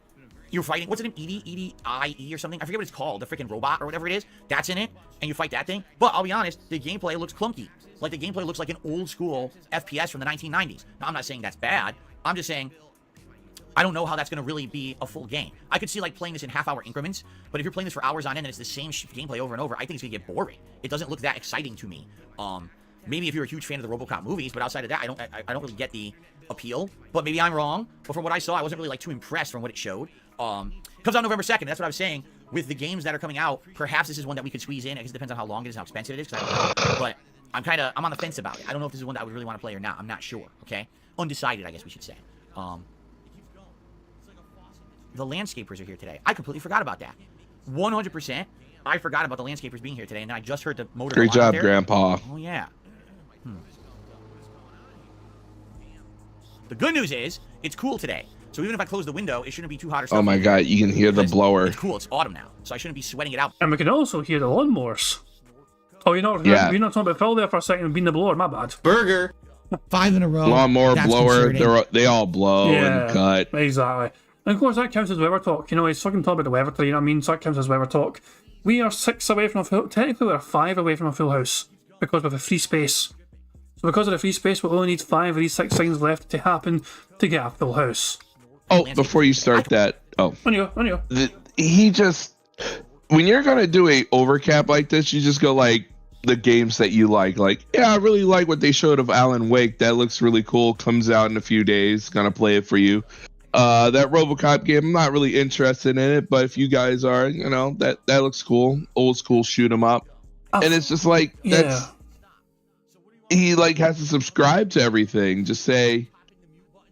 you're fighting, what's it name? EDIE or something? I forget what it's called. The freaking robot or whatever it is. That's in it. And you fight that thing. But I'll be honest, the gameplay looks clunky. Like the gameplay looks like an old school FPS from the 1990s. Now, I'm not saying that's bad. I'm just saying, I don't know how that's going to really be a full game. I could see like playing this in half-hour increments, but if you're playing this for hours on end and it's the same gameplay over and over, I think it's going to get boring. It doesn't look that exciting to me. Maybe if you're a huge fan of the RoboCop movies, but outside of that, I don't really get the appeal. But maybe I'm wrong. But from what I saw, I wasn't really like too impressed from what it showed. Comes out November 2nd. That's what I was saying. With the games that are coming out, perhaps this is one that we could squeeze in. I guess it depends on how long it is and how expensive it is. But I'm on the fence about it. I don't know if this is one that I would really want to play or not. I'm not sure. Okay, undecided, I guess we should say. The landscapers are here today. I completely forgot about that. 100%. I forgot about the landscapers being here today, and then I just heard the motor. Great job, Grandpa. Oh yeah. The good news is it's cool today. So even if I close the window, it shouldn't be too hot or something. Oh my god, you can hear the blower. It's cool. It's autumn now, so I shouldn't be sweating it out. And we can also hear the lawnmowers. Oh, you're not talking about Phil there for a second being the blower. My bad. Burger. 5 in a row. Lawnmower, That's blower, concerning. they all blow and cut. Exactly. And of course, that counts as weather talk. You know, he's fucking talking about the weather today, you know what I mean? So that counts as weather talk. We are 6 away from a full... Technically, we're 5 away from a full house. Because we have a free space. So because of the free space, we'll only need 5 of these 6 things left to happen to get a full house. Oh, before you start that... Oh. On you. He just... When you're going to do a overcap like this, you just go like... The games that you like, yeah, I really like what they showed of Alan Wake. That looks really cool. Comes out in a few days. Gonna play it for you. That RoboCop game, I'm not really interested in it, but if you guys are, you know, that looks cool. Old school shoot 'em up. And it's just like, that's... He like has to subscribe to everything. Just say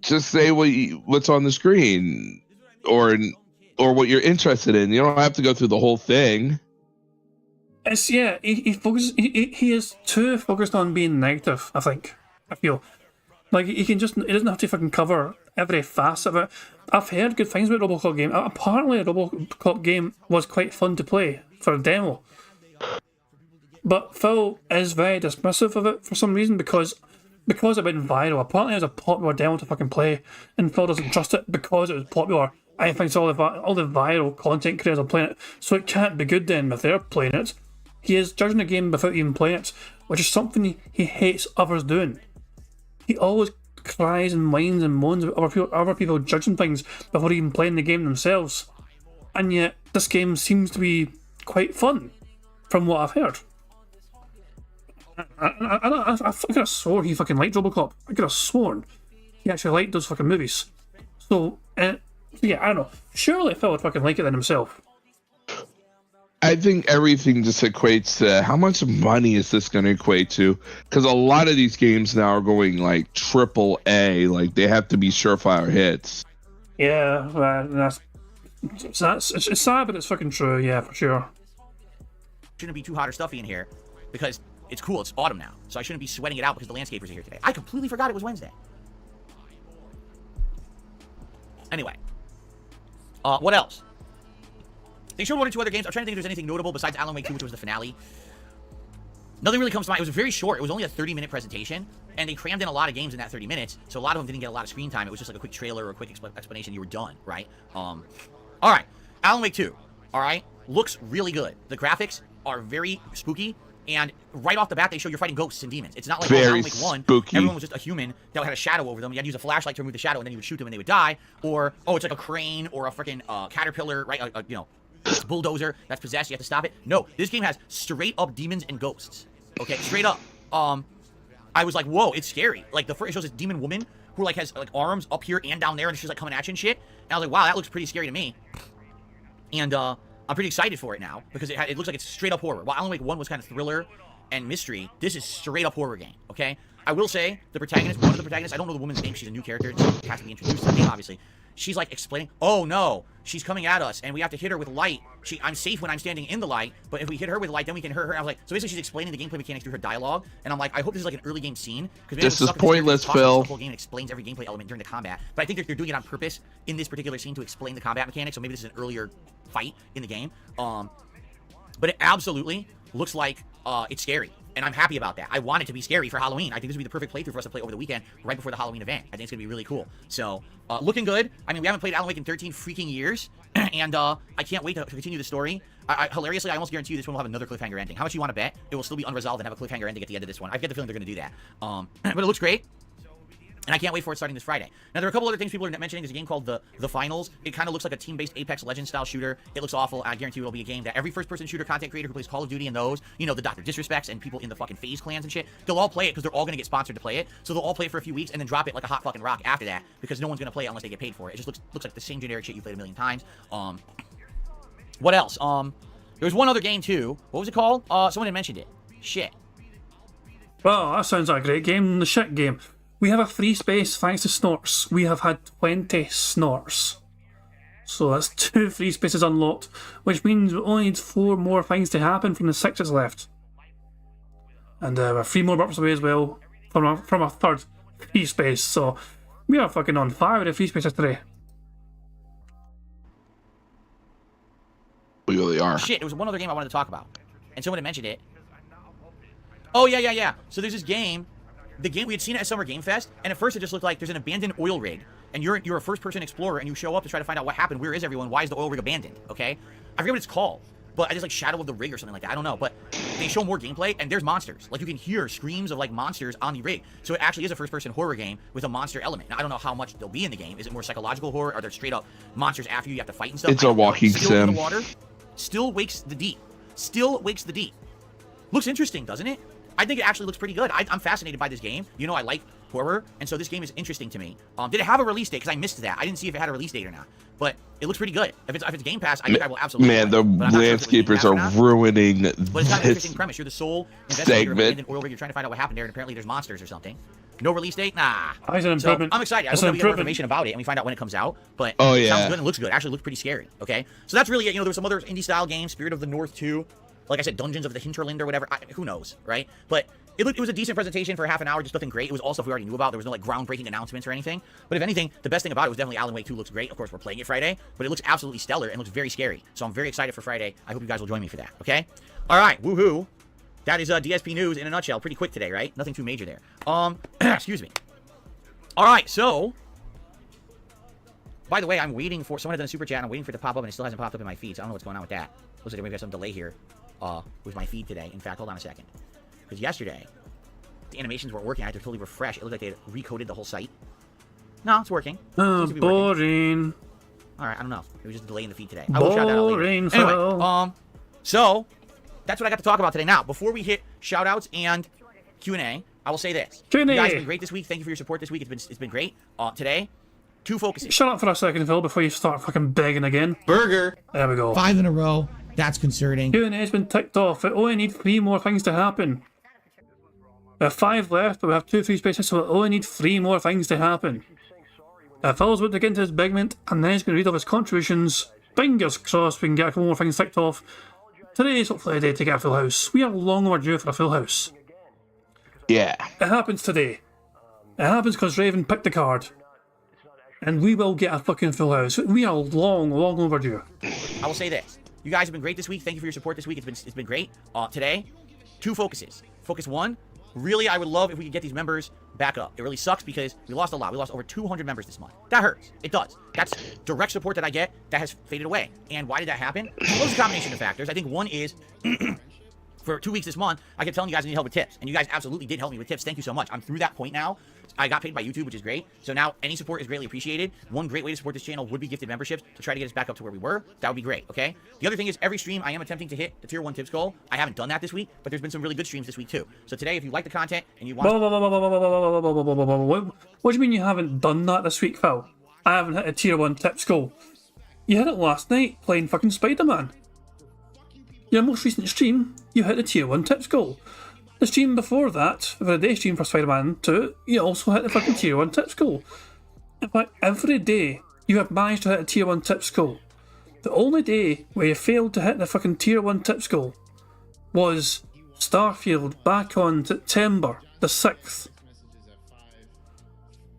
what's on the screen, or what you're interested in. You don't have to go through the whole thing. It's he is too focused on being negative, I think. I feel. Like he doesn't have to fucking cover every facet of it. I've heard good things about RoboCop game. Apparently a RoboCop game was quite fun to play for a demo. But Phil is very dismissive of it for some reason because it went viral. Apparently it was a popular demo to fucking play, and Phil doesn't trust it because it was popular. I think it's all the viral content creators are playing it, so it can't be good then if they're playing it. He is judging the game without even playing it, which is something he hates others doing. He always cries and whines and moans about other people judging things before even playing the game themselves. And yet, this game seems to be quite fun, from what I've heard. I could have sworn he fucking liked Robocop. I could have sworn he actually liked those fucking movies. So, yeah, I don't know. Surely Phil would fucking like it then himself. I think everything just equates to how much money is this going to equate to? Because a lot of these games now are going like triple A, like they have to be surefire hits. Yeah, it's sad, but it's fucking true. Yeah, for sure. Shouldn't be too hot or stuffy in here because it's cool. It's autumn now, so I shouldn't be sweating it out because the landscapers are here today. I completely forgot it was Wednesday. Anyway, what else? They showed one or two other games. I'm trying to think if there's anything notable besides Alan Wake 2, which was the finale. Nothing really comes to mind. It was very short. It was only a 30-minute presentation, and they crammed in a lot of games in that 30 minutes, so a lot of them didn't get a lot of screen time. It was just like a quick trailer or a quick explanation. You were done, right? All right. Alan Wake 2, all right, looks really good. The graphics are very spooky, and right off the bat, they show you're fighting ghosts and demons. It's not like very Alan Wake 1, spooky. everyone was just a human that had a shadow over them. You had to use a flashlight to remove the shadow, and then you would shoot them and they would die. Or, oh, it's like a crane or a freaking caterpillar, right? You know, it's a bulldozer that's possessed. You have to stop it. No, this game has straight up demons and ghosts. Okay, straight up. I was like, whoa, it's scary. Like the first, it shows this demon woman who like has like arms up here and down there, and she's like coming at you and shit. And I was like, wow, that looks pretty scary to me. And I'm pretty excited for it now because it looks like it's straight up horror. While Alan Wake 1 was kind of thriller and mystery, this is straight up horror game. Okay, I will say the protagonist, one of the protagonists, I don't know the woman's name. She's a new character. It has to be introduced to the game, obviously. She's like explaining, oh no, she's coming at us and we have to hit her with light. I'm safe when I'm standing in the light, but if we hit her with light, then we can hurt her. And I was like, so basically she's explaining the gameplay mechanics through her dialogue. And I'm like, I hope this is like an early game scene. This is pointless, Phil. The whole game explains every gameplay element during the combat. But I think they're doing it on purpose in this particular scene to explain the combat mechanics. So maybe this is an earlier fight in the game. But it absolutely looks like it's scary. And I'm happy about that. I want it to be scary for Halloween. I think this would be the perfect playthrough for us to play over the weekend, right before the Halloween event. I think it's going to be really cool. So, looking good. I mean, we haven't played Alan Wake in 13 freaking years. And I can't wait to continue the story. Hilariously, I almost guarantee you this one will have another cliffhanger ending. How much you want to bet it will still be unresolved and have a cliffhanger ending at the end of this one? I get the feeling they're going to do that. But it looks great. And I can't wait for it starting this Friday. Now, there are a couple other things people are mentioning. There's a game called The Finals. It kind of looks like a team-based Apex Legends style shooter. It looks awful. I guarantee you it'll be a game that every first-person shooter content creator who plays Call of Duty and those, you know, the Dr. Disrespects and people in the fucking FaZe clans and shit, they'll all play it because they're all going to get sponsored to play it. So they'll all play it for a few weeks and then drop it like a hot fucking rock after that because no one's going to play it unless they get paid for it. It just looks like the same generic shit you played a million times. What else? There was one other game, too. What was it called? Someone had mentioned it. Shit. Well, that sounds like a great game. The shit game. We have a free space thanks to Snorts. We have had 20 Snorts. So that's 2 free spaces unlocked, which means we only need 4 more things to happen from the 6 that's left. And we're 3 more burps away as well from a 3rd free space. So we are fucking on fire with the free spaces today. We really are. Shit, there was one other game I wanted to talk about. And someone had mentioned it. Oh, yeah. So there's this game. The game, we had seen it at Summer Game Fest, and at first it just looked like there's an abandoned oil rig, and you're a first-person explorer, and you show up to try to find out what happened. Where is everyone? Why is the oil rig abandoned? Okay? I forget what it's called, but I just like Shadow of the Rig or something like that. I don't know, but they show more gameplay, and there's monsters. Like, you can hear screams of, like, monsters on the rig. So it actually is a first-person horror game with a monster element. Now, I don't know how much they'll be in the game. Is it more psychological horror? Are there straight-up monsters after you have to fight and stuff? It's a walking Still sim. in the water, still wakes the deep. Still wakes the deep. Looks interesting, doesn't it? I think it actually looks pretty good. I'm fascinated by this game. You know, I like horror, and so this game is interesting to me. Did it have a release date? Because I missed that. I didn't see if it had a release date or not. But it looks pretty good. If it's Game Pass, I think I will absolutely. Man, the landscapers are ruining but it's got an interesting premise. You're the sole investigator of an abandoned oil rig. You're trying to find out what happened there, and apparently there's monsters or something. No release date? Nah. It's an improvement. So I'm excited. I hope we get more information about it, and we find out when it comes out. But oh, it yeah. sounds good and looks good. Actually looks pretty scary. Okay? So that's really it. You know, there's some other indie-style games. Spirit of the North 2. Like I said, Dungeons of the Hinterland or whatever. Who knows, right? But it was a decent presentation for half an hour, just nothing great. It was all stuff we already knew about. There was no, like, groundbreaking announcements or anything. But if anything, the best thing about it was definitely Alan Wake 2 looks great. Of course, we're playing it Friday, but it looks absolutely stellar and looks very scary. So I'm very excited for Friday. I hope you guys will join me for that, okay? All right, woohoo. That is DSP news in a nutshell. Pretty quick today, right? Nothing too major there. Excuse me. All right, so By the way, I'm waiting for someone has done a super chat. And I'm waiting for it to pop up, and it still hasn't popped up in my feed. So I don't know what's going on with that. Looks like maybe got some delay here with my feed today. In fact, hold on a second. Because yesterday, the animations weren't working. I had to totally refresh. It looked like they had recoded the whole site. No, it's working. Seems to be working. Boring. All right, I don't know. It was just a delay in the feed today. I will shout that out later. Boring. Anyway, so that's what I got to talk about today. Now, before we hit shout outs and Q&A, I will say this. Q&A. You guys have been great this week. Thank you for your support this week. It's been great. Today, 2 focuses. Shut up for a second, Phil, before you start fucking begging again. Burger. There we go. 5 in a row. That's concerning. Q&A's been ticked off. We only need 3 more things to happen. We have 5 left, but we have 2 free spaces, so we only need 3 more things to happen. Phil's about to get into his segment, and then he's going to read off his contributions. Fingers crossed we can get a couple more things ticked off. Today is hopefully a day to get a full house. We are long overdue for a full house. Yeah. It happens today. It happens because Raven picked the card. And we will get a fucking full house. We are long overdue. I will say this. You guys have been great this week. Thank you for your support this week. It's been great. Today, 2 focuses. Focus 1. Really, I would love if we could get these members back up. It really sucks because we lost a lot. We lost over 200 members this month. That hurts. It does. That's direct support that I get that has faded away. And why did that happen? Well, it was a combination of factors. I think one is for 2 weeks this month, I kept telling you guys I need help with tips. And you guys absolutely did help me with tips. Thank you so much. I'm through that point now. I got paid by YouTube, which is great. So now any support is greatly appreciated. One great way to support this channel would be gifted memberships to try to get us back up to where we were. That would be great, okay? The other thing is every stream I am attempting to hit the tier 1 tips goal. I haven't done that this week, but there's been some really good streams this week too. So today, if you like the content and you want... What do you mean you haven't done that this week, Phil? I haven't hit a tier 1 tips goal. You hit it last night playing fucking Spider-Man. Your most recent stream, you hit a tier 1 tips goal. The stream before that, for the day stream for Spider-Man 2, you also hit the fucking tier 1 tips goal. In fact, every day you have managed to hit a tier 1 tips goal. The only day where you failed to hit the fucking tier 1 tips goal was Starfield back on September the 6th.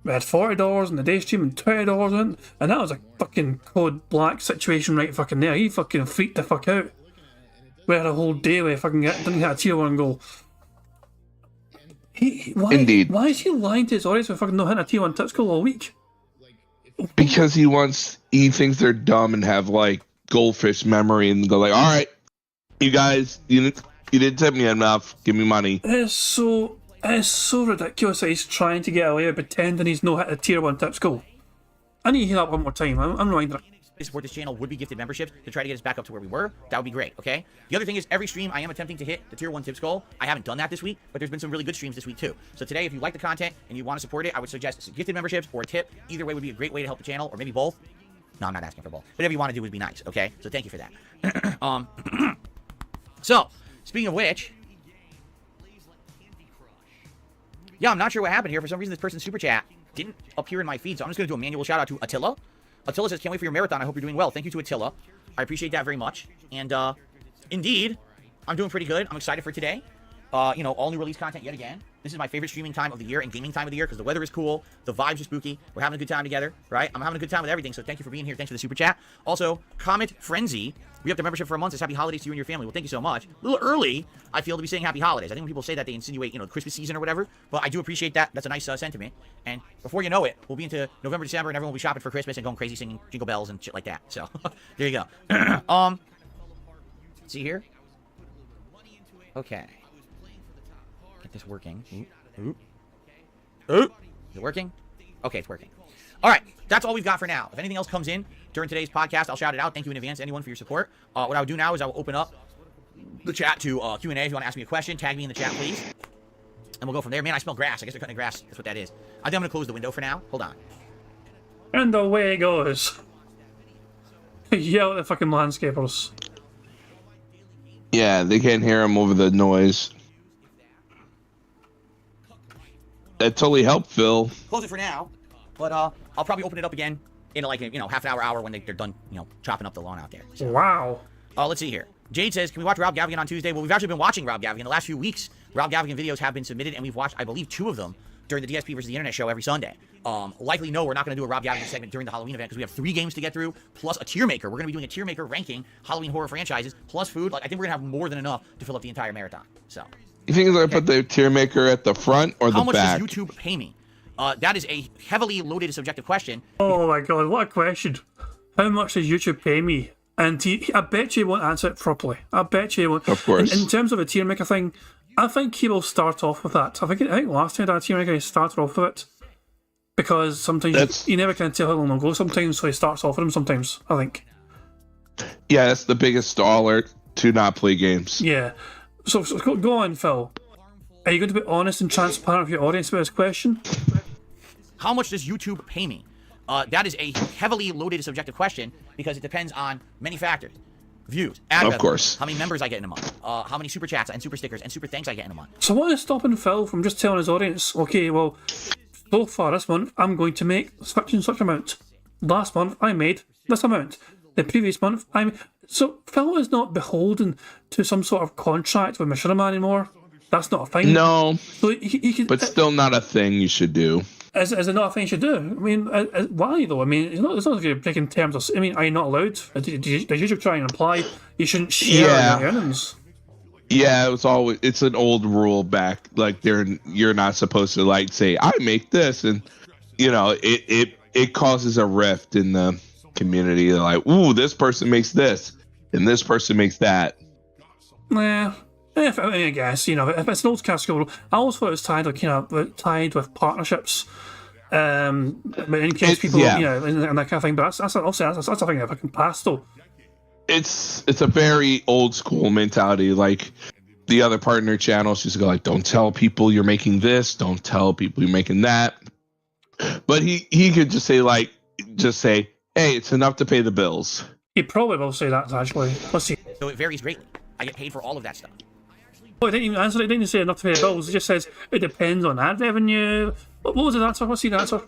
We had $40 in the day stream and $20 in, and that was a fucking code black situation right fucking there. He fucking freaked the fuck out. We had a whole day where he fucking didn't get a tier 1 goal. Indeed. Why is he lying to his audience for fucking not hitting a tier 1 tips goal all week? Because he thinks they're dumb and have like goldfish memory and go like, all right, you guys, you didn't tip me enough, give me money. It's so ridiculous that he's trying to get away with pretending he's not hit a tier 1 tips goal. I need to hear that one more time. I'm reminded. Support this channel would be gifted memberships to try to get us back up to where we were. That would be great, okay? The other thing is every stream I am attempting to hit the tier 1 tips goal. I haven't done that this week, but there's been some really good streams this week too. So today, if you like the content and you want to support it, I would suggest gifted memberships or a tip. Either way would be a great way to help the channel, or maybe both. No, I'm not asking for both. Whatever you want to do would be nice, okay? So thank you for that. So, speaking of which, yeah, I'm not sure what happened here. For some reason, this person's super chat didn't appear in my feed, so I'm just going to do a manual shout out to Attila. Attila says, can't wait for your marathon. I hope you're doing well. Thank you to Attila. I appreciate that very much. And, indeed, I'm doing pretty good. I'm excited for today. All new release content yet again. This is my favorite streaming time of the year and gaming time of the year because the weather is cool. The vibes are spooky. We're having a good time together, right? I'm having a good time with everything, so thank you for being here. Thanks for the super chat. Also, Comet Frenzy. We have the membership for a month. It's happy holidays to you and your family. Well, thank you so much. A little early, I feel, to be saying happy holidays. I think when people say that, they insinuate, Christmas season or whatever. But I do appreciate that. That's a nice sentiment. And before you know it, we'll be into November, December, and everyone will be shopping for Christmas and going crazy singing jingle bells and shit like that. So, there you go. See here? Okay. Get this working. Oop. Is it working? Okay, it's working. All right, that's all we've got for now. If anything else comes in during today's podcast, I'll shout it out. Thank you in advance, anyone, for your support. What I will do now is I will open up the chat to Q&A. If you want to ask me a question, tag me in the chat, please. And we'll go from there. Man, I smell grass. I guess they're cutting grass. That's what that is. I think I'm going to close the window for now. Hold on. And away it goes. Yell at the fucking landscapers. Yeah, they can't hear him over the noise. That totally helped, Phil. Close it for now. But I'll probably open it up again in like half an hour when they're done, chopping up the lawn out there. So, wow. Let's see here. Jade says, can we watch Rob Gavigan on Tuesday? Well, we've actually been watching Rob Gavigan. The last few weeks, Rob Gavigan videos have been submitted, and we've watched, I believe, 2 of them during the DSP versus the Internet show every Sunday. Likely, no, we're not going to do a Rob Gavigan segment during the Halloween event because we have 3 games to get through, plus a tier maker. We're going to be doing a tier maker ranking Halloween horror franchises, plus food. I think we're going to have more than enough to fill up the entire marathon. So, You think they're going to put the tier maker at the front or the back? How much does YouTube pay me? That is a heavily loaded subjective question. Oh my god, what a question. How much does YouTube pay me? And I bet you won't answer it properly. I bet you won't. Of course. In terms of a tier maker thing, I think he will start off with that. I think last time that tier maker, he started off with it. Because sometimes you never can tell how long they'll go sometimes, so he starts off with them sometimes, I think. Yeah, that's the biggest staller to not play games. Yeah. So go on, Phil. Are you going to be honest and transparent with your audience about this question? How much does YouTube pay me? That is a heavily loaded subjective question because it depends on many factors. Views, ad revenue, course. how many members I get in a month, how many super chats and super stickers and super thanks I get in a month. So what is stopping Phil from just telling his audience, okay, well, so far this month I'm going to make such and such amount. Last month I made this amount. The previous month so Phil is not beholden to some sort of contract with Machinima anymore. That's not a thing. No, So he can, but still not a thing you should do. Is it not a thing you should do? I mean, why though? I mean, it's not like you're breaking terms of. I mean, are you not allowed? Does YouTube try and imply you shouldn't share your earnings? Yeah, it's an old rule back. Like you're not supposed to like say I make this, and you know it causes a rift in the community. They're like, ooh, this person makes this, and this person makes that. Nah. I guess, you know, if it's an old classical rule, I always thought it was tied with partnerships. In case people, you know, and that kind of thing. But that's a thing that I can pass though. It's a very old school mentality. Like the other partner channels just go like, don't tell people you're making this, don't tell people you're making that. But he could just say, hey, it's enough to pay the bills. He probably will say that actually. Let's see. So it varies greatly. I get paid for all of that stuff. Oh, he didn't even answer it. He didn't say enough to pay the bills. It just says it depends on ad revenue. What was his answer? What's the answer?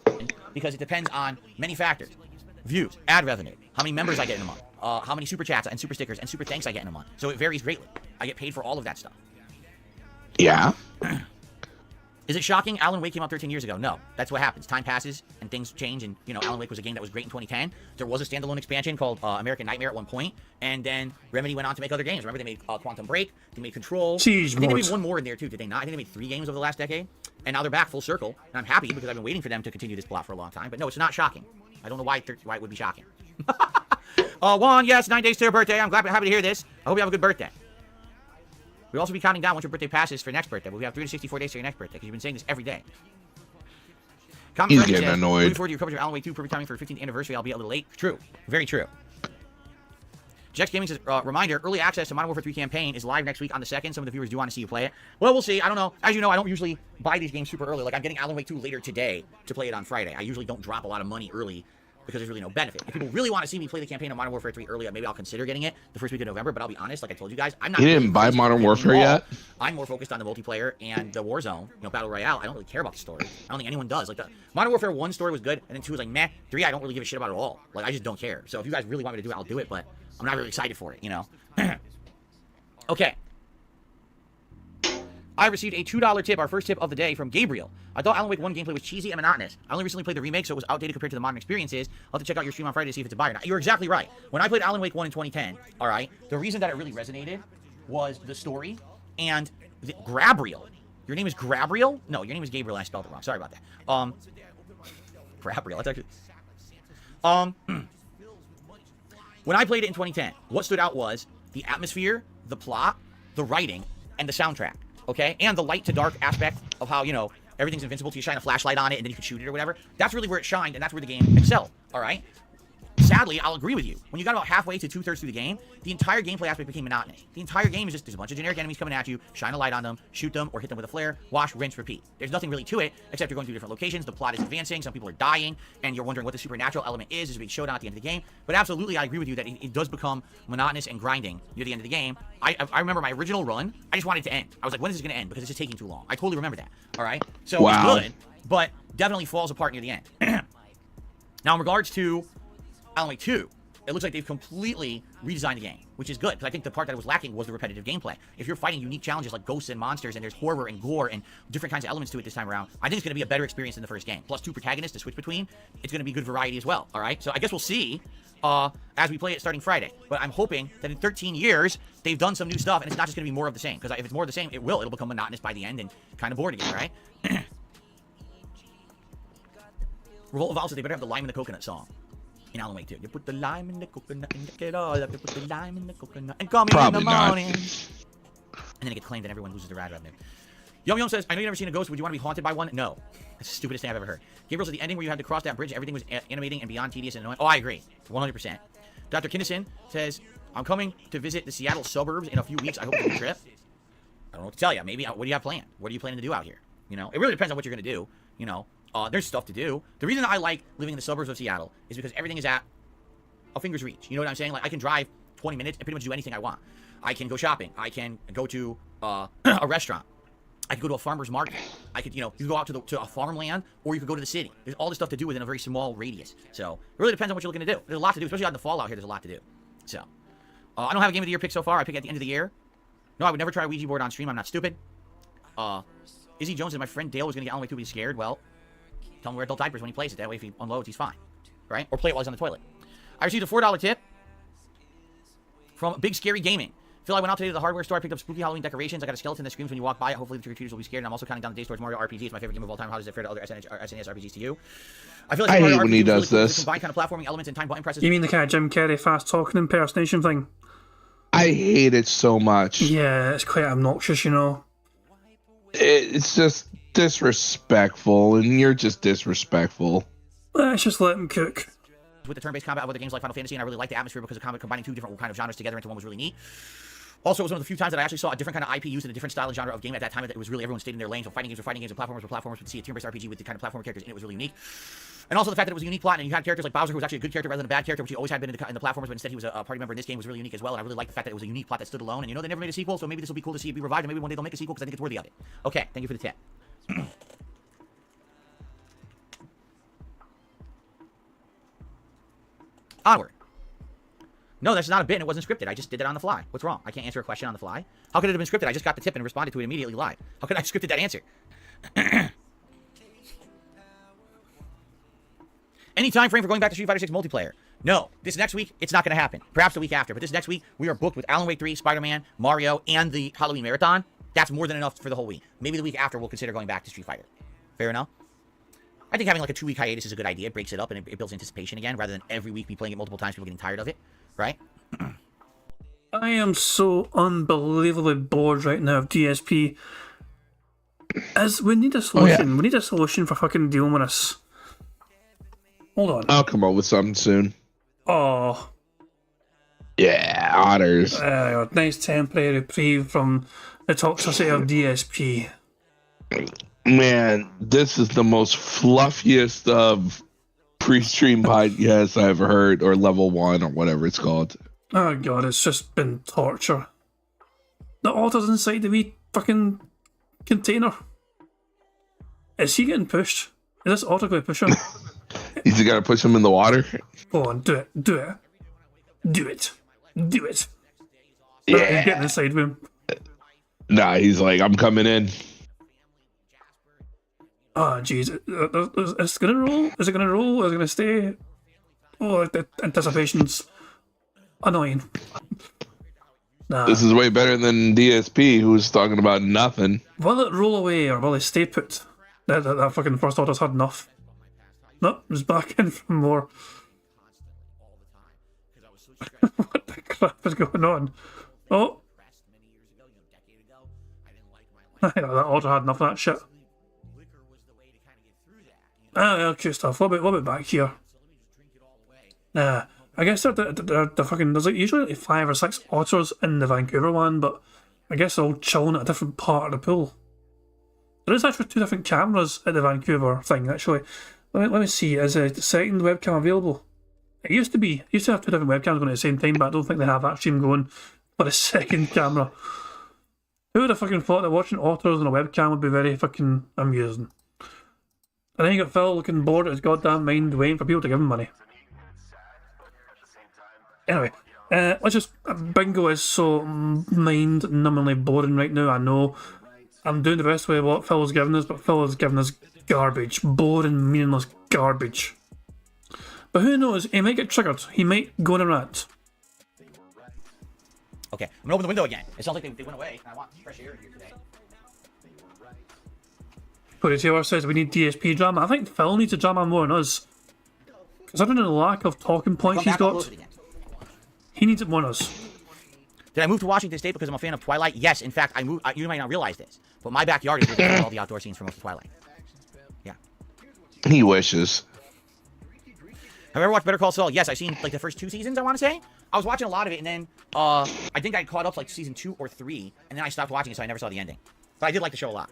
Because it depends on many factors. Views, ad revenue, how many members I get in a month, how many super chats and super stickers and super thanks I get in a month. So it varies greatly. I get paid for all of that stuff. Yeah. Is it shocking? Alan Wake came out 13 years ago. No, that's what happens. Time passes and things change. And you know, Alan Wake was a game that was great in 2010. There was a standalone expansion called American Nightmare at one point, and then Remedy went on to make other games. Remember, they made Quantum Break, they made Control. Siege I think they mode. made one more in there too. Did they not? I think they made 3 games over the last decade, and now they're back full circle. And I'm happy because I've been waiting for them to continue this plot for a long time. But no, it's not shocking. I don't know why it would be shocking. Juan, yes, 9 days to your birthday. I'm happy to hear this. I hope you have a good birthday. We'll also be counting down once your birthday passes for next birthday. But we have 364 days to your next birthday because you've been saying this every day. He's getting annoyed. Looking forward to your coverage of Alan Wake 2. Perfect timing for 15th anniversary. I'll be a little late. True. Very true. Jex Gaming says, reminder, early access to Modern Warfare 3 campaign is live next week on the 2nd. Some of the viewers do want to see you play it. Well, we'll see. I don't know. As you know, I don't usually buy these games super early. Like, I'm getting Alan Wake 2 later today to play it on Friday. I usually don't drop a lot of money early because there's really no benefit. If people really want to see me play the campaign of Modern Warfare 3 early, maybe I'll consider getting it the first week of November, but I'll be honest, like I told you guys, I'm not... You didn't buy Modern Warfare yet? I'm more focused on the multiplayer and the Warzone, Battle Royale. I don't really care about the story. I don't think anyone does. Like, the Modern Warfare 1 story was good, and then 2 was like, meh. 3, I don't really give a shit about at all. Like, I just don't care. So if you guys really want me to do it, I'll do it, but I'm not really excited for it, Okay. I received a $2 tip, our first tip of the day, from Gabriel. I thought Alan Wake 1 gameplay was cheesy and monotonous. I only recently played the remake, so it was outdated compared to the modern experiences. I'll have to check out your stream on Friday to see if it's a buy or not. You're exactly right. When I played Alan Wake 1 in 2010, all right, the reason that it really resonated was the story and Gabriel. Your name is Gabriel? No, your name is Gabriel and I spelled it wrong. Sorry about that. Gabriel. That's actually... When I played it in 2010, what stood out was the atmosphere, the plot, the writing, and the soundtrack. Okay, and the light to dark aspect of how, everything's invincible till you shine a flashlight on it and then you can shoot it or whatever. That's really where it shined, and that's where the game excelled, all right? Sadly, I'll agree with you. When you got about halfway to 2/3 through the game, the entire gameplay aspect became monotonous. The entire game is just, there's a bunch of generic enemies coming at you, shine a light on them, shoot them, or hit them with a flare, wash, rinse, repeat. There's nothing really to it, except you're going through different locations, the plot is advancing, some people are dying, and you're wondering what the supernatural element is. There's a big showdown at the end of the game. But absolutely, I agree with you that it does become monotonous and grinding near the end of the game. I remember my original run, I just wanted it to end. I was like, when is this going to end? Because it's just taking too long. I totally remember that, all right? So wow. It's good, but definitely falls apart near the end. Now, in regards to Alan Wake 2, it looks like they've completely redesigned the game, which is good, because I think the part that was lacking was the repetitive gameplay. If you're fighting unique challenges like ghosts and monsters, and there's horror and gore and different kinds of elements to it this time around, I think it's going to be a better experience than the first game. Plus 2 protagonists to switch between, it's going to be good variety as well, all right? So I guess we'll see as we play it starting Friday. But I'm hoping that in 13 years, they've done some new stuff, and it's not just going to be more of the same, because if it's more of the same, it'll become monotonous by the end and kind of bored again, right? Revolt Evolves, they better have the lime in the coconut song. In Alan Wake 2. You put the lime in the coconut and get it all up. You put the lime in the coconut and call me Probably in the not. morning. And then it gets claimed and everyone loses their rad revenue. Yum Yum says, I know you've never seen a ghost. Would you want to be haunted by one? No. That's the stupidest thing I've ever heard. Gabriel said the ending where you had to cross that bridge, everything was animating and beyond tedious and annoying. Oh, I agree. 100%. Dr. Kinnison says, I'm coming to visit the Seattle suburbs in a few weeks. I hope it's a good trip. I don't know what to tell you. Maybe, what do you have planned? What are you planning to do out here? You know, it really depends on what you're going to do. You know, there's stuff to do. The reason I like living in the suburbs of Seattle is because everything is at a finger's reach. You know what I'm saying? Like, I can drive 20 minutes and pretty much do anything I want. I can go shopping. I can go to a restaurant. I could go to a farmer's market. I could, you know, you could go out to a farmland, or you could go to the city. There's all this stuff to do within a very small radius. So, it really depends on what you're looking to do. There's a lot to do, especially out in the fall out here. There's a lot to do. So, I don't have a Game of the Year pick so far. I pick at the end of the year. No, I would never try a Ouija board on stream. I'm not stupid. Izzy Jones said my friend Dale was going to get Alan Wake 2, but he's scared. Well, tell him to wear adult diapers when he plays it. That way, if he unloads, he's fine. Right? Or play it while he's on the toilet. I received a $4 tip from Big Scary Gaming. Phil, I went out today to the hardware store. I picked up spooky Halloween decorations. I got a skeleton that screams when you walk by it. Hopefully the trick-or-treaters will be scared. And I'm also counting down the days towards Mario RPG. It's my favorite game of all time. How does it fare to other SNES RPGs to you? I feel like I Mario hate when he RPG does really this. combine kind of platforming elements and time button presses. You mean the kind of Jim Carrey fast talking impersonation thing? I hate it so much. Yeah, it's quite obnoxious, you know. It's just disrespectful, and you're just disrespectful. Let's just let him cook. With the turn-based combat of other games like Final Fantasy, and I really like the atmosphere because of combining two different kind of genres together into one was really neat. Also, it was one of the few times that I actually saw a different kind of IP used in a different style and genre of game at that time. That it was really everyone stayed in their lane. So fighting games were fighting games, and platformers were platformers. But see a turn-based RPG with the kind of platformer characters, and it was really unique. And also the fact that it was a unique plot, and you had characters like Bowser, who was actually a good character rather than a bad character, which he always had been in the platformers, but instead he was a party member in this game, was really unique as well. And I really like the fact that it was a unique plot that stood alone. And you know they never made a sequel, so maybe this will be cool to see it be revived, and maybe one day they'll make a sequel because I think it's worthy of it. Okay, thank you for the tip. Onward. No, that's not a bit, and it wasn't scripted. I just did it on the fly. What's wrong? I can't answer a question on the fly? How could it have been scripted? I just got the tip and responded to it immediately live. How could I have scripted that answer? Any time frame for going back to Street Fighter 6 multiplayer? No. This next week, it's not going to happen. Perhaps the week after. But this next week, we are booked with Alan Wake 3, Spider-Man, Mario, and the Halloween Marathon. That's more than enough for the whole week. Maybe the week after, we'll consider going back to Street Fighter. Fair enough? I think having like a 2-week hiatus is a good idea. It breaks it up and it builds anticipation again, rather than every week be playing it multiple times, people getting tired of it. Right? I am so unbelievably bored right now of DSP. We need a solution. Oh, yeah. We need a solution for fucking dealing with us. Hold on. I'll come up with something soon. Oh. Yeah, otters. Nice temporary reprieve from the toxicity of DSP. Man, this is the most fluffiest of pre-stream podcasts I ever heard, or level 1, or whatever it's called. Oh god, it's just been torture. The otter's inside the wee fucking container. Is he getting pushed? Is this otter going to push him? He's got to push him in the water. Go on, do it. Do it. Do it. Do it. Yeah. He's getting inside with him. Nah, he's like, I'm coming in. Oh, jeez. Is it going to roll? Is it going to roll? Is it going to stay? Oh, the anticipation's annoying. Nah. This is way better than DSP, who's talking about nothing. Will it roll away or will it stay put? That fucking first order's had enough. Nope, it's back in for more. What the crap is going on? Oh. Yeah, that order had enough of that shit. Okay, stuff. What about back here? I guess they're fucking. There's like usually like 5 or 6 otters in the Vancouver one, but I guess they're all chilling at a different part of the pool. There is actually 2 different cameras at the Vancouver thing, actually. Let me see, is a second webcam available? It used to be. Used to have 2 different webcams going at the same time, but I don't think they have that stream going for a second camera. Who would have fucking thought that watching otters on a webcam would be very fucking amusing? And then you got Phil looking bored at his goddamn mind, waiting for people to give him money. Anyway, let's just... Bingo is so mind-numbingly boring right now, I know. I'm doing the best way of what Phil's giving us, but Phil is giving us garbage. Boring, meaningless garbage. But who knows, he might get triggered. He might go on a rant. Okay, I'm gonna open the window again. It sounds like they went away, and I want fresh air here today. Putty Taylor says we need DSP drama. I think Phil needs a drama more than us. Considering the lack of talking points he's got, he needs it more than us. Did I move to Washington State because I'm a fan of Twilight? Yes, in fact, I moved. You might not realize this, but my backyard is where all the outdoor scenes for most of Twilight. Yeah. He wishes. Have you ever watched Better Call Saul? Yes, I've seen like the first 2 seasons, I want to say. I was watching a lot of it, and then I think I caught up like season 2 or 3, and then I stopped watching it, so I never saw the ending. But I did like the show a lot.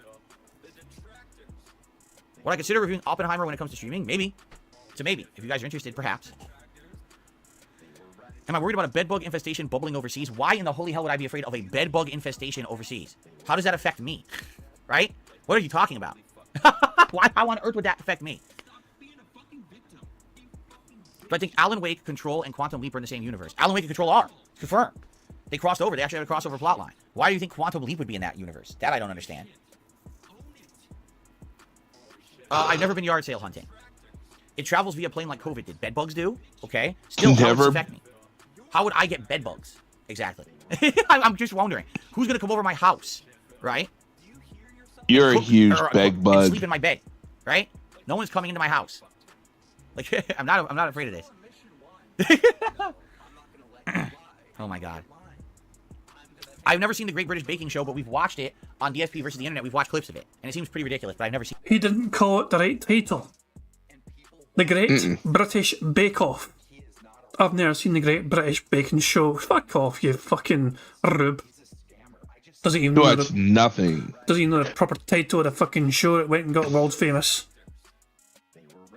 Would I consider reviewing Oppenheimer when it comes to streaming? Maybe. It's a maybe. If you guys are interested, perhaps. Am I worried about a bedbug infestation bubbling overseas? Why in the holy hell would I be afraid of a bedbug infestation overseas? How does that affect me? Right? What are you talking about? Why on earth would that affect me? But I think Alan Wake, Control, and Quantum Leap are in the same universe. Alan Wake and Control are. It's confirmed. They crossed over. They actually had a crossover plotline. Why do you think Quantum Leap would be in that universe? That I don't understand. I've never been yard sale hunting. It travels via plane like COVID did. Bedbugs do? Okay. Still, how would this affect me? How would I get bedbugs? Exactly. I'm just wondering. Who's going to come over my house? Right? You're a huge bed bug. Sleep in my bed. Right? No one's coming into my house. Like, I'm not afraid of this. Oh my god. I've never seen the Great British Baking Show, but we've watched it on DSP versus the Internet. We've watched clips of it, and it seems pretty ridiculous, but I've never seen it. He didn't call it the right title. The Great British Bake Off. I've never seen the Great British Baking Show. Fuck off, you fucking rube. Doesn't even know nothing. Doesn't even know the proper title of the fucking show that went and got world famous.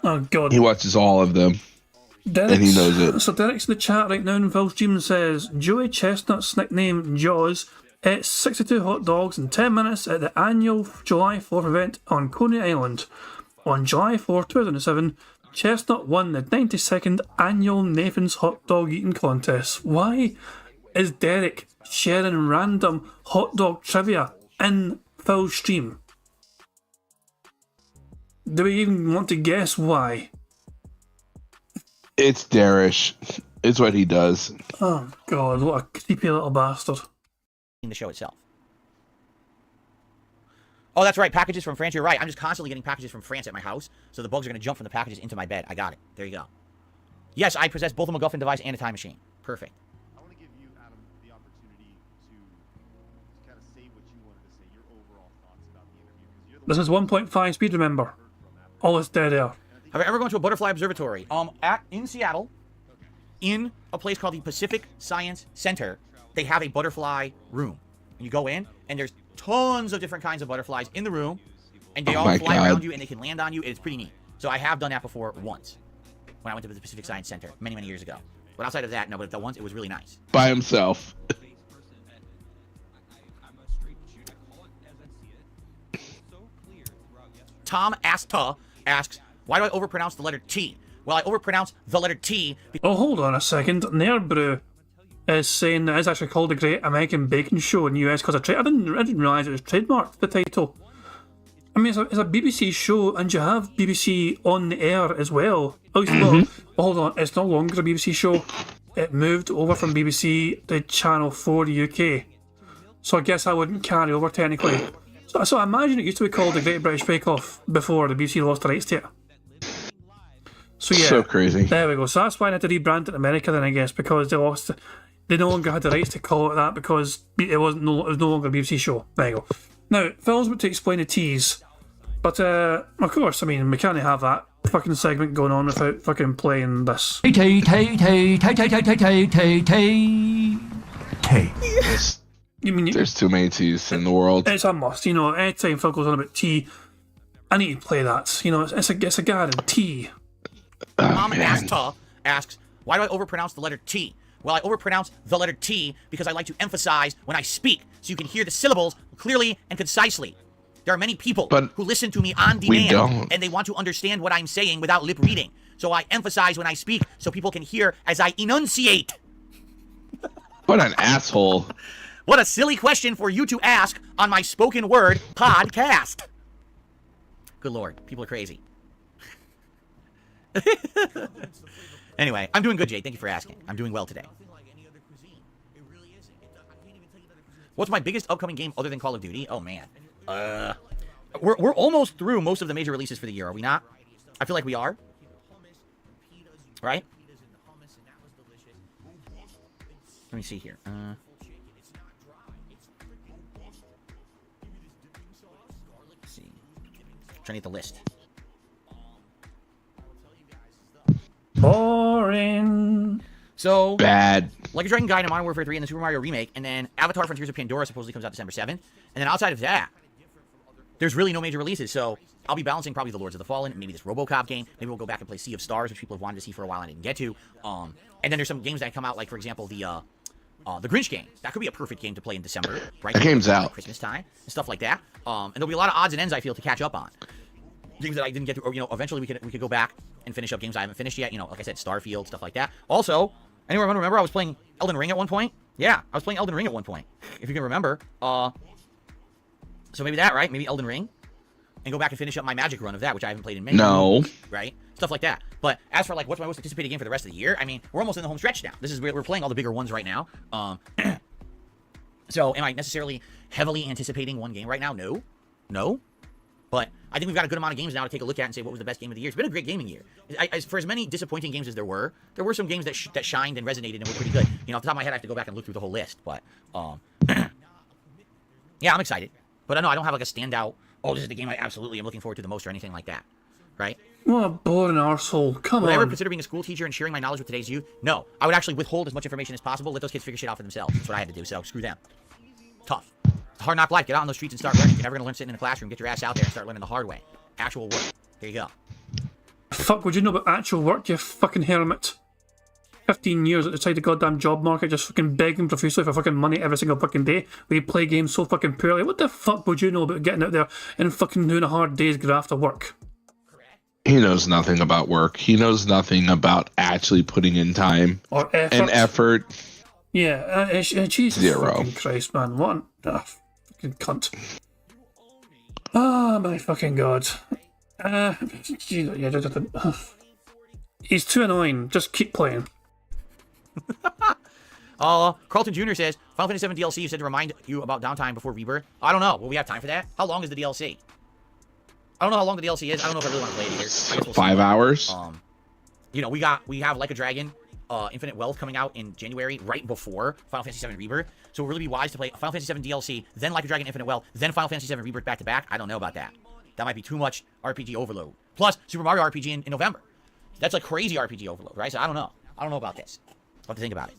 Oh god. He watches all of them. And he knows it. So Derek's in the chat right now in Phil's Stream and says, Joey Chestnut's nickname Jaws ate 62 hot dogs in 10 minutes at the annual July 4th event on Coney Island. On July 4, 2007, Chestnut won the 92nd annual Nathan's Hot Dog Eating Contest. Why is Derek sharing random hot dog trivia in Phil's stream? Do we even want to guess why? It's Darish. It's what he does. Oh god, what a creepy little bastard. In the show itself. Oh, that's right. Packages from France. You're right. I'm just constantly getting packages from France at my house, so the bugs are going to jump from the packages into my bed. I got it. There you go. Yes, I possess both a MacGuffin device and a time machine. Perfect. I want to give you, Adam, the opportunity to kind of say what you wanted to say, your overall thoughts about the interview. You're the This is 1.5 speed, remember. All is dead air. Have I ever gone to a butterfly observatory? In Seattle, in a place called the Pacific Science Center, they have a butterfly room. And you go in, and there's tons of different kinds of butterflies in the room, and they all fly around you, and they can land on you, and it's pretty neat. So I have done that before once, when I went to the Pacific Science Center many, many years ago. But outside of that, no, but the once, it was really nice. By himself. Tom Asta asks, why do I overpronounce the letter T? Well, I overpronounce the letter T because... Oh, hold on a second. Nairbrew is saying that it's actually called the Great American Baking Show in the US because I didn't realise it was trademarked, the title. I mean, it's a BBC show, and you have BBC on the air as well. Oh, well, hold on, it's no longer a BBC show. It moved over from BBC to Channel 4 the UK. So I guess I wouldn't carry over technically. So I imagine it used to be called the Great British Bake Off before the BBC lost the rights to it. So yeah, so crazy. There we go. So that's why I had to rebrand it in America then, I guess, because they no longer had the rights to call it that because it was no longer a BBC show. There you go. Now, Phil's about to explain the T's, but of course, I mean, we can't have that fucking segment going on without fucking playing this. You mean there's too many T's in the world. It's a must, you know. Anytime Phil goes on about tea, I need to play that. You know, it's a guarantee. Mom asks, why do I overpronounce the letter T? Well, I overpronounce the letter T because I like to emphasize when I speak, so you can hear the syllables clearly and concisely. There are many people who listen to me on demand, and they want to understand what I'm saying without lip reading. So I emphasize when I speak, so people can hear as I enunciate. What an asshole. What a silly question for you to ask on my spoken word podcast. Good Lord, people are crazy. Anyway, I'm doing good, Jay. Thank you for asking. I'm doing well today. What's my biggest upcoming game other than Call of Duty? Oh, man. we're almost through most of the major releases for the year, are we not? I feel like we are. Right? Let me see here. Let's see. Trying to get the list. Boring. So, Bad. Like a Dragon Guide and Modern Warfare 3 and the Super Mario Remake, and then Avatar Frontiers of Pandora supposedly comes out December 7th. And then outside of that, there's really no major releases, so I'll be balancing probably the Lords of the Fallen, maybe this RoboCop game, maybe we'll go back and play Sea of Stars, which people have wanted to see for a while and I didn't get to. And then there's some games that come out, like, for example, the Grinch game. That could be a perfect game to play in December, right? That game's out. Christmas time and stuff like that. And there'll be a lot of odds and ends, I feel, to catch up on. Games that I didn't get to, or, you know, eventually we could go back and finish up games I haven't finished yet. You know, like I said, Starfield, stuff like that. Also, anyone remember I was playing Elden Ring at one point? Yeah, I was playing Elden Ring at one point, if you can remember. So maybe that, right? Maybe Elden Ring. And go back and finish up my Magic run of that, which I haven't played in many years, right? Stuff like that. But as for, like, what's my most anticipated game for the rest of the year? I mean, we're almost in the home stretch now. This is where we're playing all the bigger ones right now. So am I necessarily heavily anticipating one game right now? No. No. But I think we've got a good amount of games now to take a look at and say what was the best game of the year. It's been a great gaming year. For as many disappointing games as there were some games that shined and resonated and were pretty good. You know, off the top of my head, I have to go back and look through the whole list. But, yeah, I'm excited. But no, I don't have, like, a standout, oh, this is the game I absolutely am looking forward to the most or anything like that. Right? What a boring arsehole. Come Would I ever on. consider being a school teacher and sharing my knowledge with today's youth? No. I would actually withhold as much information as possible, let those kids figure shit out for themselves. That's what I had to do, so screw them. Tough. It's a hard knock life. Get out on those streets and start learning. You're never going to learn sitting in a classroom. Get your ass out there and start learning the hard way. Actual work. There you go. Fuck, would you know about actual work, you fucking hermit? 15 years at the side of the goddamn job market, just fucking begging profusely for fucking money every single fucking day. We play games so fucking poorly. What the fuck would you know about getting out there and fucking doing a hard day's graft of work? He knows nothing about work. He knows nothing about actually putting in time Or effort. and effort. Yeah, Jesus Zero. fucking Christ, man. What a fucking cunt. Oh, my fucking God. He's too annoying. Just keep playing. Carlton Jr. says, Final Fantasy VII DLC, you said to remind you about downtime before Rebirth. I don't know. Will we have time for that? How long is the DLC? I don't know how long the DLC is. I don't know if I really want to play it either. I guess we'll see. 5 hours. You know, we have Like a Dragon, Infinite Wealth coming out in January, right before Final Fantasy VII Rebirth. So it would really be wise to play Final Fantasy VII DLC, then Like a Dragon, Infinite Wealth, then Final Fantasy VII Rebirth back to back. I don't know about that. That might be too much RPG overload. Plus Super Mario RPG in November. That's like crazy RPG overload, right? So I don't know. I don't know about this. I'll have to think about it.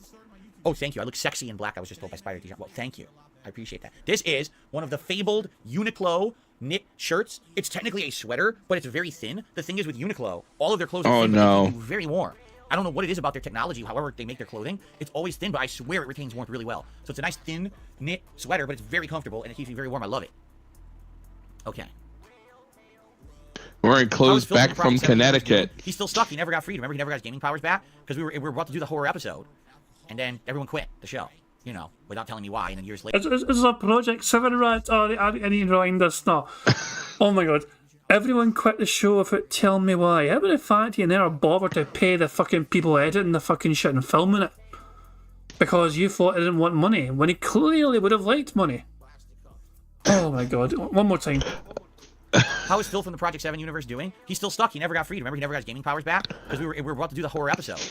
Oh, thank you. I look sexy in black. I was just told by Spider T-shirt. Well, thank you. I appreciate that. This is one of the fabled Uniqlo knit shirts. It's technically a sweater, but it's very thin. The thing is with Uniqlo, all of their clothes are thin, but they keep you very warm. I don't know what it is about their technology, however they make their clothing. It's always thin, but I swear it retains warmth really well. So it's a nice thin knit sweater, but it's very comfortable, and it keeps me very warm. I love it. Okay. We're in clothes back from Connecticut. He's still stuck. He never got freed. Remember, he never got his gaming powers back? Because we were about to do the horror episode, and then everyone quit the show. You know, without telling me why, and then years later. Is a Project 7 right? Oh, I need to rewind this now. Oh my God. Everyone quit the show without telling me why. How about the fact you never bothered to pay the fucking people editing the fucking shit and filming it? Because you thought they didn't want money, when he clearly would have liked money. Oh my God. One more time. How is Phil from the Project 7 universe doing? He's still stuck. He never got freed. Remember, he never got his gaming powers back? Because we were about to do the horror episode.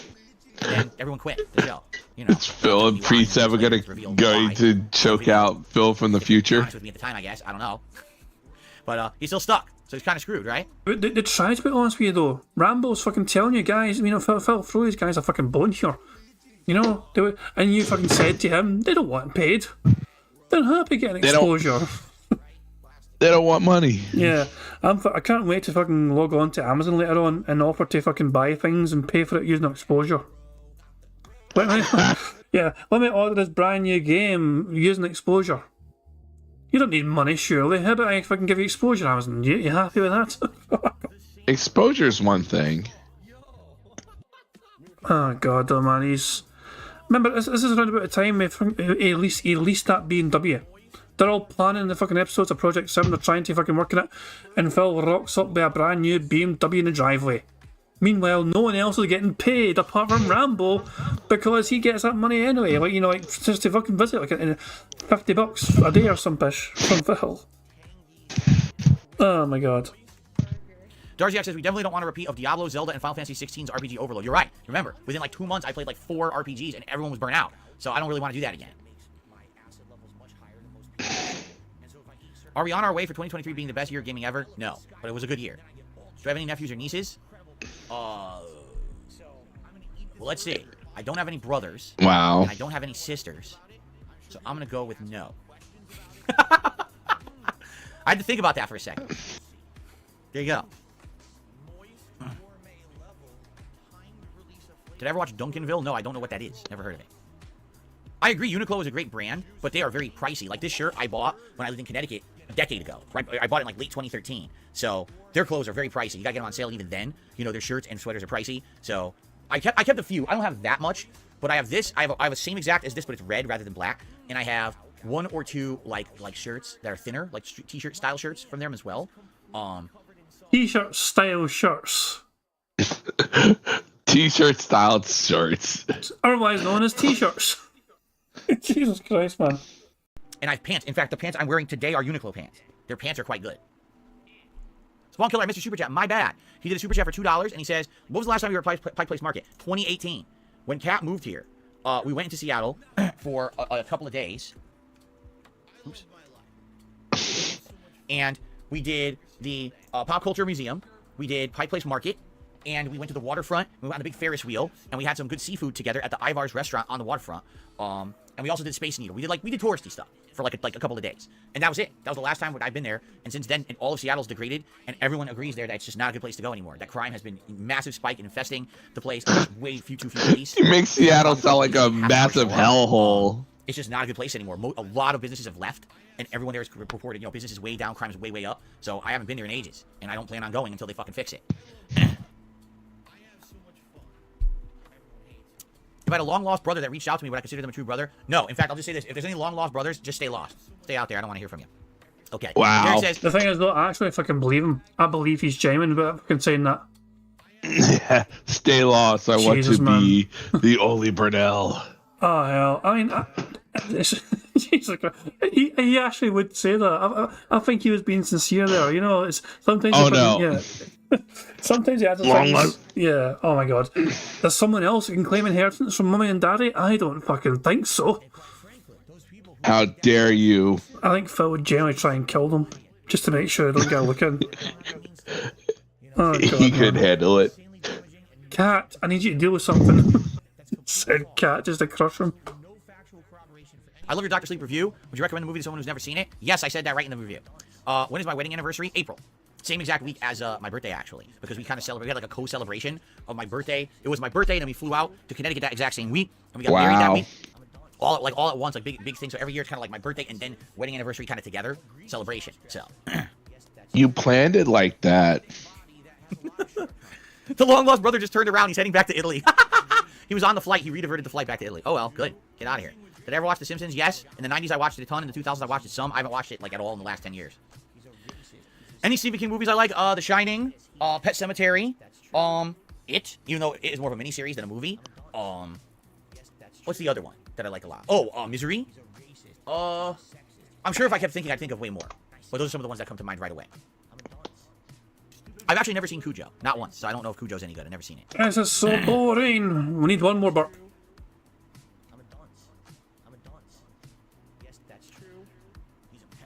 And then everyone quit the show. You know, It's Phil and Pre-7 going to choke out Phil from the future. Honest with me at the time, I guess. I don't know. But he's still stuck. So he's kind of screwed, right? They try to be honest with you though. Rambo's fucking telling you guys, you know, Phil throw these guys a fucking bone here. You know, and you fucking said to him, they don't want paid. They're happy getting exposure. They don't want money. Yeah, I can't wait to fucking log on to Amazon later on and offer to fucking buy things and pay for it using exposure. Let me order this brand new game using exposure. You don't need money, surely. How about I fucking give you exposure, Amazon? You happy with that? Exposure's one thing. Oh God, oh man, remember this is around about the time he released that B&W. They're all planning the fucking episodes of Project 7. They're trying to fucking work on it, and Phil rocks up with a brand new BMW in the driveway. Meanwhile, no one else is getting paid apart from Rambo because he gets that money anyway. Like, you know, like just to fucking visit, like $50 a day or some pish from Phil. Oh my god. Darziak says, we definitely don't want a repeat of Diablo, Zelda, and Final Fantasy 16's RPG overload. You're right. Remember, within like 2 months, I played like 4 RPGs, and everyone was burnt out. So I don't really want to do that again. Are we on our way for 2023 being the best year of gaming ever? No, but it was a good year. Do I have any nephews or nieces? Well, let's see. I don't have any brothers. Wow. And I don't have any sisters. So I'm going to go with no. I had to think about that for a second. There you go. Did I ever watch Duncanville? No, I don't know what that is. Never heard of it. I agree, Uniqlo is a great brand, but they are very pricey. Like this shirt I bought when I lived in Connecticut a decade ago. Right? I bought it in like late 2013. So their clothes are very pricey. You gotta get them on sale even then. You know, their shirts and sweaters are pricey. So I kept a few. I don't have that much, but I have this. I have a same exact as this, but it's red rather than black. And I have 1 or 2 like shirts that are thinner, like t-shirt style shirts from them as well. T-shirt style shirts. T-shirt styled shirts. Otherwise known as T-shirts. Jesus Christ, man. And I have pants. In fact, the pants I'm wearing today are Uniqlo pants. Their pants are quite good. Spawn Killer, I missed your super chat. My bad. He did a super chat for $2, and he says, what was the last time we were at Pike Place Market? 2018. When Kat moved here, we went into Seattle for a couple of days. Oops. And we did the Pop Culture Museum. We did Pike Place Market. And we went to the waterfront. We went on the big Ferris wheel. And we had some good seafood together at the Ivar's restaurant on the waterfront. And we also did Space Needle. We did touristy stuff for like a couple of days. And that was it. That was the last time I've been there. And since then, all of Seattle's degraded. And everyone agrees there that it's just not a good place to go anymore. That crime has been massive spike and infesting the place. There's way too few police. You make Seattle sound like a massive hellhole. It's just not a good place anymore. A lot of businesses have left. And everyone there has reported, business is way down, crime is way, way up. So I haven't been there in ages. And I don't plan on going until they fucking fix it. If I had a long-lost brother that reached out to me, would I consider them a true brother? No. In fact, I'll just say this. If there's any long-lost brothers, just stay lost. Stay out there. I don't want to hear from you. Okay. Wow. Gary says, The thing is, though, actually, if I can believe him, I believe he's genuine, but I'm fucking saying that. Yeah, stay lost. I want Jesus, to be the Oli Burnell. Oh, hell. I mean, Jesus Christ. He actually would say that. I think he was being sincere there. It's sometimes. Oh, no. Yeah. Sometimes you have to Long think, life. yeah, oh my god. There's someone else who can claim inheritance from mummy and daddy? I don't fucking think so. How dare you? I think Phil would generally try and kill them, just to make sure they don't get a look in. Oh, god, He could man. handle it. Cat, I need you to deal with something. Said Cat just to crush him. I love your Dr. Sleep review. Would you recommend the movie to someone who's never seen it? Yes, I said that right in the review. When is my wedding anniversary? April. Same exact week as my birthday, actually, because we kind of celebrate. We had like a co-celebration of my birthday. It was my birthday, and then we flew out to Connecticut that exact same week, and we got married that week. All at once, like big thing. So every year it's kind of like my birthday and then wedding anniversary kind of together celebration. So You planned it like that. the long lost brother just turned around. He's heading back to Italy. He was on the flight. He rediverted the flight back to Italy. Oh well, good. Get out of here. Did I ever watch The Simpsons? Yes. In the 90s, I watched it a ton. In the 2000s, I watched it some. I haven't watched it like at all in the last 10 years. Any Stephen King movies I like? The Shining, Pet Sematary, It, even though it is more of a miniseries than a movie. What's the other one that I like a lot? Oh, Misery. I'm sure if I kept thinking, I'd think of way more. But those are some of the ones that come to mind right away. I've actually never seen Cujo. Not once, so I don't know if Cujo's any good. I've never seen it. This is so boring. We need one more burp.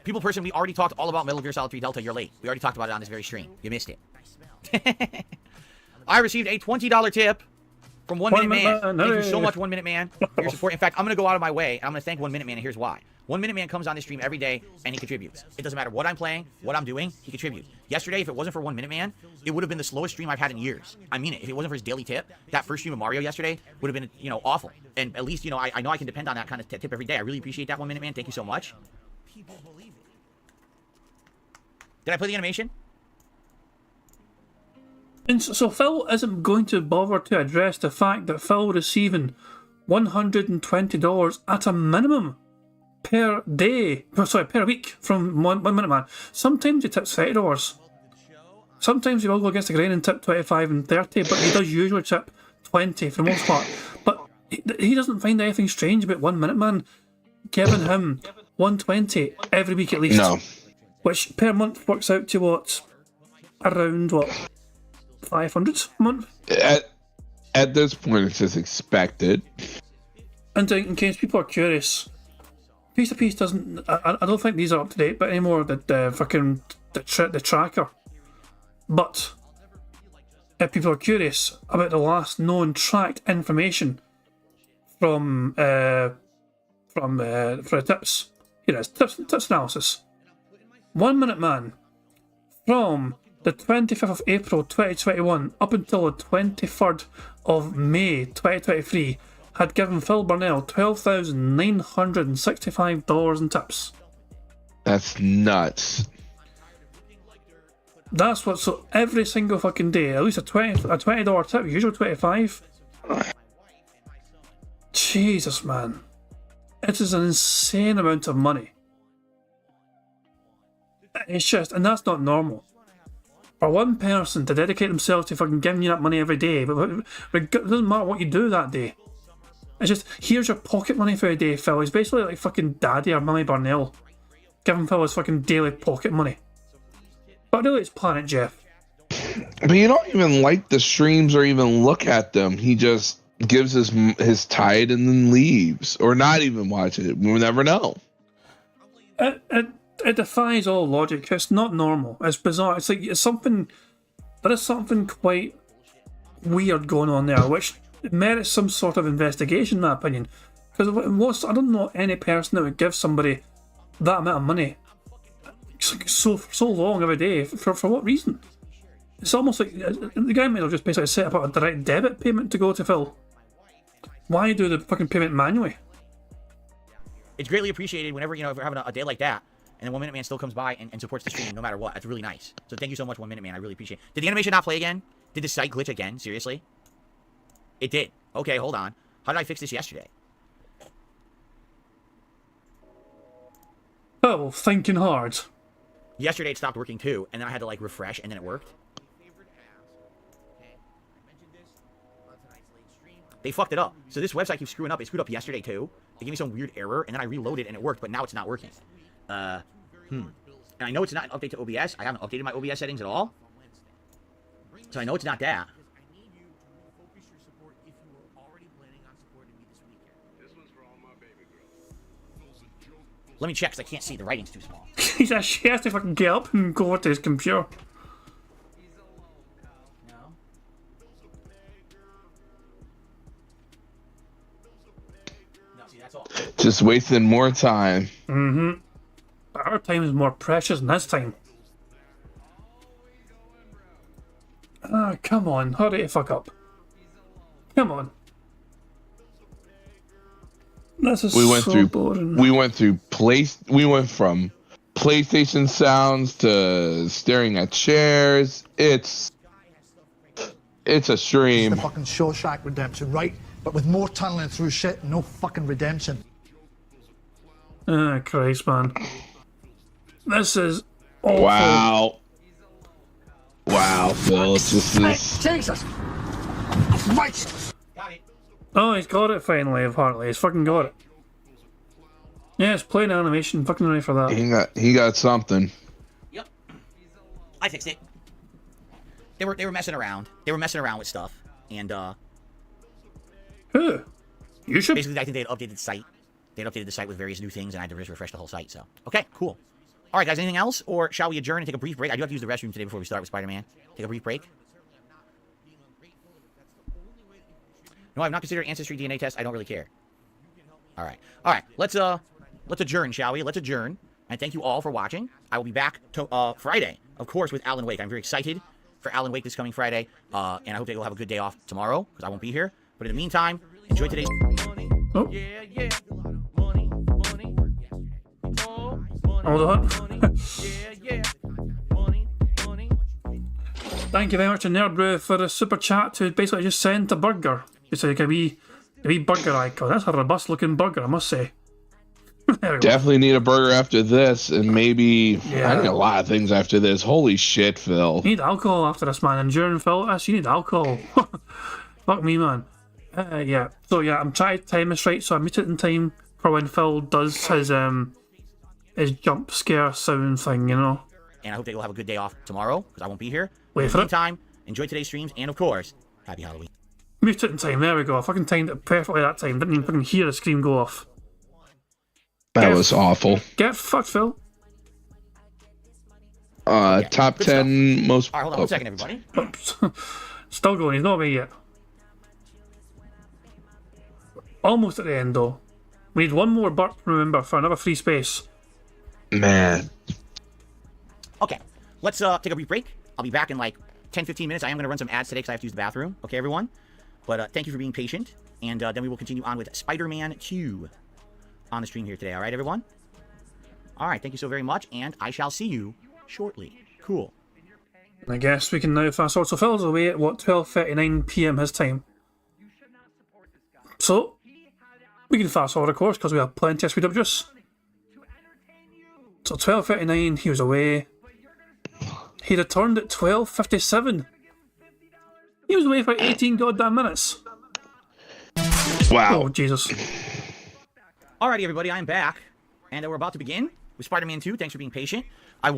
People person, we already talked all about Metal Gear Solid 3 Delta. You're late. We already talked about it on this very stream. You missed it. I received a $20 tip from 1 Minute Man. Thank you so much, 1 Minute Man, for your support. In fact, I'm going to go out of my way, and I'm going to thank 1 Minute Man, and here's why. 1 Minute Man comes on this stream every day, and he contributes. It doesn't matter what I'm playing, what I'm doing, he contributes. Yesterday, if it wasn't for 1 Minute Man, it would have been the slowest stream I've had in years. I mean it. If it wasn't for his daily tip, that first stream of Mario yesterday would have been, awful. And at least, I know I can depend on that kind of tip every day. I really appreciate that, 1 Minute Man. Thank you so much. Did I play the animation? And so Phil isn't going to bother to address the fact that Phil receiving $120 at a minimum per day, per week from 1 Minute Man. Sometimes he tips $30. Sometimes he will go against the grain and tip 25 and 30, but he does usually tip 20 for the most part. But he doesn't find anything strange about 1 Minute Man giving him 120 every week at least. No. which per month works out to what? Around what? 500 a month? At this point, it's just expected. And in case people are curious, Piece to Piece doesn't. I don't think these are up to date, but anymore the tracker. But if people are curious about the last known tracked information from tips, here it is, tips analysis. 1 Minute Man from the 25th of April 2021 up until the 23rd of May 2023 had given Phil Burnell $12,965 in tips. That's nuts. That's what, so every single fucking day, at least a $20 tip, usually 25. Jesus, man. It is an insane amount of money. It's just, and that's not normal. For one person to dedicate themselves to fucking giving you that money every day, but it doesn't matter what you do that day. It's just, here's your pocket money for a day, Phil. He's basically like fucking Daddy or Mummy Burnell. Giving Phil his fucking daily pocket money. But really, it's Planet Jeff. But you don't even like the streams or even look at them. He just gives his tide and then leaves. Or not even watch it. We'll never know. It defies all logic. It's not normal. It's bizarre. It's like there is something quite weird going on there, which merits some sort of investigation, in my opinion. Because I don't know any person that would give somebody that amount of money so long every day. For what reason? It's almost like the guy might have just basically set up a direct debit payment to go to Phil. Why do the fucking payment manually? It's greatly appreciated whenever, if we're having a day like that, and then 1 Minute Man still comes by and supports the stream no matter what. That's really nice. So thank you so much, 1 Minute Man. I really appreciate it. Did the animation not play again? Did the site glitch again? Seriously? It did. Okay, hold on. How did I fix this yesterday? Oh, thinking hard. Yesterday it stopped working too, and then I had to like refresh, and then it worked. They fucked it up. So this website keeps screwing up. It screwed up yesterday too. They gave me some weird error, and then I reloaded and it worked, but now it's not working. And I know it's not an update to OBS. I haven't updated my OBS settings at all. So I know it's not that. Let me check, because I can't see. The writing's too small. He has to fucking get up and go over to his computer. No. No, see, that's all. Just wasting more time. Mm-hmm. But our time is more precious than his time. Ah, come on. Hurry the fuck up. Come on. This is so boring. We went from PlayStation sounds to staring at chairs. It's a stream. It's the fucking Shawshank Redemption, right? But with more tunneling through shit and no fucking redemption. Ah, Christ, man. This is awful. Wow, Phil. It's just this. Jesus! Right! Got it. Oh, he's got it finally, apparently. He's fucking got it. Yeah, it's playing animation. Fucking ready for that. He got something. Yep. I fixed it. They were messing around. They were messing around with stuff. And Who? You should. basically I think they had updated the site. They had updated the site with various new things, and I had to just refresh the whole site, so. Okay, cool. Alright guys, anything else? Or shall we adjourn and take a brief break? I do have to use the restroom today before we start with Spider-Man. Take a brief break. No, I've not considered ancestry DNA test. I don't really care. Alright. Alright, let's adjourn, shall we? Let's adjourn. And thank you all for watching. I will be back to Friday, of course, with Alan Wake. I'm very excited for Alan Wake this coming Friday. And I hope that you'll have a good day off tomorrow, because I won't be here. But in the meantime, enjoy today's... Oh. Hold on. Thank you very much to Nerdbrew for the super chat to basically just send a burger. It's like a wee burger icon. That's a robust looking burger, I must say. Definitely need a burger after this, and maybe I need a lot of things after this. Holy shit, Phil. You need alcohol after this, man. And during Phil, you need alcohol. Fuck me, man. Yeah. So yeah, I'm trying to time this right, so I meet it in time for when Phil does his his jump scare sound thing, you know. And I hope that you'll have a good day off tomorrow, because I won't be here. Wait In for the it. meantime, enjoy today's streams, and of course, happy Halloween. Mute it in time, there we go. I fucking timed it perfectly that time. Didn't even fucking hear the scream go off. That was awful. Get fucked, Phil. Top good 10 most. All right, hold on one second, everybody. Oops. Still going, he's not away yet. Almost at the end, though. We need one more burp, remember, for another free space. Man. Okay, let's take a brief break. I'll be back in like 10-15 minutes. I am going to run some ads today because I have to use the bathroom. Okay, everyone? But thank you for being patient. And then we will continue on with Spider-Man 2 on the stream here today. All right, everyone? All right, thank you so very much. And I shall see you shortly. Cool. I guess we can now fast forward. So Phil's away at, what, 12:39 PM his time. So, we can fast forward, of course, because we have plenty of speed up juice. So 12:39, he was away. He returned at 12:57. He was away for 18 goddamn minutes. Wow. Oh, Jesus. Alrighty, everybody, I'm back. And we're about to begin with Spider-Man 2. Thanks for being patient. I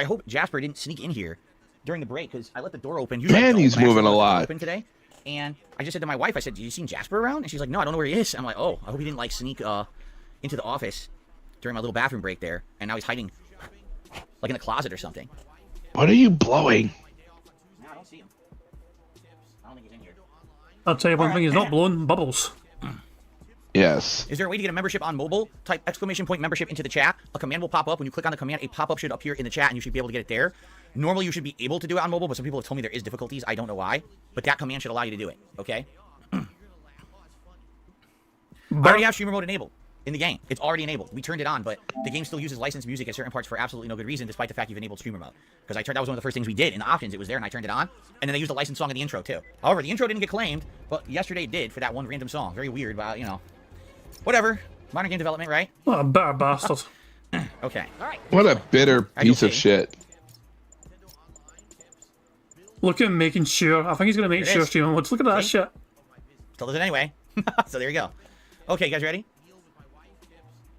hope Jasper didn't sneak in here during the break, because I let the door open. Usually Man, he's moving a lot. Open today. And I just said to my wife, I said, "Did you see Jasper around?" And she's like, "No, I don't know where he is." I'm like, "Oh, I hope he didn't like sneak into the office during my little bathroom break there, and now he's hiding like in the closet or something." What are you blowing? No, I don't see him. I don't think he's in here. I'll tell you one thing, he's not blowing bubbles. Yes. Is there a way to get a membership on mobile? Type exclamation point membership into the chat. A command will pop up. When you click on the command, a pop-up should appear in the chat, and you should be able to get it there. Normally, you should be able to do it on mobile, but some people have told me there is difficulties. I don't know why, but that command should allow you to do it, okay? I already have streamer mode enabled in the game. It's already enabled. We turned it on, but the game still uses licensed music at certain parts for absolutely no good reason, despite the fact you've enabled streamer mode. Because that was one of the first things we did in the options. It was there, and I turned it on. And then they used a licensed song in the intro, too. However, the intro didn't get claimed, but yesterday it did for that one random song. Very weird, but, you know. Whatever. Modern game development, right? What a bitter bastard. Okay. All right. What a bitter piece of okay? shit. Look at him making sure. I think he's going to make There it sure is. streaming modes. Look at that See? shit. Still does it anyway. So there you go. Okay, you guys ready?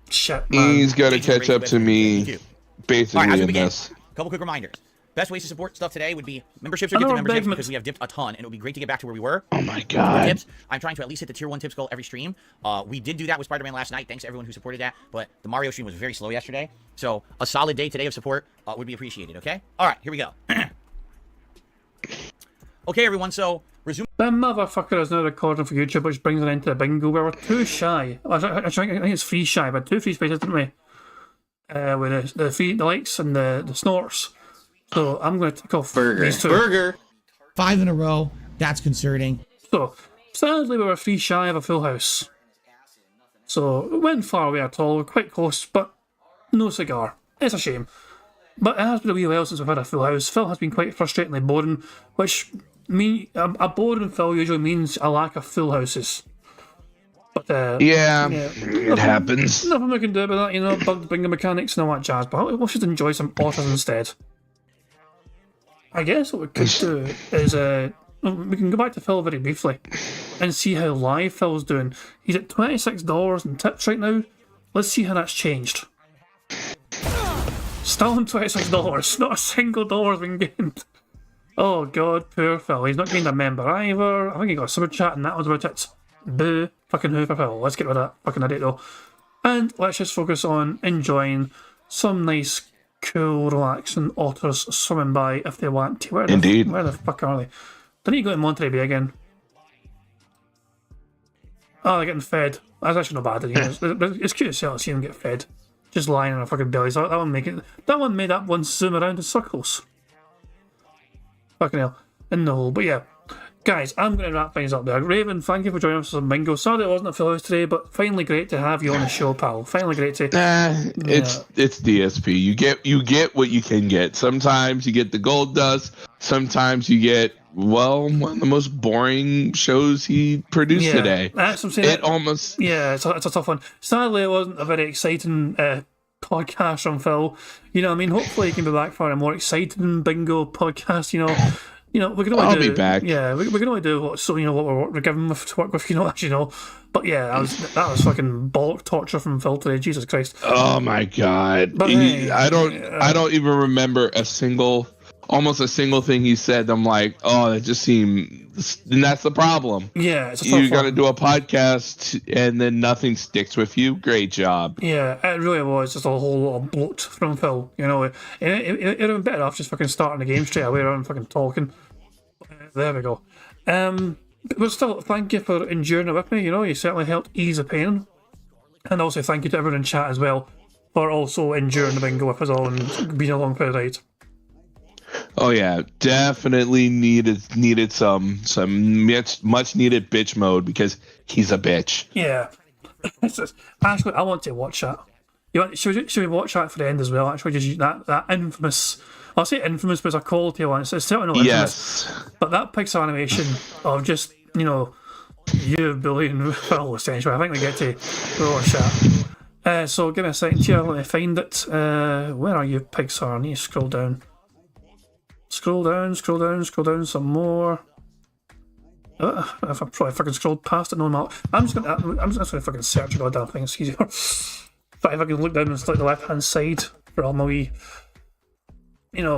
Shit, man. He's got to Jason catch up Brady, to Me me too. basically All right, as we in begin, this. couple quick reminders. Best ways to support stuff today would be memberships or I gifted know, memberships, Bagman. because we have dipped a ton, and it would be great to get back to where we were. Oh my Tier god. tips. I'm trying to at least hit the tier 1 tips goal every stream. We did do that with Spider-Man last night. Thanks to everyone who supported that. But the Mario stream was very slow yesterday. So a solid day today of support would be appreciated, okay? All right, here we go. Okay, everyone, so resume. That motherfucker is now recording for YouTube, which brings an end to the bingo. We were too shy. I think it's free shy, but 2 free spaces, didn't we? With the likes and the snorts. So I'm going to take off these 2. Burger. 5 in a row. That's concerning. So, sadly, we were 3 shy of a full house. So, it went far away at all. We were quite close, but no cigar. It's a shame. But it has been a wee while since we've had a full house. Phil has been quite frustratingly boring, which a boring Phil usually means a lack of full houses. But, Yeah, it happens. Nothing we can do about that, you know, bugged bingo mechanics and all that jazz, but we should enjoy some otters instead. I guess what we could do is, we can go back to Phil very briefly and see how live Phil's doing. He's at $26 in tips right now. Let's see how that's changed. Still on $26, not a single dollar's been gained. Oh god, poor Phil. He's not gained a member either. I think he got a super chat and that was about it. Boo. Fucking who for Phil. Let's get rid of that fucking idiot though. And let's just focus on enjoying some nice, cool, relaxing otters swimming by if they want to. Indeed. Where the fuck are they? They need to go to Monterey Bay again. Oh, they're getting fed. That's actually not bad. It's cute to see them get fed. Just lying on their fucking bellies. That one made that one zoom around in circles. Fucking hell. In the hole. But yeah. Guys, I'm going to wrap things up there. Raven, thank you for joining us on Bingo. Sorry it wasn't a full house today, but finally great to have you on the show, pal. Finally great to... It's DSP. You get what you can get. Sometimes you get the gold dust. Sometimes you get, well, one of the most boring shows he produced today. That's what I'm saying. It's a tough one. Sadly, it wasn't a very exciting podcast from Phil. You know what I mean? Hopefully he can be back for a more exciting Bingo podcast, you know. You know, we can only I'll do, be back. Yeah, we can only do what we're given to work with, as you know. But yeah, that was fucking bollock torture from Phil today. Jesus Christ. Oh my god. But hey, I don't even remember almost a single thing he said. I'm like, oh, that just seemed, and that's the problem. Yeah, it's a You're tough one. gonna do a podcast and then nothing sticks with you. Great job. Yeah, it really was just a whole lot of bloat from Phil. You know, it would have been better off just fucking starting the game straight away rather than fucking talking. There we go. But still, thank you for enduring it with me. You know, you certainly helped ease the pain. And also thank you to everyone in chat as well for also enduring the bingo with us all and being along for the ride. Oh yeah, definitely needed some much needed bitch mode because he's a bitch. Yeah. Actually, I want to watch that. Should we watch that for the end as well? Actually, just use that infamous. I'll say infamous, but it's a quality one. It's certainly not infamous. Yes. But that Pixar animation of just, you bullying Phil, essentially. I think we get to watch that. So give me a second here. Let me find it. Where are you, Pixar? I need to scroll down. Scroll down some more. If I probably fucking scrolled past it, no matter. I'm just gonna fucking search the goddamn thing. It's easier. But if I can look down and select the left hand side for all my wee,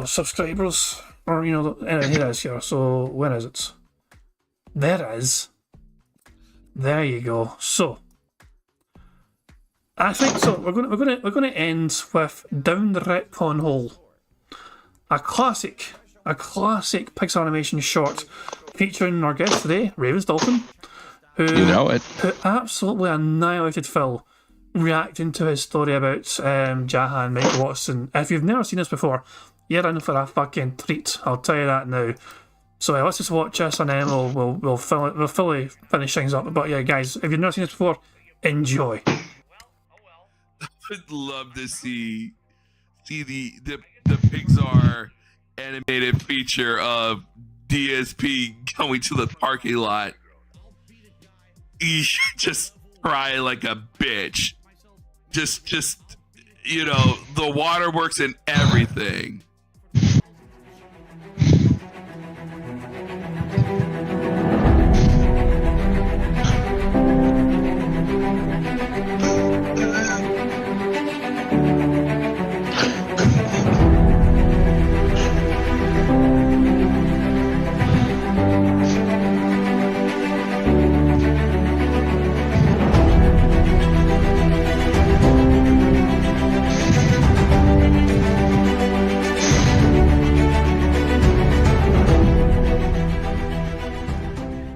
subscribers, or here it is here. So where is it? There it is. There you go. So I think so. We're gonna end with Down the Retcon Hole, a classic Pixar animation short featuring our guest today, Ravens Dolphin, who absolutely annihilated Phil, reacting to his story about Jahan, Mike Watson. If you've never seen this before, you're in for a fucking treat. I'll tell you that now. So let's just watch this and then we'll fully finish things up. But yeah, guys, if you've never seen this before, enjoy. I'd love to see the Pixar animated feature of DSP going to the parking lot. He's just crying like a bitch. Just the waterworks and everything.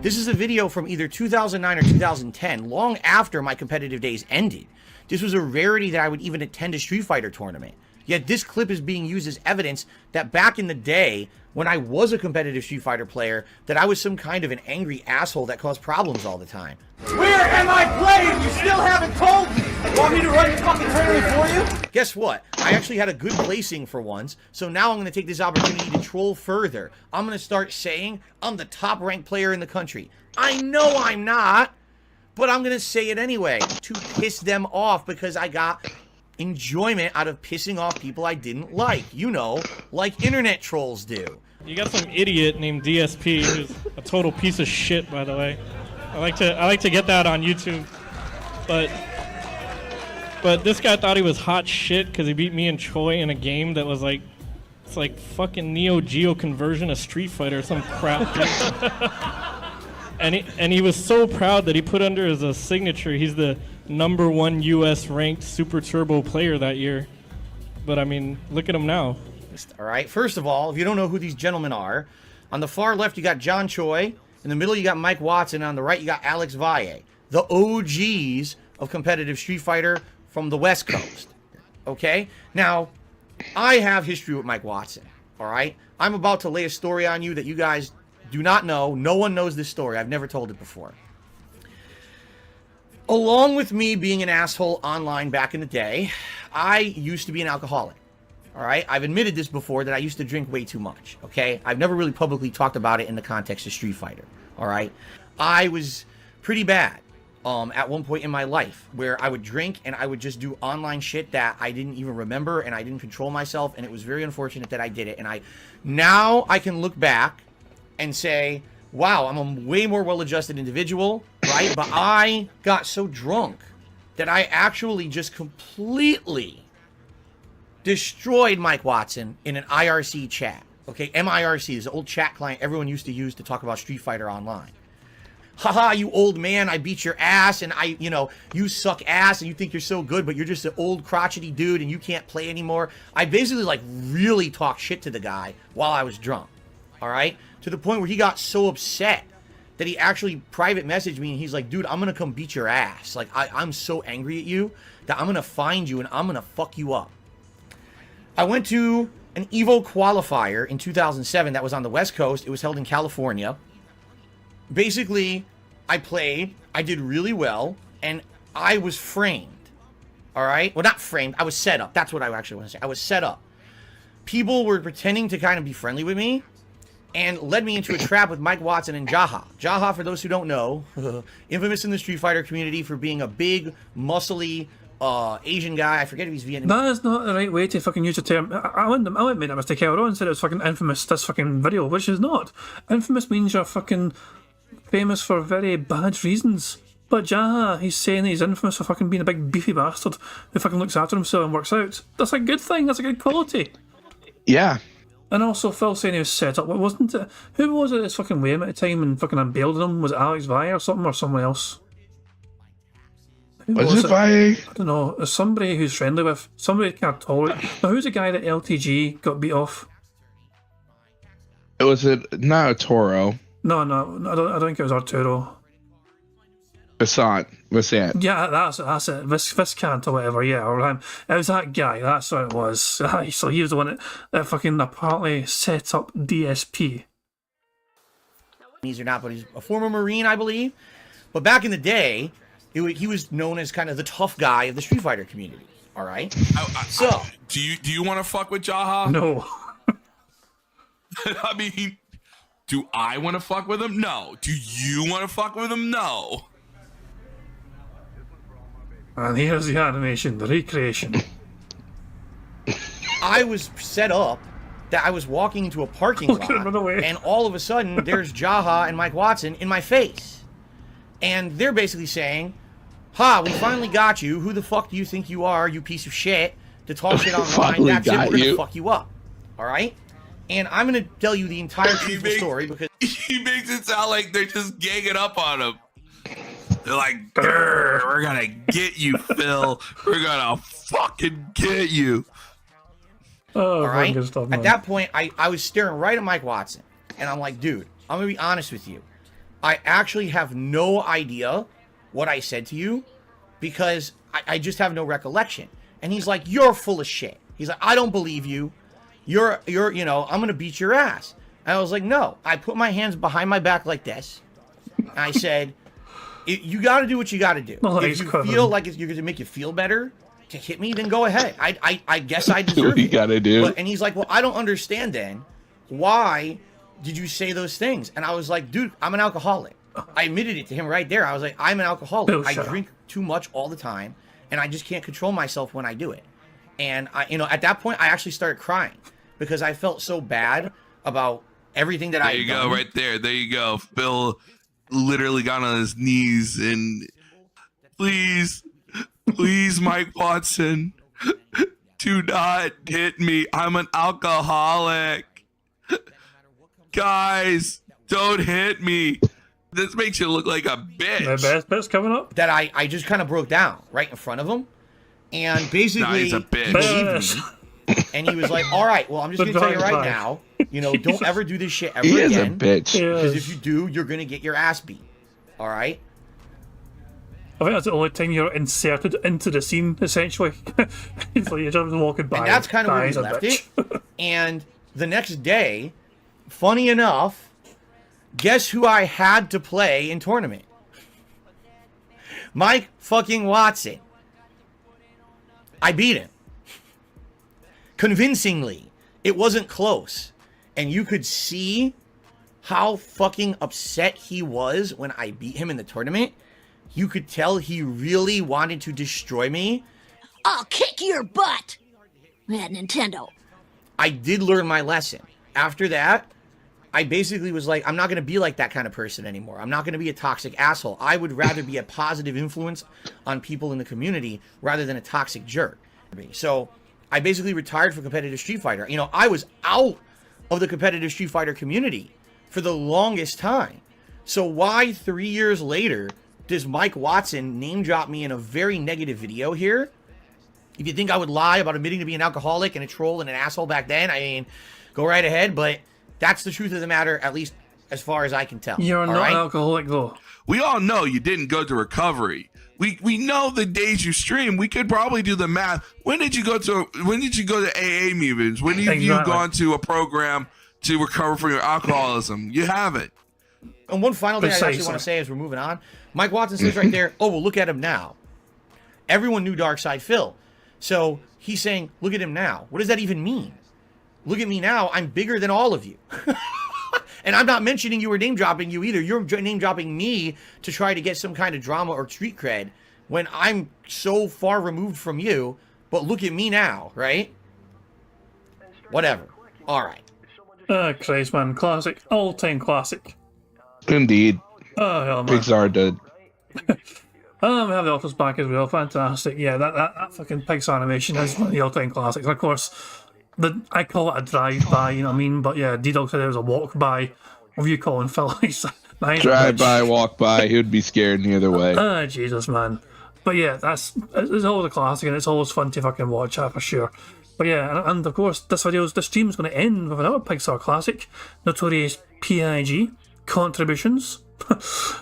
This is a video from either 2009 or 2010, long after my competitive days ended. This was a rarity that I would even attend a Street Fighter tournament. Yet this clip is being used as evidence that back in the day, when I was a competitive Street Fighter player, that I was some kind of an angry asshole that caused problems all the time. Where am I playing? You still haven't told me. Want me to run the fucking tournament for you? Guess what? I actually had a good placing for once, so now I'm going to take this opportunity to troll further. I'm going to start saying I'm the top ranked player in the country. I know I'm not, but I'm going to say it anyway to piss them off because I got enjoyment out of pissing off people I didn't like. Like internet trolls do. You got some idiot named DSP who's a total piece of shit, by the way. I like to get that on YouTube, but this guy thought he was hot shit because he beat me and Choi in a game that was like, it's like fucking Neo Geo conversion of Street Fighter or some crap. and he was so proud that he put under his signature he's the #1 U.S. ranked Super Turbo player that year. But I mean, look at him now. All right. First of all, if you don't know who these gentlemen are, on the far left you got John Choi. In the middle, you got Mike Watson. On the right, you got Alex Valle, the OGs of competitive Street Fighter from the West Coast. Okay? Now, I have history with Mike Watson. All right? I'm about to lay a story on you that you guys do not know. No one knows this story. I've never told it before. Along with me being an asshole online back in the day, I used to be an alcoholic. All right, I've admitted this before that I used to drink way too much. Okay, I've never really publicly talked about it in the context of Street Fighter. All right, I was pretty bad at one point in my life where I would drink and I would just do online shit that I didn't even remember and I didn't control myself, and it was very unfortunate that I did it. And now I can look back and say, wow, I'm a way more well-adjusted individual, right? But I got so drunk that I actually just completely destroyed Mike Watson in an IRC chat. Okay, MIRC is an old chat client everyone used to use to talk about Street Fighter online. Haha, you old man, I beat your ass, and you suck ass, and you think you're so good, but you're just an old crotchety dude, and you can't play anymore. I basically, like, really talked shit to the guy while I was drunk, all right? To the point where he got so upset that he actually private messaged me, and he's like, dude, I'm gonna come beat your ass. Like, I'm so angry at you that I'm gonna find you, and I'm gonna fuck you up. I went to an EVO qualifier in 2007 that was on the West Coast. It was held in California. Basically, I played, I did really well, and I was framed. All right? Well, not framed, I was set up. That's what I actually want to say. I was set up. People were pretending to kind of be friendly with me and led me into a trap with Mike Watson and Jaha. Jaha, for those who don't know, infamous in the Street Fighter community for being a big, muscly, Asian guy. I forget if he's Vietnamese. That is not the right way to fucking use the term. I wouldn't make that mistake earlier on and said it was fucking infamous, this fucking video, which is not. Infamous means you're fucking famous for very bad reasons. But Jaha, he's saying he's infamous for fucking being a big beefy bastard who fucking looks after himself and works out. That's a good thing, that's a good quality. Yeah. And also Phil saying he was set up, wasn't it? Who was it that's fucking with him at the time and fucking unbailed him? Was it Alex Vaya or something, or someone else? Was it Vaya? I don't know. There's somebody who's friendly with. Somebody can't tolerate. Now, who's the guy that LTG got beat off? Was it not a Toro? No, I don't think it was Arturo. Vasant. Yeah, that's it. Viscant or whatever, yeah, or him. It was that guy, that's what it was. So he was the one that fucking apparently set up DSP. He's or not, but he's a former Marine, I believe. But back in the day, he was known as kind of the tough guy of the Street Fighter community. All right. Do you want to fuck with Jaha? No. I mean, do I want to fuck with him? No. Do you want to fuck with him? No. And here's the animation, the recreation. I was set up that I was walking into a parking lot, and all of a sudden, there's Jaha and Mike Watson in my face. And they're basically saying, ha, we finally got you. Who the fuck do you think you are, you piece of shit, to talk shit online? That's it, we're going to fuck you up. All right? And I'm going to tell you the entire truthful story because... He makes it sound like they're just ganging up on him. They're like, we're going to get you, Phil. We're going to fucking get you. All right? At that point, I was staring right at Mike Watson. And I'm like, dude, I'm going to be honest with you. I actually have no idea what I said to you because I just have no recollection. And he's like, you're full of shit. He's like, I don't believe you. You're, I'm going to beat your ass. And I was like, no. I put my hands behind my back like this. And I said, you got to do what you got to do. If you feel like you're going to make you feel better to hit me, then go ahead. I guess I deserve it. You got to do. And he's like, well, I don't understand then. Why did you say those things? And I was like, dude, I'm an alcoholic. I admitted it to him right there. I was like, I'm an alcoholic. I drink too much all the time, and I just can't control myself when I do it. And at that point, I actually started crying because I felt so bad about everything that I. There you go, right there. There you go. Phil literally got on his knees and please, Mike Watson, do not hit me. I'm an alcoholic. Guys, don't hit me. This makes you look like a bitch. The best bit's coming up. That I just kind of broke down right in front of him. And basically, he's a bitch. Believed me. And he was like, all right, well, I'm just going to tell you right now, don't ever do this shit ever again. He is a bitch. Because if you do, you're going to get your ass beat. All right? I think that's the only time you're inserted into the scene, essentially. It's like you're just walking by. And that's kind of where we left it. And the next day, funny enough, guess who I had to play in tournament? Mike fucking Watson. I beat him. Convincingly. It wasn't close. And you could see how fucking upset he was when I beat him in the tournament. You could tell he really wanted to destroy me. I'll kick your butt. Nintendo. I did learn my lesson. After that, I basically was like, I'm not going to be like that kind of person anymore. I'm not going to be a toxic asshole. I would rather be a positive influence on people in the community rather than a toxic jerk. So I basically retired from competitive Street Fighter. You know, I was out of the competitive Street Fighter community for the longest time. So why 3 years later does Mike Watson name drop me in a very negative video here? If you think I would lie about admitting to be an alcoholic and a troll and an asshole back then, I mean, go right ahead, but that's the truth of the matter, at least as far as I can tell. You're not an alcoholic, though. We all know you didn't go to recovery. We know the days you stream. We could probably do the math. When did you go to AA meetings? When have you gone to a program to recover from your alcoholism? You haven't. And one final thing I actually want to say as we're moving on. Mike Watson says right there, oh, well, look at him now. Everyone knew Darkside Phil. So he's saying, look at him now. What does that even mean? Look at me now. I'm bigger than all of you. And I'm not mentioning you or name dropping you either. You're name dropping me to try to get some kind of drama or street cred when I'm so far removed from you. But look at me now, right? Whatever. All right. Christ, man. Classic. All-time classic. Indeed. Oh, hell, man. Pixar did. We have the Office back as well. Fantastic. Yeah, that fucking Pixar animation is one of the all-time classics. Of course, I call it a drive-by, you know what I mean? But yeah, D-Dog said it was a walk-by. What are you calling Phil? Drive-by, walk-by. He would be scared either way. Jesus, man. But yeah, it's always a classic, and it's always fun to fucking watch that for sure. But yeah, and of course, this stream's going to end with another Pixar classic, Notorious P.I.G. Contributions.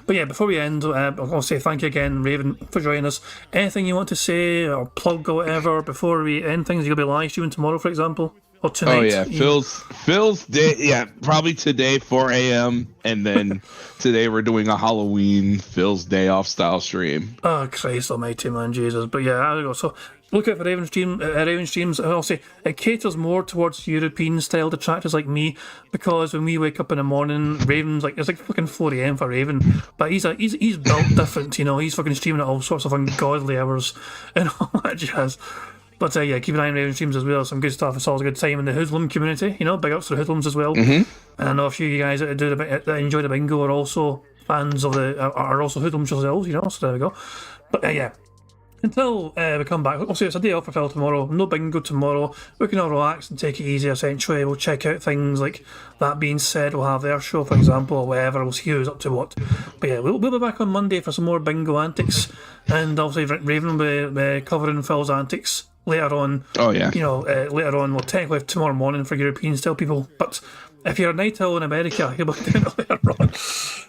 But yeah, before we end, I'll say thank you again, Raven, for joining us. Anything you want to say or plug or whatever before we end things? You'll be live streaming tomorrow, for example, or tonight. Oh yeah, Phil's day. Yeah, probably today 4 a.m. and then today we're doing a Halloween Phil's day off style stream. Oh Christ Almighty, man, Jesus! But yeah, there we go. So look out for Raven streams. I'll say it caters more towards European style detractors like me, because when we wake up in the morning, Raven's like, it's like fucking 4 a.m. for Raven, but he's built different, you know. He's fucking streaming at all sorts of ungodly hours and all that jazz. But yeah, keep an eye on Raven streams as well. Some good stuff. It's always a good time in the Hoodlum community, you know. Big ups to the Hoodlums as well. And I know a few of you guys that enjoy the bingo are also fans of are also Hoodlums yourselves, you know. So there we go. But yeah. Until we come back, obviously it's a day off for Phil tomorrow, no bingo tomorrow, we can all relax and take it easy essentially. We'll check out things like That Being Said, we'll have their show for example, or whatever, we'll see who's up to what. But yeah, we'll be back on Monday for some more bingo antics, and obviously Raven will be covering Phil's antics later on. Oh yeah. You know, later on, well technically tomorrow morning for European still people, but if you're a night owl in America, you'll be doing it later on.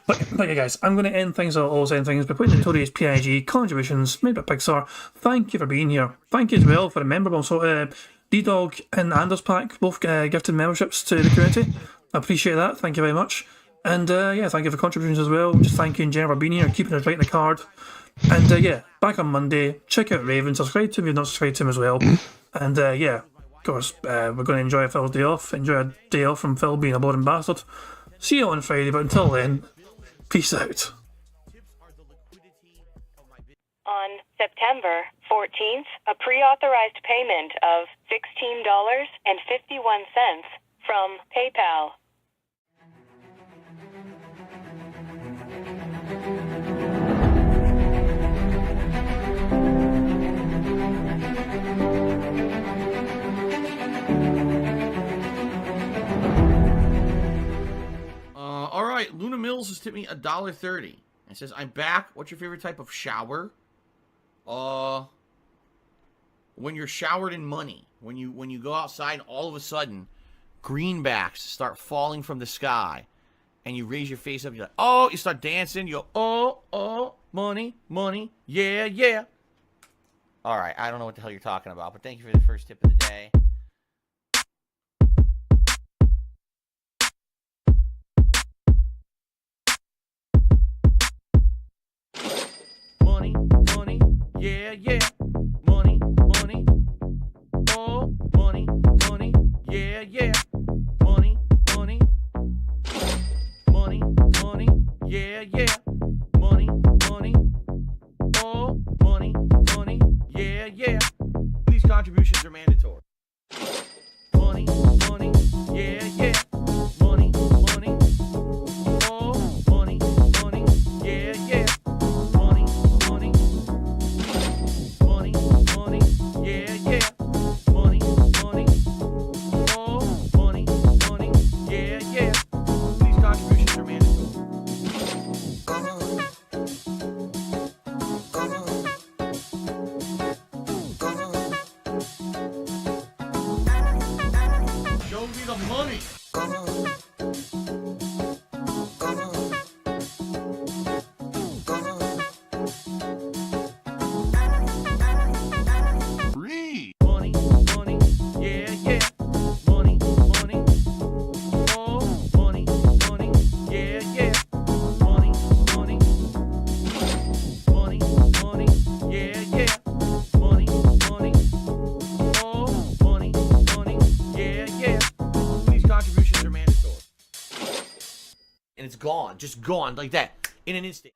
But yeah, guys, I'm going to end things, I'll always end things by putting Notorious P.I.G. Contributions made by Pixar. Thank you for being here. Thank you as well for the member. So, D-Dog and Anders Pack both gifted memberships to the community. I appreciate that. Thank you very much. And yeah, thank you for contributions as well. Just thank you in general for being here, keeping us right in the card. And yeah, back on Monday. Check out Raven. Subscribe to him if you're not subscribed to him as well. And yeah, of course, we're going to enjoy Phil's day off. Enjoy a day off from Phil being a boring bastard. See you on Friday, but until then, peace out. On September 14th, a pre-authorized payment of $16.51 from PayPal. All right, Luna Mills has tipped me $1.30. It says, I'm back. What's your favorite type of shower? When you're showered in money. When you go outside and all of a sudden, greenbacks start falling from the sky. And you raise your face up, you're like, oh, you start dancing, you go, oh, money, money, yeah, yeah. All right, I don't know what the hell you're talking about, but thank you for the first tip of the day. Money, money, yeah, yeah. Money, money, oh, money, money, yeah, yeah. Money, money, money, money, yeah, yeah. Money, money, oh, money, money, yeah, yeah. These contributions are mandatory. Money, money, yeah, yeah. Money, money. and it's gone, just gone like that in an instant.